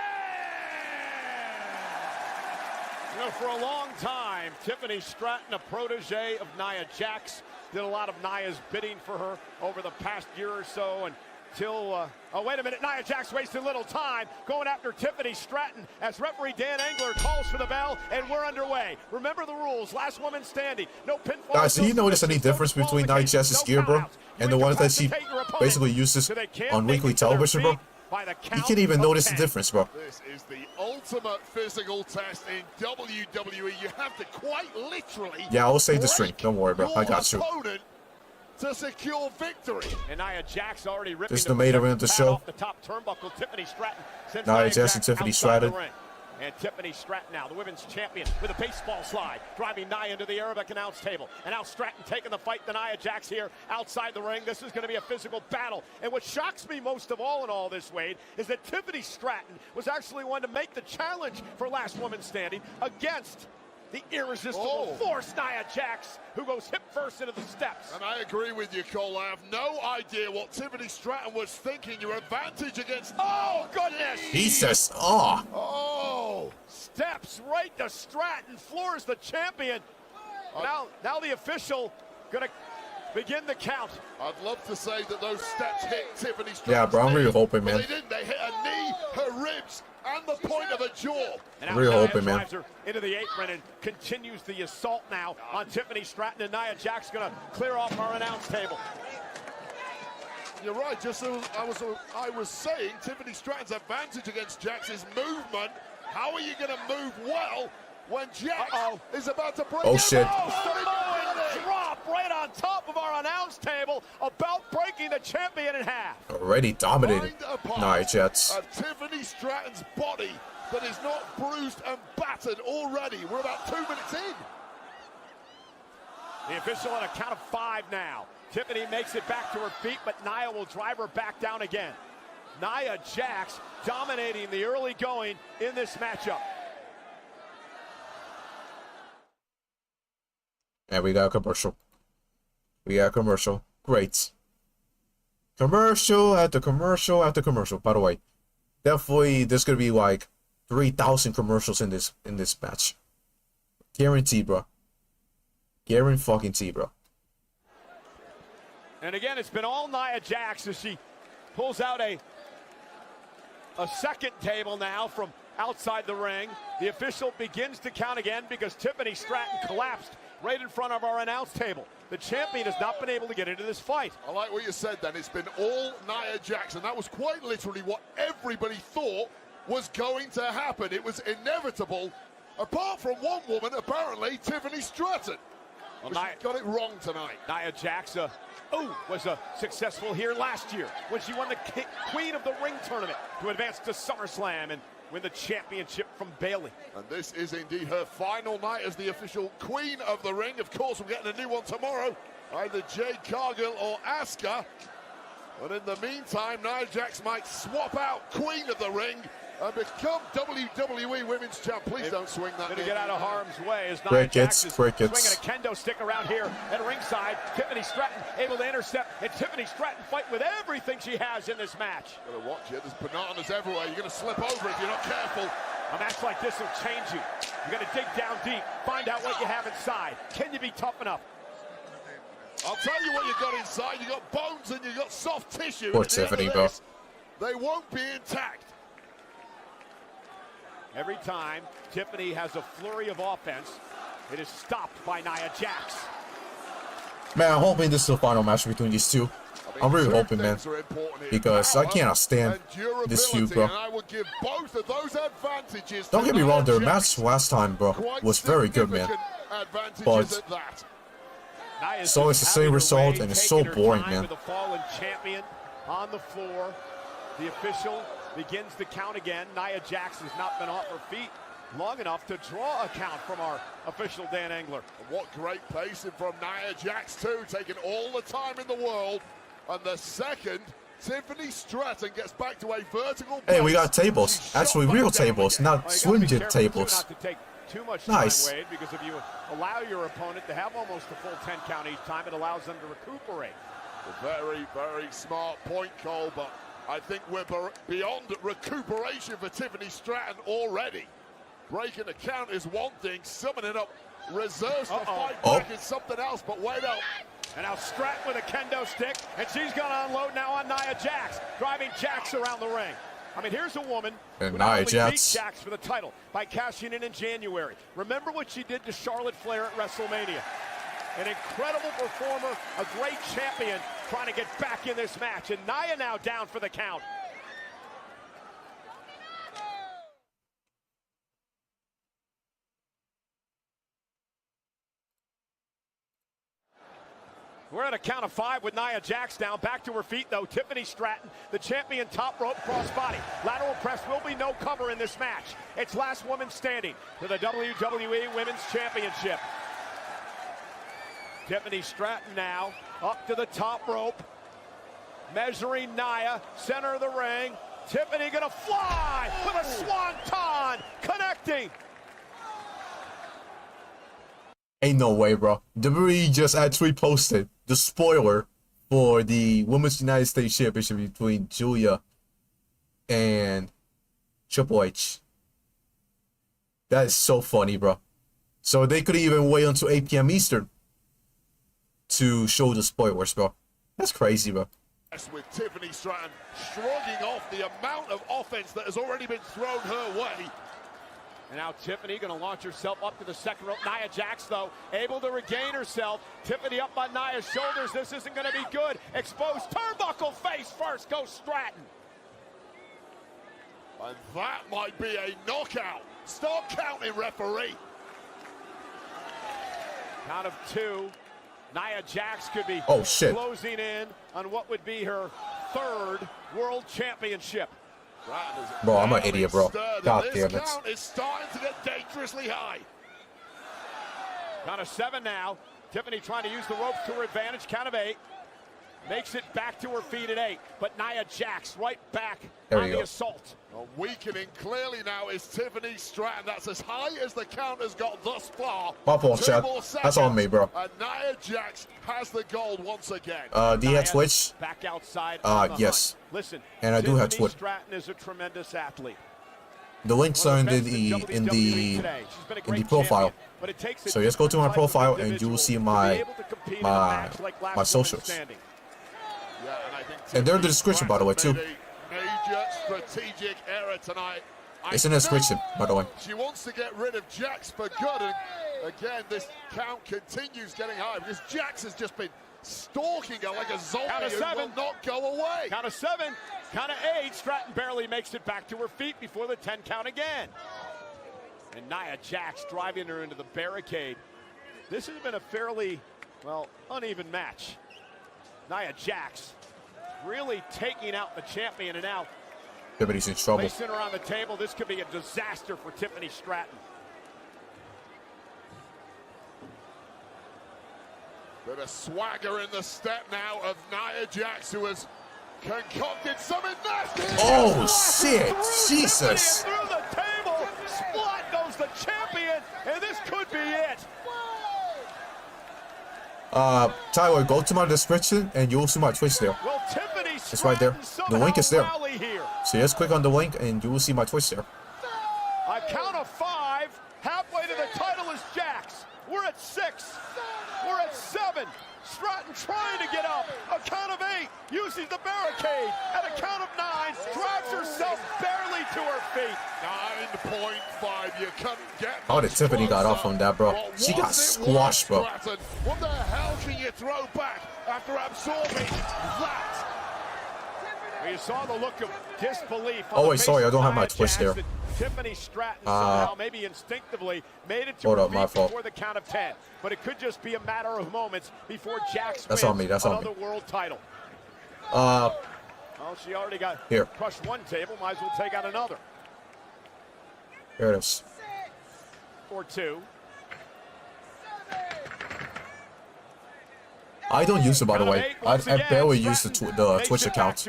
You know, for a long time, Tiffany Stratton, a protege of Nia Jax, did a lot of Nia's bidding for her over the past year or so, until, oh, wait a minute, Nia Jax wasting little time going after Tiffany Stratton as referee Dan Engler calls for the bell, and we're underway. Remember the rules, last woman standing, no pinfall. Guys, do you notice any difference between Nia Jax's gear, bro, and the one that she basically uses on weekly television, bro? You can't even notice the difference, bro. This is the ultimate physical test in WWE. You have to quite literally... Yeah, I'll save the string. Don't worry, bro. I got you. To secure victory. And Nia Jax already ripping This is the main event of the show. off the top turnbuckle. Tiffany Stratton sends Nia Jax and Tiffany Stratton. And Tiffany Stratton now, the women's champion, with a baseball slide, driving Nia into the Arabic announce table. And now Stratton taking the fight to Nia Jax here outside the ring. This is going to be a physical battle. And what shocks me most of all in all this, Wade, is that Tiffany Stratton was actually one to make the challenge for last woman standing against the irresistible force, Nia Jax, who goes hip first into the steps. And I agree with you, Cole. I have no idea what Tiffany Stratton was thinking. Your advantage against... Oh, goodness! He says, oh. Oh, steps right to Stratton, floors the champion. Now the official gonna begin the count. I'd love to say that those steps hit Tiffany Stratton. Yeah, bro, I'm really hoping, man. They didn't. They hit a knee, her ribs, and the point of a jaw. And Real open, man. Drives her into the apron and continues the assault now on Tiffany Stratton, and Nia Jax going to clear off our announce table. You're right. Just as I was saying, Tiffany Stratton's advantage against Jax is movement. How are you going to move well when Jax is about to break? Oh, shit. Drop right on top of our announce table, about breaking the champion in half. Already dominated Nia Jax. Of Tiffany Stratton's body that is not bruised and battered already. We're about 2 minutes in. The official on a count of 5 now. Tiffany makes it back to her feet, but Nia will drive her back down again. Nia Jax dominating the early going in this matchup. And we got a commercial. Great. Commercial after commercial after commercial. By the way, definitely there's gonna be like 3,000 commercials in this match. Guaranteed, bro. Guaranteed, bro. And again, it's been all Nia Jax as she pulls out a second table now from outside the ring. The official begins to count again because Tiffany Stratton collapsed right in front of our announce table. The champion has not been able to get into this fight. I like what you said then. It's been all Nia Jax, and that was quite literally what everybody thought was going to happen. It was inevitable, apart from one woman, apparently, Tiffany Stratton. Well, she got it wrong tonight. Nia Jax was successful here last year when she won the Queen of the Ring tournament to advance to SummerSlam and win the championship from Bayley. And this is indeed her final night as the official Queen of the Ring. Of course, we're getting a new one tomorrow, either Jade Cargill or Asuka. But in the meantime, Nia Jax might swap out Queen of the Ring and become WWE Women's Champ. Please don't swing that. Gonna get out of harm's way as Nia Jax is swinging a crickets. kendo stick around here at ringside. Tiffany Stratton able to intercept, and Tiffany Stratton fight with everything she has in this match. Gotta watch it. There's bananas everywhere. You're gonna slip over if you're not careful. A match like this will change you. You're gonna dig down deep, find out what you have inside. Can you be tough enough? I'll tell you what you got inside. You got bones and you got soft tissue. Poor Tiffany, bro. They won't be intact. Every time Tiffany has a flurry of offense, it is stopped by Nia Jax. Man, I'm hoping this is the final match between these two. I'm really hoping, man, because I cannot stand this feud, bro. Don't get me wrong, their match last time, bro, was very good, man. But it's always the same result, and it's so boring, man. The fallen champion on the floor. The official begins to count again. Nia Jax has not been off her feet long enough to draw a count from our official Dan Engler. And what great pacing from Nia Jax too, taking all the time in the world. And the second, Tiffany Stratton gets back to a vertical Hey, we got tables. Actually, real tables, not swing jit tables. Too much nice. time, Wade, because if you allow your opponent to have almost a full 10 count each time, it allows them to recuperate. A very, very smart point, Cole, but I think we're beyond recuperation for Tiffany Stratton already. Breaking the count is one thing, summoning up reserves to fight back is something else, but wait up. And now Stratton with a kendo stick, and she's going to unload now on Nia Jax, driving Jax around the ring. I mean, here's a woman who not only beat Jax for the title by cashing in January. Remember what she did to Charlotte Flair at WrestleMania. An incredible performer, a great champion, trying to get back in this match. And Nia now down for the count. We're at a count of 5 with Nia Jax down. Back to her feet, though. Tiffany Stratton, the champion, top rope, crossbody. Lateral press will be no cover in this match. It's last woman standing for the WWE Women's Championship. Tiffany Stratton now up to the top rope. Measuring Nia, center of the ring. Tiffany gonna fly with a swanton, connecting. Ain't no way, bro. WWE just actually posted the spoiler for the Women's United States Championship between Giulia and Triple H. That is so funny, bro. So they could even wait until 8 p.m. Eastern to show the spoilers, bro. That's crazy, bro. With Tiffany Stratton shrugging off the amount of offense that has already been thrown her way. And now Tiffany going to launch herself up to the second rope. Nia Jax, though, able to regain herself. Tiffany up on Nia's shoulders. This isn't going to be good. Exposed turnbuckle face first goes Stratton. And that might be a knockout. Start counting, referee. Count of 2. Nia Jax could be closing in on what would be her 3rd World Championship. Bro, I'm an idiot, bro. God damn it. This count is starting to get dangerously high. Count of 7 now. Tiffany trying to use the ropes to her advantage. Count of 8. Makes it back to her feet at 8. But Nia Jax right back on the assault. Weakening clearly now is Tiffany Stratton. That's as high as the count has got thus far. My fault, Chad. That's on me, bro. And Nia Jax has the gold once again. Do you have Twitch? Back outside. Yes. Listen, and I do have Twitch. Stratton is a tremendous athlete. The links are in the profile. So just go to my profile and you will see my socials. Yeah, and I think And they're in the description, by the way, too. Major strategic error tonight. It's in the description, by the way. She wants to get rid of Jax for good, and again, this count continues getting high because Jax has just been stalking her like a zombie who will not go away. Count of 7, count of 8. Stratton barely makes it back to her feet before the 10 count again. And Nia Jax driving her into the barricade. This has been a fairly, well, uneven match. Nia Jax really taking out the champion, and now Tiffany's in trouble. placing her on the table. This could be a disaster for Tiffany Stratton. Bit of swagger in the step now of Nia Jax, who has concocted something nasty. Oh, shit. Jesus. Through the table, splat goes the champion, and this could be it. Tyler, go to my description and you'll see my Twitch there. Well, Tiffany It's right there. The link is there. Here. So just click on the link and you will see my Twitch there. A count of 5. Halfway to the title is Jax. We're at 6. We're at 7. Stratton trying to get up. A count of 8. Using the barricade. At a count of 9. Drives herself barely to her feet. 9.5. You couldn't get. How did Tiffany got off on that, bro? She got squashed, bro. What the hell can you throw back after absorbing that? Well, you saw the look of disbelief. Oh wait, sorry, I don't have my Twitch there. Tiffany Stratton somehow, maybe instinctively, made it to hold her up, my feet fault. before the count of 10. But it could just be a matter of moments before Jax That's wins on me, that's on me. another world title. Well, she already got here. crushed one table. Might as well take out another. Here it is. Or 2. I don't use it, by the way. I barely use the Twitch account.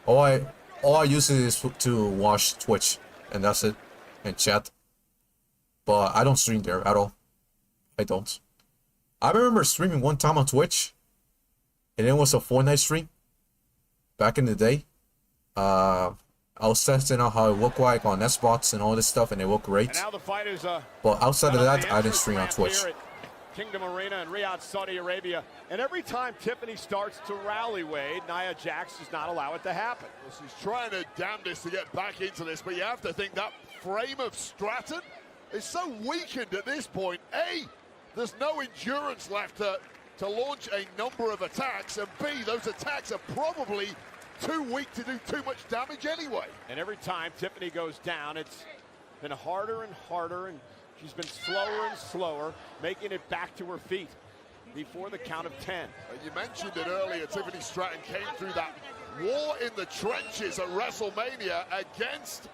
All I use it is to watch Twitch, and that's it, and chat. But I don't stream there at all. I don't. I remember streaming one time on Twitch, and it was a Fortnite stream. Back in the day, I was testing out how it looked like on Xbox and all this stuff, and it looked great. And now the fight is, but outside of that, I didn't stream on Twitch. Kingdom Arena in Riyadh, Saudi Arabia. And every time Tiffany starts to rally Wade, Nia Jax does not allow it to happen. Well, she's trying her damnedest to get back into this, but you have to think that frame of Stratton is so weakened at this point. A, there's no endurance left to launch a number of attacks, and B, those attacks are probably too weak to do too much damage anyway. And every time Tiffany goes down, it's been harder and harder, and she's been slower and slower, making it back to her feet before the count of 10. You mentioned it earlier, Tiffany Stratton came through that war in the trenches at WrestleMania against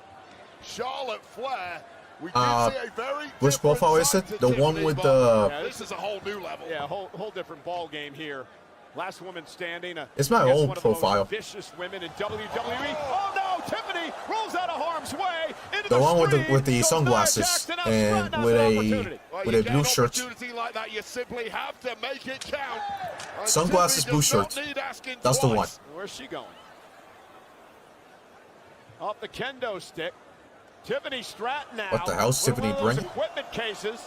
Charlotte Flair. We did see a very which profile is it? The one with the... Yeah, this is a whole new level. Yeah, whole different ball game here. Last woman standing. It's my old profile. Vicious women in WWE. Oh no! Tiffany rolls out of harm's way into the one with the sunglasses and with a blue shirt. Like that, you simply have to make it count. Sunglasses, blue shirt. That's the one. Where's she going? Off the kendo stick. Tiffany Stratton now. What the hell's Tiffany bringing? Equipment cases.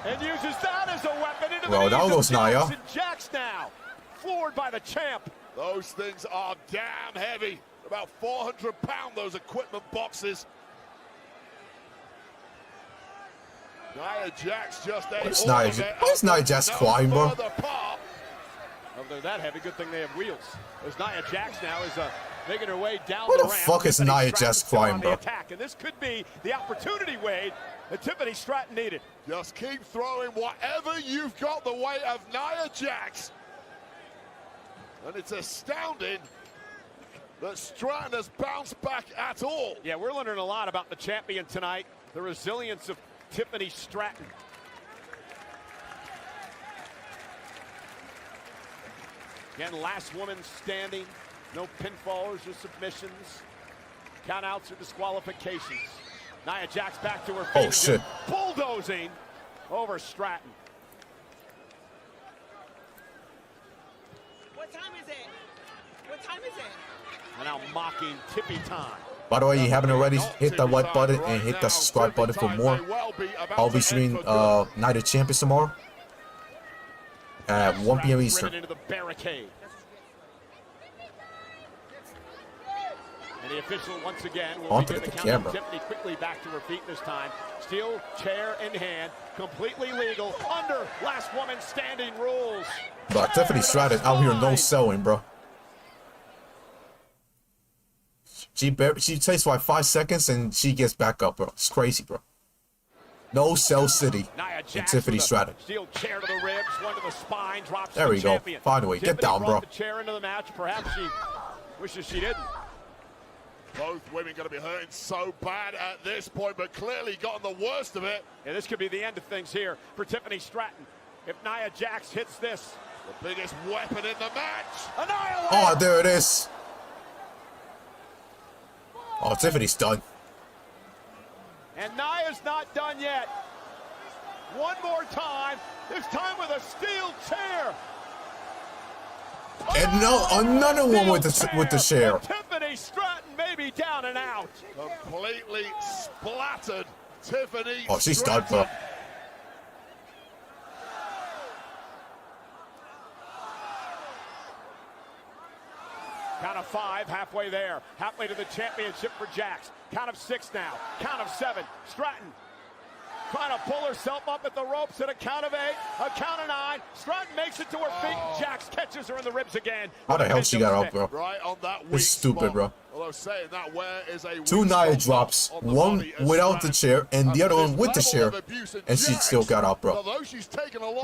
And uses that as a weapon into well, the that was Nia. Jax now, floored by the champ. Those things are damn heavy. About 400 pounds, those equipment boxes. Nia Jax just What's Nia Jax crying, bro? Oh, they're that heavy. Good thing they have wheels. As Nia Jax now is making her way down what the the ramp. fuck is Nia Jax crying, bro? And this could be the opportunity, Wade, that Tiffany Stratton needed. Just keep throwing whatever you've got the way of Nia Jax. And it's astounding that Stratton has bounced back at all. Yeah, we're learning a lot about the champion tonight. The resilience of Tiffany Stratton. Again, last woman standing. No pinfalls or submissions. Countouts or disqualifications. Nia Jax back to her feet. Oh, shit. Bulldozing over Stratton. What time is it? What time is it? And now mocking Tippy time. By the way, you haven't already, hit that like button and hit that subscribe button for more. I'll be streaming Night of Champions tomorrow. at 1 p.m. Driven Eastern. into the barricade. And the official once again will Onto begin the the camera. count. Tiffany quickly back to her feet this time. Steel chair in hand, completely legal under last woman standing rules. But Tiffany Stratton out here no selling, bro. She takes like 5 seconds and she gets back up, bro. It's crazy, bro. No sell city in Tiffany Stratton. Steel chair to the ribs, one to the spine, drops There the we go. champion. Finally, get down, bro. The chair into the match. Perhaps she wishes she didn't. Both women going to be hurting so bad at this point, but clearly gotten the worst of it. Yeah, this could be the end of things here for Tiffany Stratton. If Nia Jax hits this. The biggest weapon in the match. Annihilate! Oh, there it is. Oh, Tiffany's done. And Nia's not done yet. One more time. This time with a steel chair. And no, another one with the chair. Tiffany Stratton may be down and out. Completely splattered Tiffany. Oh, she's done, bro. Count of 5, halfway there. Halfway to the championship for Jax. Count of 6 now. Count of 7. Stratton trying to pull herself up at the ropes at a count of 8. A count of 9. Stratton makes it to her feet. Jax catches her in the ribs again. How the hell she got up, bro? Right on that weak It's stupid, spot. bro. Although saying that, where is a 2 Nia drops, one without the chair, and the other one with the chair, and she still got up, bro.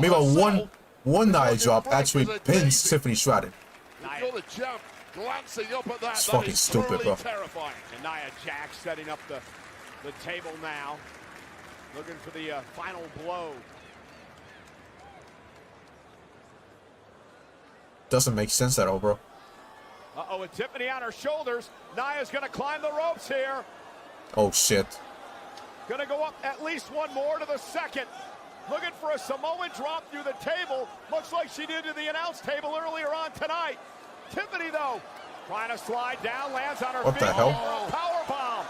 Meanwhile, one Nia drop actually pins Tiffany Stratton. Glancing up at that, It's fucking stupid, bro. Terrifying. And Nia Jax setting up the table now. Looking for the final blow. Doesn't make sense at all, bro. Uh-oh, with Tiffany on her shoulders. Nia's going to climb the ropes here. Oh, shit. Going to go up at least one more to the second. Looking for a Samoan drop through the table. Looks like she did to the announce table earlier on tonight. Tiffany, though, trying to slide down, lands on her feet. What the hell? Power bomb.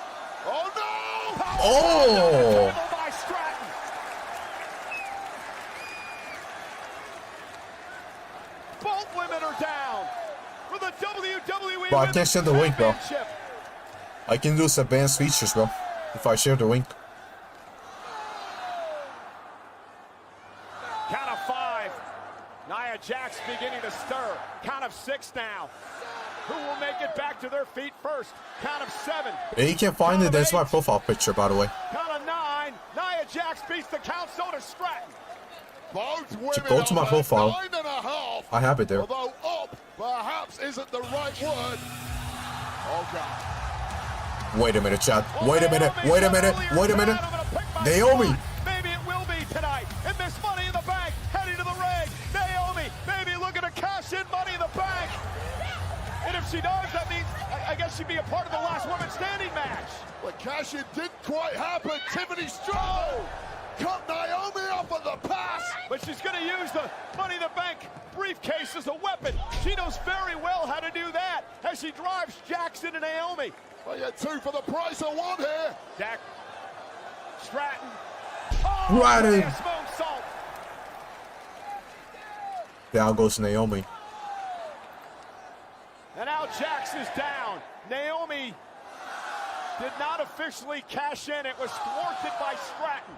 Oh, no! Power Oh! bomb by Stratton. Both women are down for the WWE Bro, I can't share the link, bro. Championship. I can lose advanced features, bro, if I share the link. Count of 5. Nia Jax beginning to stir. Count of 6 now. Who will make it back to their feet first? Count of 7. Yeah, you can't find it. There's my profile picture, by the way. Count of 9. Nia Jax beats the count, so does Stratton. Both women Go to my profile. 9.5. I have it there. Although up perhaps isn't the right word. Oh, God. Wait a minute, Chad. Wait a minute. Wait a minute. Wait a minute. Naomi. Maybe it will be tonight. And Miss Money in the Bank heading to the ring. Naomi maybe looking to cash in Money in the Bank. And if she does, that means I guess she'd be a part of the last woman standing match. But cash in didn't quite happen. Tiffany Stratton cut Naomi off at the pass. But she's going to use the Money in the Bank briefcase as a weapon. She knows very well how to do that as she drives Jackson and Naomi. Well, you get 2 for the price of 1 here. Jack Stratton. Right in. Moonsault. Down goes Naomi. And now Jax is down. Naomi did not officially cash in. It was thwarted by Stratton.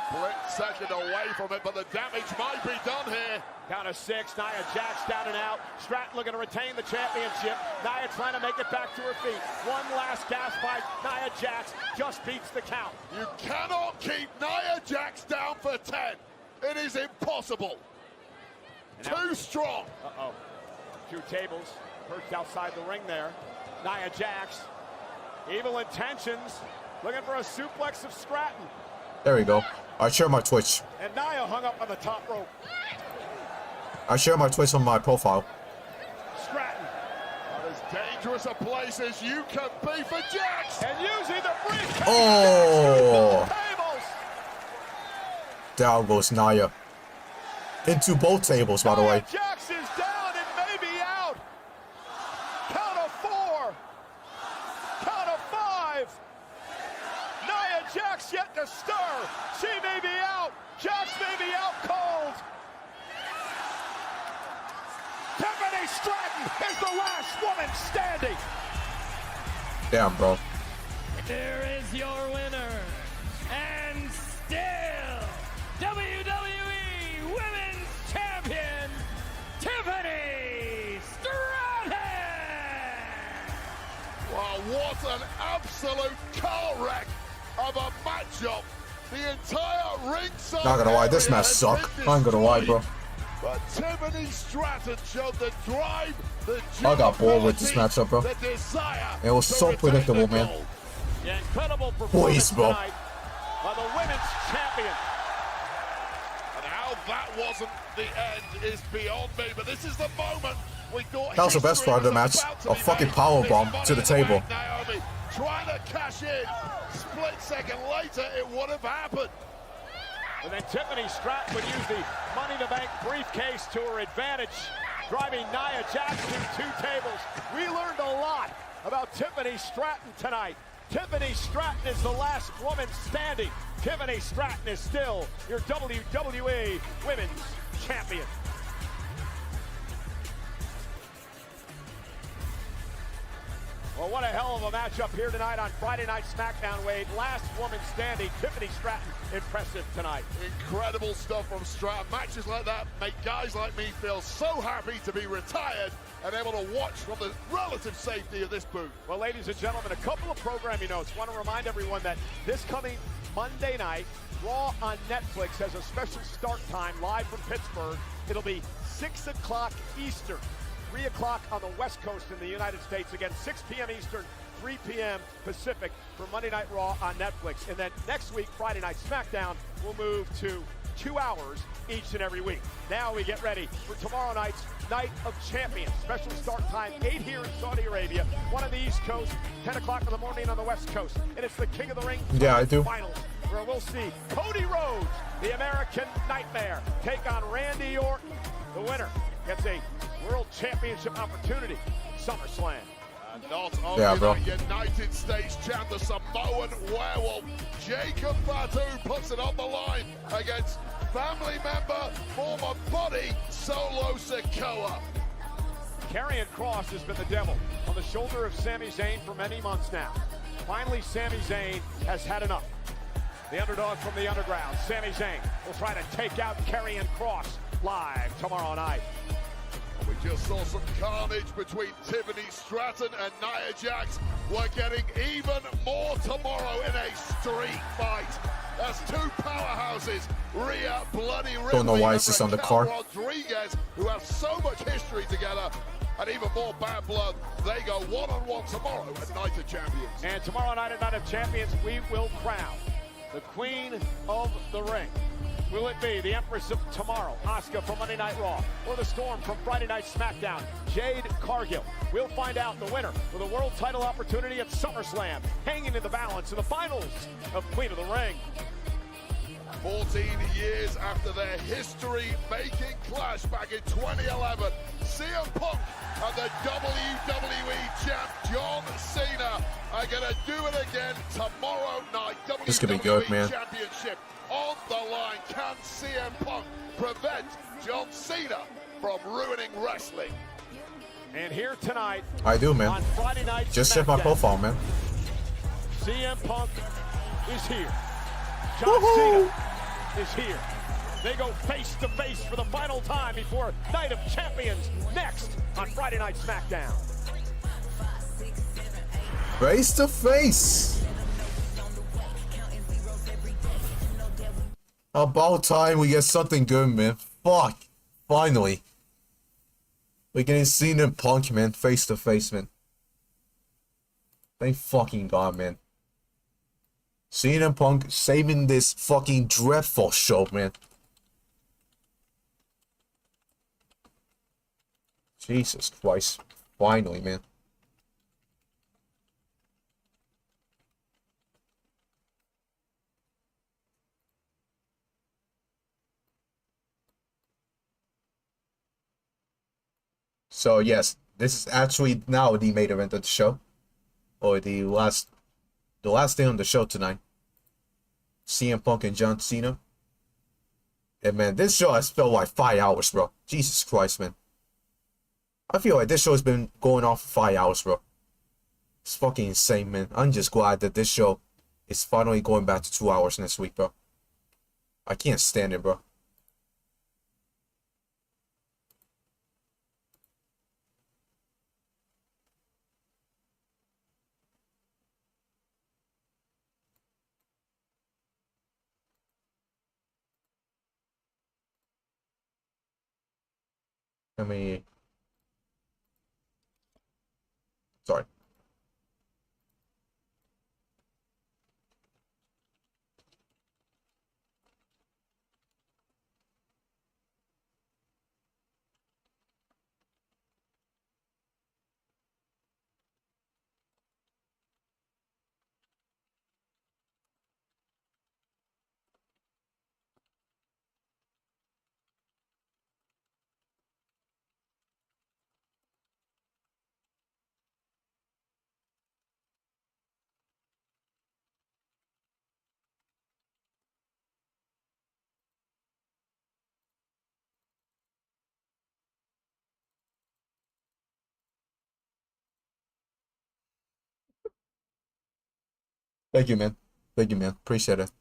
Split second away from it, but the damage might be done here. Count of 6. Nia Jax down and out. Stratton looking to retain the championship. Nia trying to make it back to her feet. One last gasp by Nia Jax. Just beats the count. You cannot keep Nia Jax down for 10. It is impossible. Too strong. Uh-oh. 2 tables perched outside the ring there. Nia Jax. Evil intentions. Looking for a suplex of Stratton. There we go. I share my Twitch. And Nia hung up on the top rope. I share my Twitch on my profile. Stratton. As dangerous a place as you can be for Jax. And using the briefcase. Oh! Tables. Down goes Nia. Into both tables, by the way. Jax is down and maybe out. Count of 4. Count of 5. Nia Jax yet to stir. She may be out. Jax may be out cold. Stratton is the last woman standing. Damn, bro. Here is your winner, and still WWE Women's Champion, Tiffany Stratton! Wow, what an absolute car wreck of a matchup. The entire ringside. Not gonna lie, this match sucked. I ain't gonna lie, bro. But Tiffany Stratton showed the drive, the I got bored with this matchup, bro. the desire. It was so predictable, man. The incredible Please, performance bro. tonight by the women's champion. And how that wasn't the end is beyond me. But this is the moment we thought. That was the best part of the match. A fucking powerbomb to the table. Naomi trying to cash in. Split second later, it would have happened. And then Tiffany Stratton would use the Money in the Bank briefcase to her advantage, driving Nia Jax to 2 tables. We learned a lot about Tiffany Stratton tonight. Tiffany Stratton is the last woman standing. Tiffany Stratton is still your WWE Women's Champion. Well, what a hell of a matchup here tonight on Friday Night SmackDown, Wade. Last woman standing, Tiffany Stratton, impressive tonight. Incredible stuff from Stratton. Matches like that make guys like me feel so happy to be retired and able to watch from the relative safety of this booth. Well, ladies and gentlemen, a couple of programming notes. Want to remind everyone that this coming Monday night, Raw on Netflix has a special start time live from Pittsburgh. It'll be 6 o'clock Eastern. 3 o'clock on the West Coast in the United States. Again, 6 p.m. Eastern, 3 p.m. Pacific for Monday Night Raw on Netflix. And then next week, Friday Night SmackDown, will move to 2 hours each and every week. Now we get ready for tomorrow night's Night of Champions. Special start time, 8 here in Saudi Arabia, 1 on the East Coast, 10 o'clock in the morning on the West Coast. And it's the King of the Ring Yeah, I do. Finals, where we'll see Cody Rhodes, the American Nightmare, take on Randy Orton. The winner gets a World Championship opportunity, SummerSlam. And not only that, United States champ, the Samoan Werewolf, Jacob Fatu, puts it on the line against family member, former buddy, Solo Sikoa. Karrion Kross has been the devil on the shoulder of Sami Zayn for many months now. Finally, Sami Zayn has had enough. The underdog from the underground, Sami Zayn, will try to take out Karrion Kross live tomorrow night. We just saw some carnage between Tiffany Stratton and Nia Jax. We're getting even more tomorrow in a street fight. That's 2 powerhouses, Rhea Bloody Ripley Don't know why it's just on the card. Rodriguez, who have so much history together, and even more bad blood. They go one-on-one tomorrow at Night of Champions. And tomorrow night at Night of Champions, we will crown the Queen of the Ring. Will it be the Empress of Tomorrow, Asuka from Monday Night Raw, or the Storm from Friday Night SmackDown, Jade Cargill? We'll find out the winner for the world title opportunity at SummerSlam, hanging in the balance in the finals of Queen of the Ring. 14 years after their history-making clash back in 2011, CM Punk and the WWE champ John Cena are going to do it again tomorrow night. This could be good, man. Championship on the line. Can CM Punk prevent John Cena from ruining wrestling? And here tonight, I do, man. on Friday Night Just check my SmackDown, profile, man. CM Punk is here. John Cena is here. They go face to face for the final time before Night of Champions next on Friday Night SmackDown. Face to face. About time we get something good, man. Fuck. Finally. We're getting Cena and Punk, man. Face to face, man. Thank fucking God, man. Cena and Punk saving this fucking dreadful show, man. Jesus Christ. Finally, man. So yes, this is actually now the main event of the show. Or the last day on the show tonight. CM Punk and John Cena. And man, this show has felt like 5 hours, bro. Jesus Christ, man. I feel like this show has been going on for 5 hours, bro. It's fucking insane, man. I'm just glad that this show is finally going back to 2 hours next week, bro. I can't stand it, bro. Sorry. Thank you, man. Thank you, man. Appreciate it.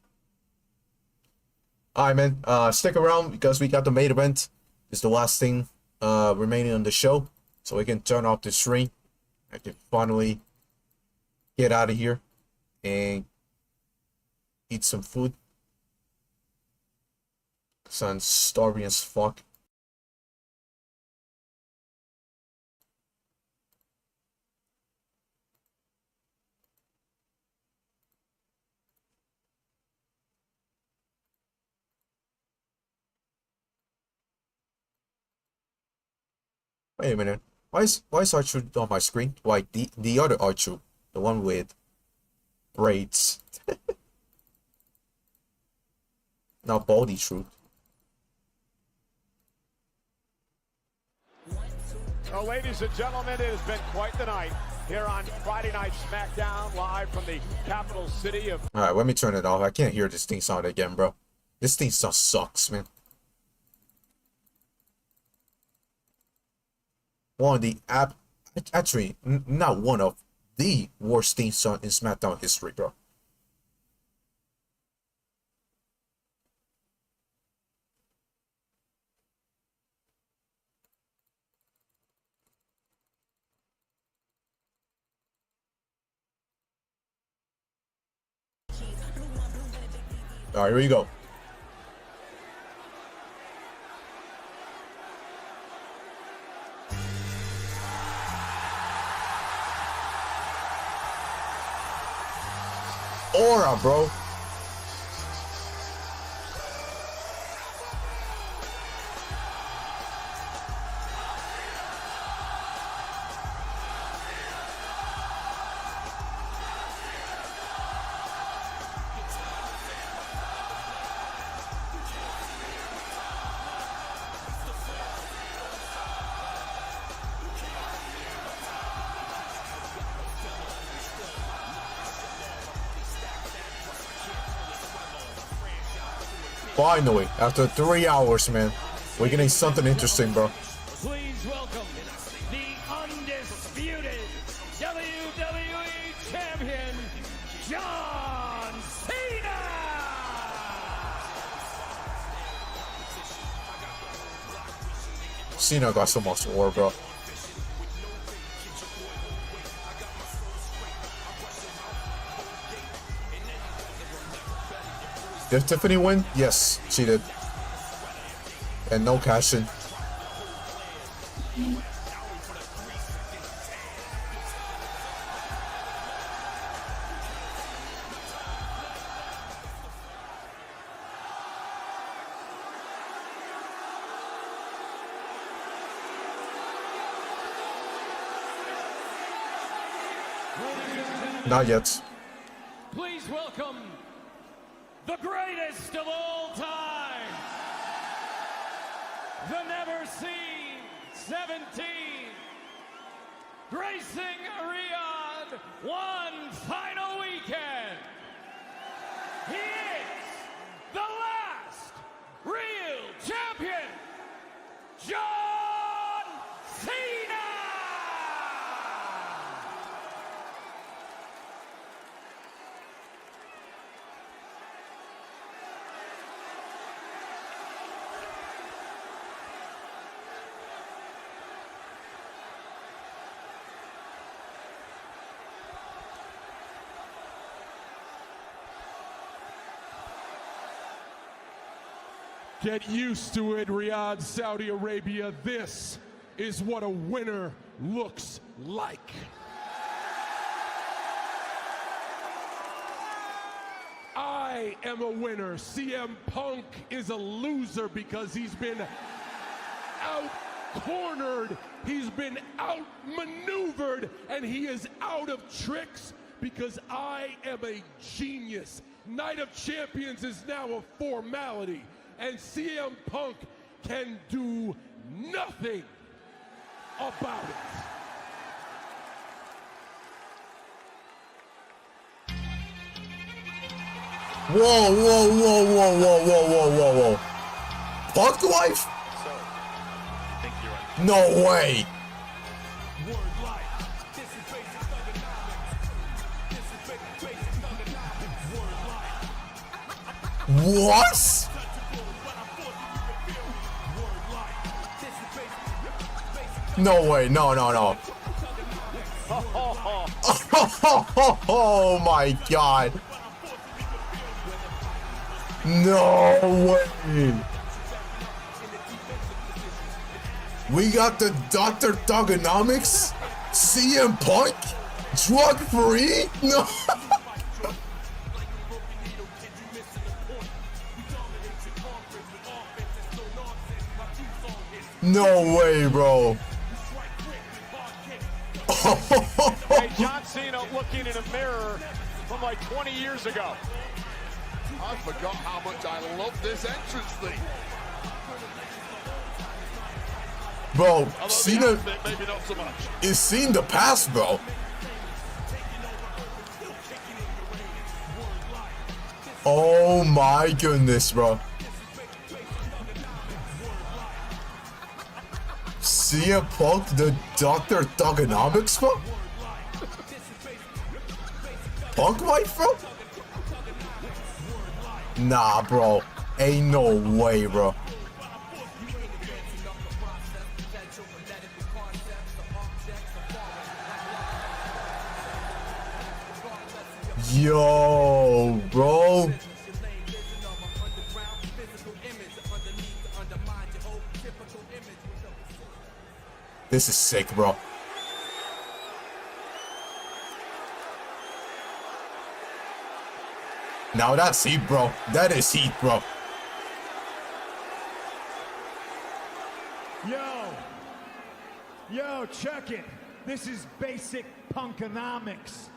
Alright, man. Stick around because we got the main event. It's the last thing remaining on the show. So we can turn off the stream. I can finally get out of here and eat some food. So I'm starving as fuck. Wait a minute. Why is R-Truth on my screen? Like the other R-Truth, the one with braids. Not baldy Truth. Well, ladies and gentlemen, it has been quite the night here on Friday Night SmackDown, live from the capital city of... Alright, let me turn it off. I can't hear this thing sound again, bro. This thing sound sucks, man. One of the actually not one of the worst theme song in SmackDown history, bro. All right, here we go. Aura, bro. Finally, after 3 hours, man, we're getting something interesting, bro. Please welcome the undisputed WWE Champion, John Cena! Cena got so much war, bro. Did Tiffany win? Yes, she did. And no cash in. Not yet. Please welcome the greatest of all time, the never-seen 17, gracing Riyadh one final weekend. He is the last real champion, John Cena! Get used to it, Riyadh, Saudi Arabia. This is what a winner looks like. I am a winner. CM Punk is a loser because he's been out-cornered, he's been out-maneuvered, and he is out of tricks because I am a genius. Night of Champions is now a formality, and CM Punk can do nothing about it. Whoa, whoa, whoa, whoa, whoa, whoa, whoa, whoa, whoa. Punk wife? So, you think you're right? No way. What? No way, no, no, no. Oh my God. No way. We got the Dr. Thugonomics? CM Punk? Drug free? No. No way, bro. Hey, John Cena looking in a mirror from like 20 years ago. I forgot how much I love this entrance thing. Bro, Cena maybe not so much. is seen the past, bro. Oh my goodness, bro. CM Punk, the Dr. Thugonomics, bro? Punk wife, bro? Nah, bro. Ain't no way, bro. Yo, bro. This is sick, bro. Now that's heat, bro. That is heat, bro. Yo, check it. This is basic punkonomics.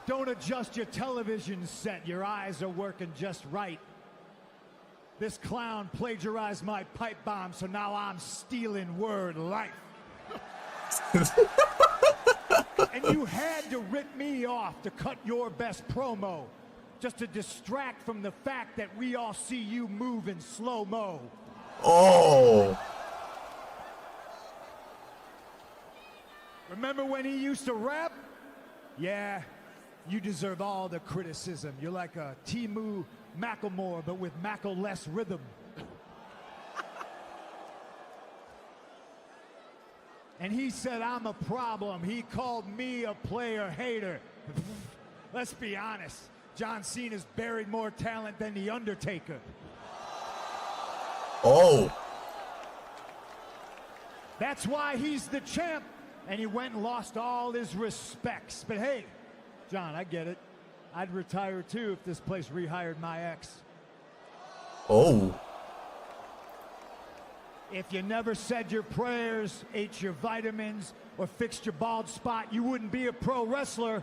Don't adjust your television set. Your eyes are working just right. This clown plagiarized my pipe bomb, so now I'm stealing word life. And you had to rip me off to cut your best promo, just to distract from the fact that we all see you move in slow-mo. Oh. Remember when he used to rap? Yeah, you deserve all the criticism. You're like a Timu Macklemore, but with Mackle-less rhythm. And he said I'm a problem. He called me a player hater. Let's be honest, John Cena's buried more talent than The Undertaker. Oh. That's why he's the champ. And he went and lost all his respects. But hey, John, I get it. I'd retire too if this place rehired my ex. Oh. If you never said your prayers, ate your vitamins, or fixed your bald spot, you wouldn't be a pro wrestler.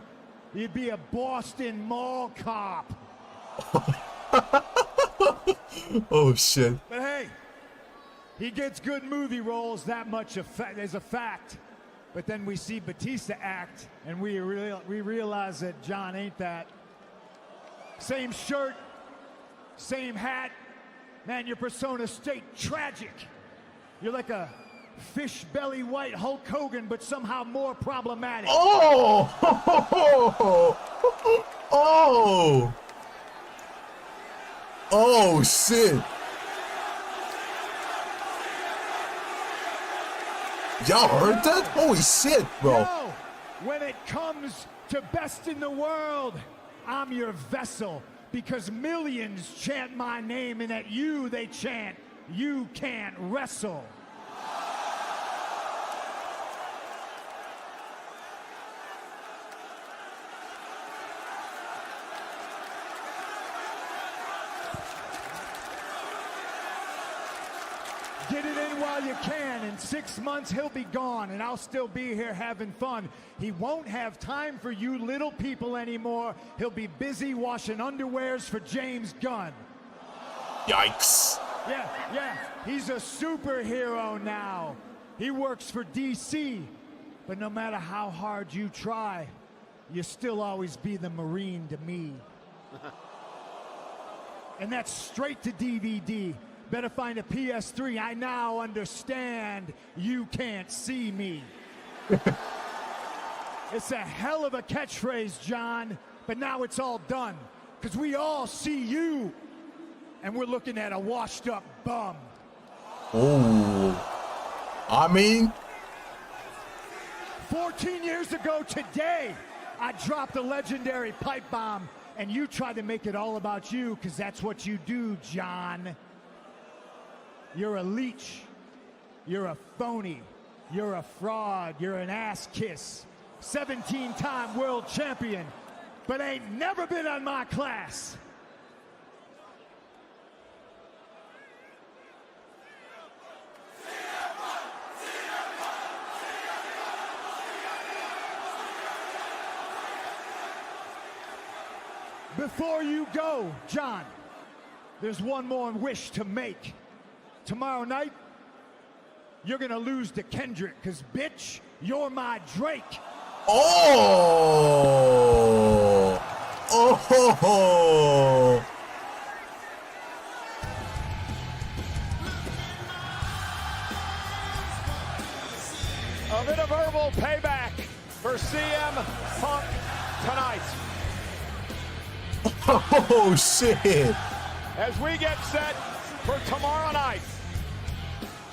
You'd be a Boston mall cop. Oh, shit. But hey, he gets good movie roles, that much is a fact. But then we see Batista act, and we realize that John ain't that. Same shirt, same hat. Man, your persona stayed tragic. You're like a fish belly white Hulk Hogan, but somehow more problematic. Oh! Oh! Oh, shit. Y'all heard that? Holy shit, bro. Yo, when it comes to best in the world, I'm your vessel. because millions chant my name, and at you they chant, you can't wrestle. Get it in while you can. In 6 months, he'll be gone, and I'll still be here having fun. He won't have time for you little people anymore. He'll be busy washing underwears for James Gunn. Yikes. Yeah, he's a superhero now. He works for DC, but no matter how hard you try, you still always be the Marine to me. And that's straight to DVD. Better find a PS3. I now understand you can't see me. It's a hell of a catchphrase, John, but now it's all done, because we all see you, and we're looking at a washed-up bum. Oh, I mean, 14 years ago today, I dropped a legendary pipe bomb, and you tried to make it all about you, because that's what you do, John. You're a leech. You're a phony. You're a fraud. You're an ass kiss. 17-time world champion, but ain't never been on my class. Before you go, John, there's one more wish to make. Tomorrow night, you're gonna lose to Kendrick, because, bitch, you're my Drake. Oh! Oh! A bit of verbal payback for CM Punk tonight. Oh, shit! As we get set for tomorrow night,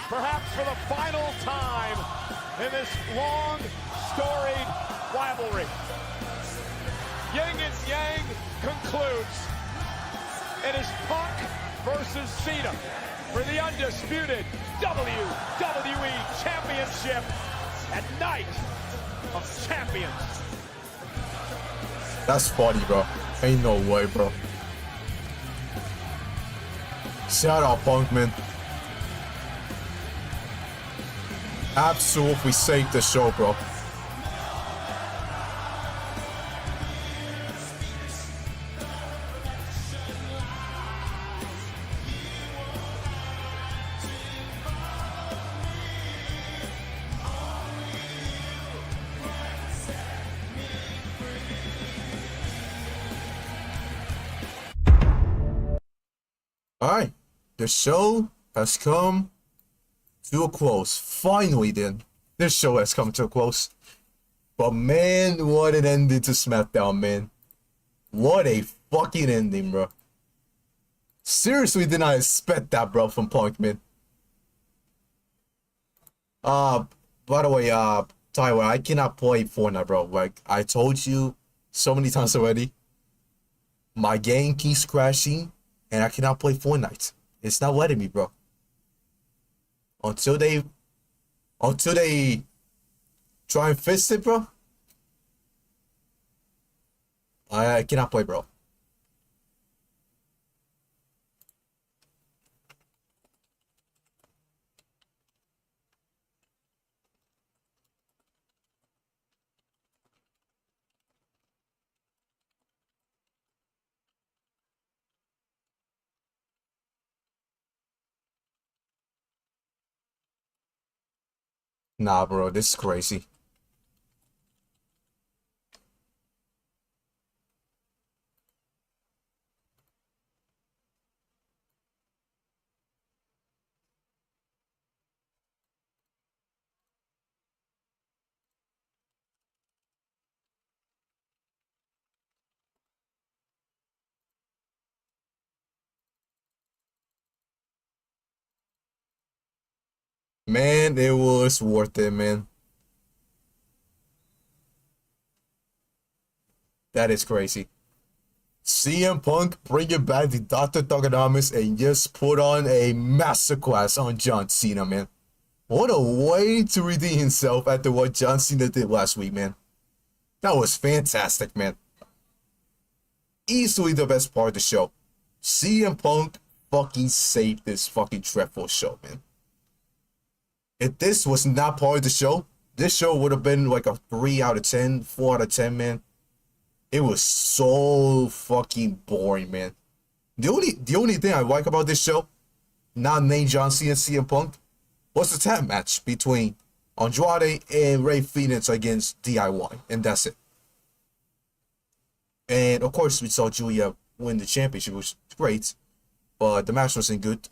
perhaps for the final time in this long, storied rivalry. Yin and Yang concludes. It is Punk versus Cena for the undisputed WWE Championship at Night of Champions. That's funny, bro. Ain't no way, bro. Shout out, Punk, man. Absolutely saved the show, bro. Alright, the show has come to a close. Finally, then, this show has come to a close. But man, what an ending to SmackDown, man. What a fucking ending, bro. Seriously, did not expect that, bro, from Punk, man. By the way, Tyler, I cannot play Fortnite, bro. Like, I told you so many times already. My game keeps crashing, and I cannot play Fortnite. It's not letting me, bro. Until they try and fix it, bro. I cannot play, bro. Nah, bro, this is crazy. Man, it was worth it, man. That is crazy. CM Punk bringing back the Dr. Thugonomics and just put on a masterclass on John Cena, man. What a way to redeem himself after what John Cena did last week, man. That was fantastic, man. Easily the best part of the show. CM Punk fucking saved this fucking dreadful show, man. If this was not part of the show, this show would have been like a 3 out of 10, 4 out of 10, man. It was so fucking boring, man. The only thing I like about this show, not named John Cena and CM Punk, was the tag match between Andrade and Rey Fenix against DIY, and that's it. And of course, we saw Giulia win the championship, which was great, but the match wasn't good.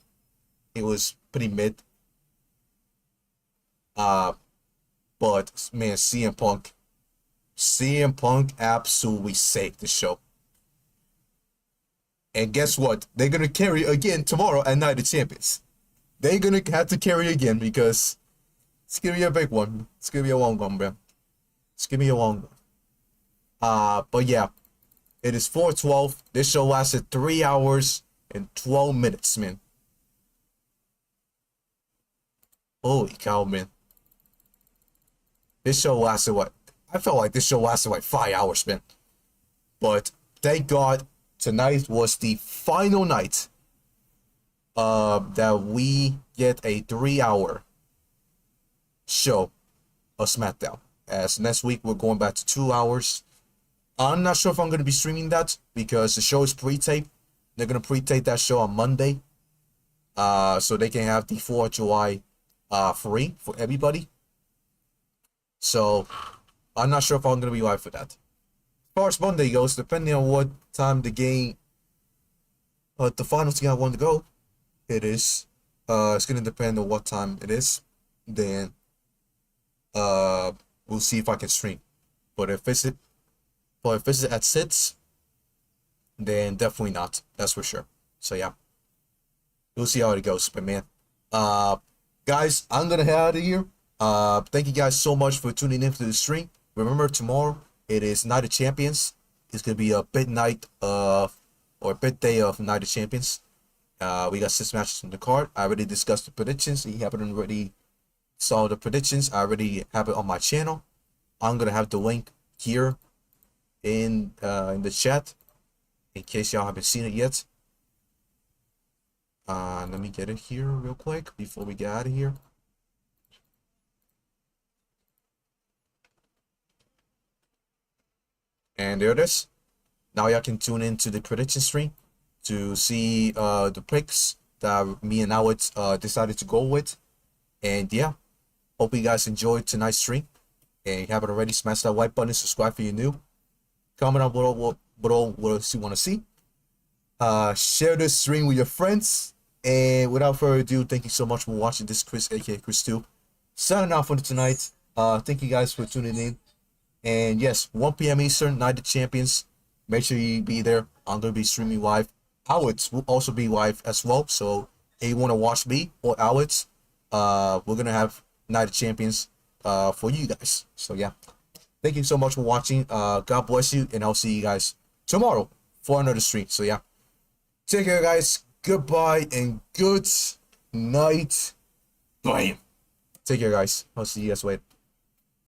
It was pretty mid. But man, CM Punk absolutely saved the show. And guess what? They're gonna carry again tomorrow at Night of Champions. They're gonna have to carry again because it's gonna be a big one. It's gonna be a long one, bro. It's gonna be a long one. But yeah, it is 4:12. This show lasted 3 hours and 12 minutes, man. Holy cow, man. This show lasted what? I felt like this show lasted like 5 hours, man. But thank God tonight was the final night that we get a 3-hour show of SmackDown. As next week we're going back to 2 hours. I'm not sure if I'm going to be streaming that because the show is pre-taped. They're going to pre-tape that show on Monday. So they can have the 4th of July free for everybody. So I'm not sure if I'm going to be live for that. As far as Monday goes, depending on what time the game, the finals game I want to go, it's going to depend on what time it is. Then we'll see if I can stream. But if it's at 6, then definitely not. That's for sure. So yeah, we'll see how it goes. But man, guys, I'm gonna head out of here. Thank you guys so much for tuning in to the stream. Remember, tomorrow it is Night of Champions. It's gonna be a big night or a big day of Night of Champions. We got 6 matches on the card. I already discussed the predictions. You haven't already saw the predictions. I already have it on my channel. I'm gonna have the link here in the chat in case y'all haven't seen it yet. Let me get it here real quick before we get out of here. And there it is. Now y'all can tune into the prediction stream to see the picks that me and Alex decided to go with. And yeah, hope you guys enjoyed tonight's stream. And if you haven't already, smash that like button, subscribe if you're new. Comment on what else you want to see. Share this stream with your friends. And without further ado, thank you so much for watching. This is Chris, aka Chris 2, signing off for tonight. Thank you guys for tuning in. And yes, 1 p.m. Eastern, Night of Champions. Make sure you be there. I'm going to be streaming live. Alex will also be live as well. So if you want to watch me or Alex, we're going to have Night of Champions for you guys. So yeah, thank you so much for watching. God bless you. And I'll see you guys tomorrow for another stream. So yeah, take care, guys. Goodbye and good night. Bye. Take care, guys. I'll see you guys later.